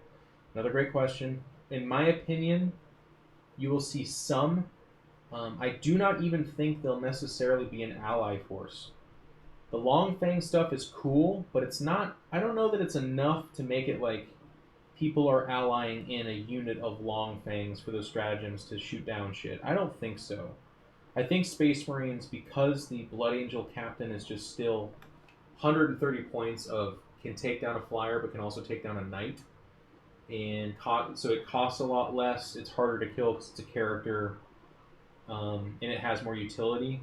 Another great question. In my opinion, you will see some. I do not even think they'll necessarily be an ally force. The Long Fang stuff is cool, but it's not... I don't know that it's enough to make it like people are allying in a unit of Long Fangs for those stratagems to shoot down shit. I don't think so. I think Space Marines, because the Blood Angel captain is just still 130 points of can take down a flyer, but can also take down a knight. And so it costs a lot less. It's harder to kill because it's a character. And it has more utility.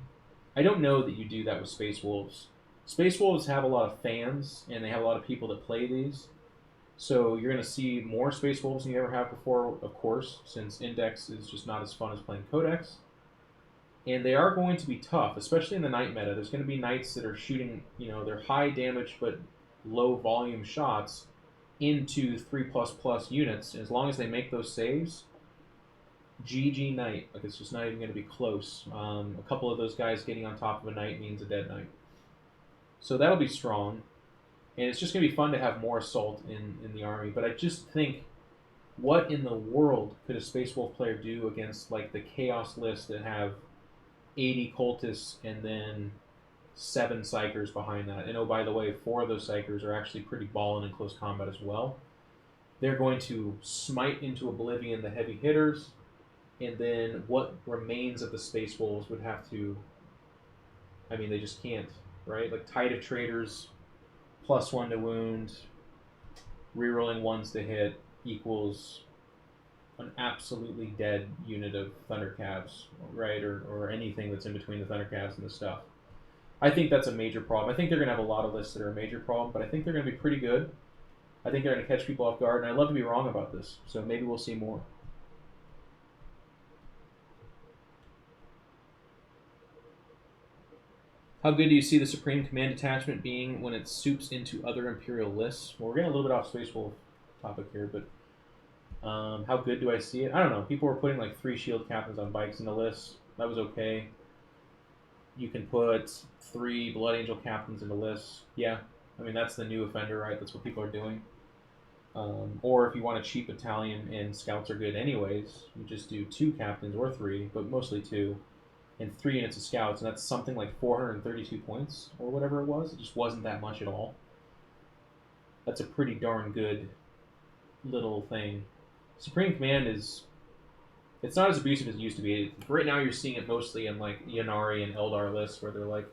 I don't know that you do that with Space Wolves. Space Wolves have a lot of fans, and they have a lot of people that play these. So you're going to see more Space Wolves than you ever have before, of course, since Index is just not as fun as playing Codex. And they are going to be tough, especially in the Knight meta. There's going to be Knights that are shooting, they're high damage but low volume shots into 3++ units. And as long as they make those saves, GG Knight. Like, it's just not even going to be close. A couple of those guys getting on top of a Knight means a dead Knight. So that'll be strong. And it's just going to be fun to have more assault in the army. But I just think, what in the world could a Space Wolf player do against like the Chaos list that have 80 cultists and then 7 psychers behind that? And oh, by the way, 4 of those psychers are actually pretty ballin' in close combat as well. They're going to smite into oblivion the heavy hitters, and then what remains of the Space Wolves would have to... I mean, they just can't, right? Like Tide of Traitors, +1 to wound, rerolling 1s to hit equals an absolutely dead unit of Thunder Cavs, right? Or anything that's in between the Thunder Cavs and the stuff. I think that's a major problem. I think they're going to have a lot of lists that are a major problem, but I think they're going to be pretty good. I think they're going to catch people off guard, and I'd love to be wrong about this, so maybe we'll see more. How good do you see the Supreme Command detachment being when it soups into other Imperial lists? Well, we're getting a little bit off Space Wolf topic here, but how good do I see it? I don't know. People were putting like 3 shield captains on bikes in the list. That was okay. You can put 3 Blood Angel captains in the list. Yeah. I mean, that's the new offender, right? That's what people are doing. Or if you want a cheap battalion and scouts are good anyways, you just do 2 captains or 3, but mostly 2. And 3 units of scouts, and that's something like 432 points or whatever it was. It just wasn't that much at all. that's a pretty darn good little thing. Supreme Command is, it's not as abusive as it used to be. Right now, you're seeing it mostly in like Yanari and Eldar lists where they're like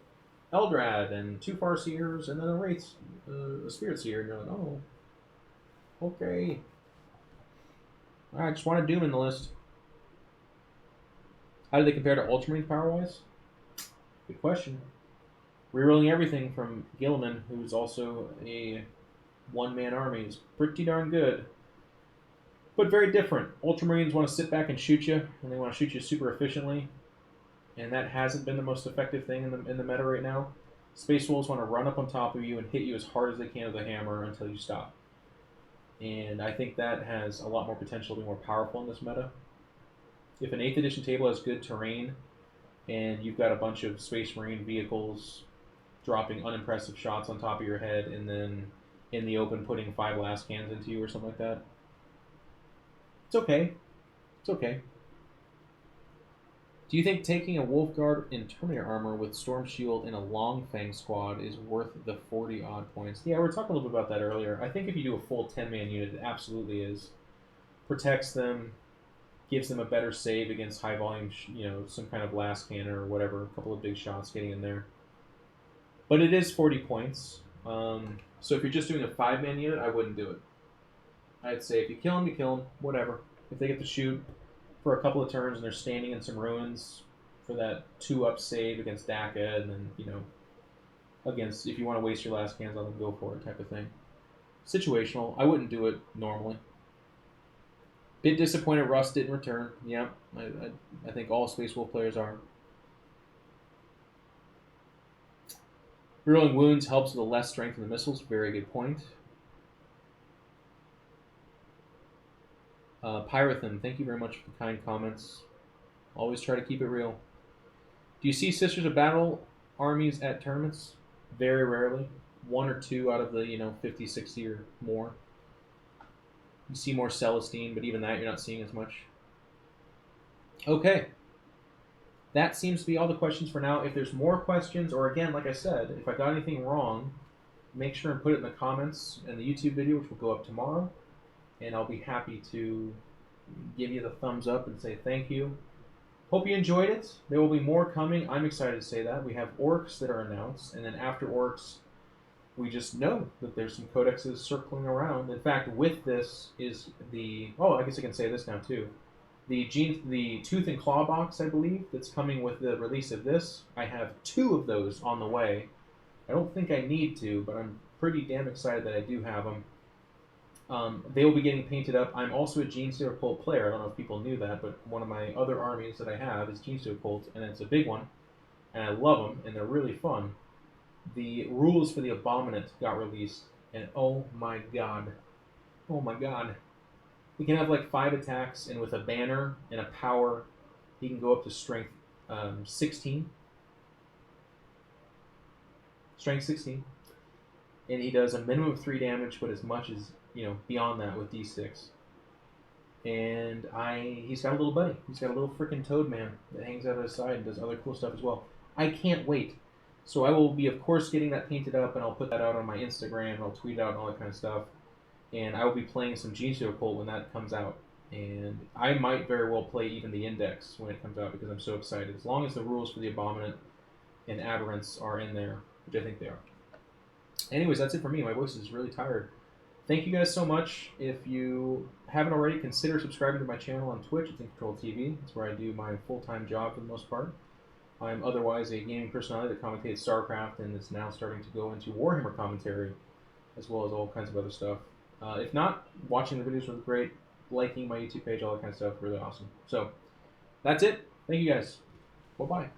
Eldrad and 2 Farseers and then a Wraith, a Spirit Seer, and you're like, oh, okay. I just want a Doom in the list. How do they compare to Ultramarines power-wise? Good question. Rerolling everything from Gilliman, who's also a one-man army, is pretty darn good. But very different. Ultramarines want to sit back and shoot you, and they want to shoot you super efficiently. And that hasn't been the most effective thing in the meta right now. Space Wolves want to run up on top of you and hit you as hard as they can with a hammer until you stop. And I think that has a lot more potential to be more powerful in this meta. If an 8th edition table has good terrain, and you've got a bunch of Space Marine vehicles dropping unimpressive shots on top of your head, and then in the open putting 5 last cans into you or something like that, it's okay. It's okay. Do you think taking a Wolfguard in Terminator armor with Storm Shield in a Long Fang squad is worth the 40 odd points? Yeah, we were talking a little bit about that earlier. I think if you do a full 10-man unit, it absolutely is. Protects them, gives them a better save against high volume, some kind of last cannon or whatever, a couple of big shots getting in there. But it is 40 points. So if you're just doing a 5-man unit, I wouldn't do it. I'd say if you kill them, you kill them, whatever. If they get to shoot for a couple of turns and they're standing in some ruins for that 2-up save against DACA, and then, against, if you want to waste your last cans on them, go for it type of thing. Situational. I wouldn't do it normally. Bit disappointed Rust didn't return. Yeah, I think all Space Wolf players are. Rerolling wounds helps with the less strength in the missiles. Very good point. Pyrothon, thank you very much for the kind comments. Always try to keep it real. Do you see Sisters of Battle armies at tournaments? Very rarely. 1 or 2 out of the 50, 60 or more. You see more Celestine, but even that you're not seeing as much. Okay. That seems to be all the questions for now. If there's more questions, or again, like I said, if I got anything wrong, make sure and put it in the comments in the YouTube video, which will go up tomorrow. And I'll be happy to give you the thumbs up and say thank you. Hope you enjoyed it. There will be more coming. I'm excited to say that. We have orcs that are announced, and then after orcs, we just know that there's some codexes circling around. In fact, with this is the... Oh, I guess I can say this now, too. The Tooth and Claw box, I believe, that's coming with the release of this. I have 2 of those on the way. I don't think I need to, but I'm pretty damn excited that I do have them. They will be getting painted up. I'm also a Genestealer Cult player. I don't know if people knew that, but one of my other armies that I have is Genestealer Cult, and it's a big one. And I love them, and they're really fun. The rules for the Abominant got released, and oh my god. Oh my god. He can have like 5 attacks, and with a banner and a power, he can go up to strength 16. Strength 16. And he does a minimum of 3 damage, but as much as, beyond that with D6. And he's got a little buddy. He's got a little freaking toad man that hangs out at his side and does other cool stuff as well. I can't wait. So I will be, of course, getting that painted up, and I'll put that out on my Instagram, and I'll tweet out and all that kind of stuff. And I will be playing some Genestealer Cult when that comes out. And I might very well play even the Index when it comes out because I'm so excited. As long as the rules for the Abominant and Aberrants are in there, which I think they are. Anyways, that's it for me. My voice is really tired. Thank you guys so much. If you haven't already, consider subscribing to my channel on Twitch. It's In Control TV. It's where I do my full-time job for the most part. I'm otherwise a gaming personality that commentates StarCraft and is now starting to go into Warhammer commentary, as well as all kinds of other stuff. If not, watching the videos was great. Liking my YouTube page, all that kind of stuff, really awesome. So, that's it. Thank you guys. Bye-bye.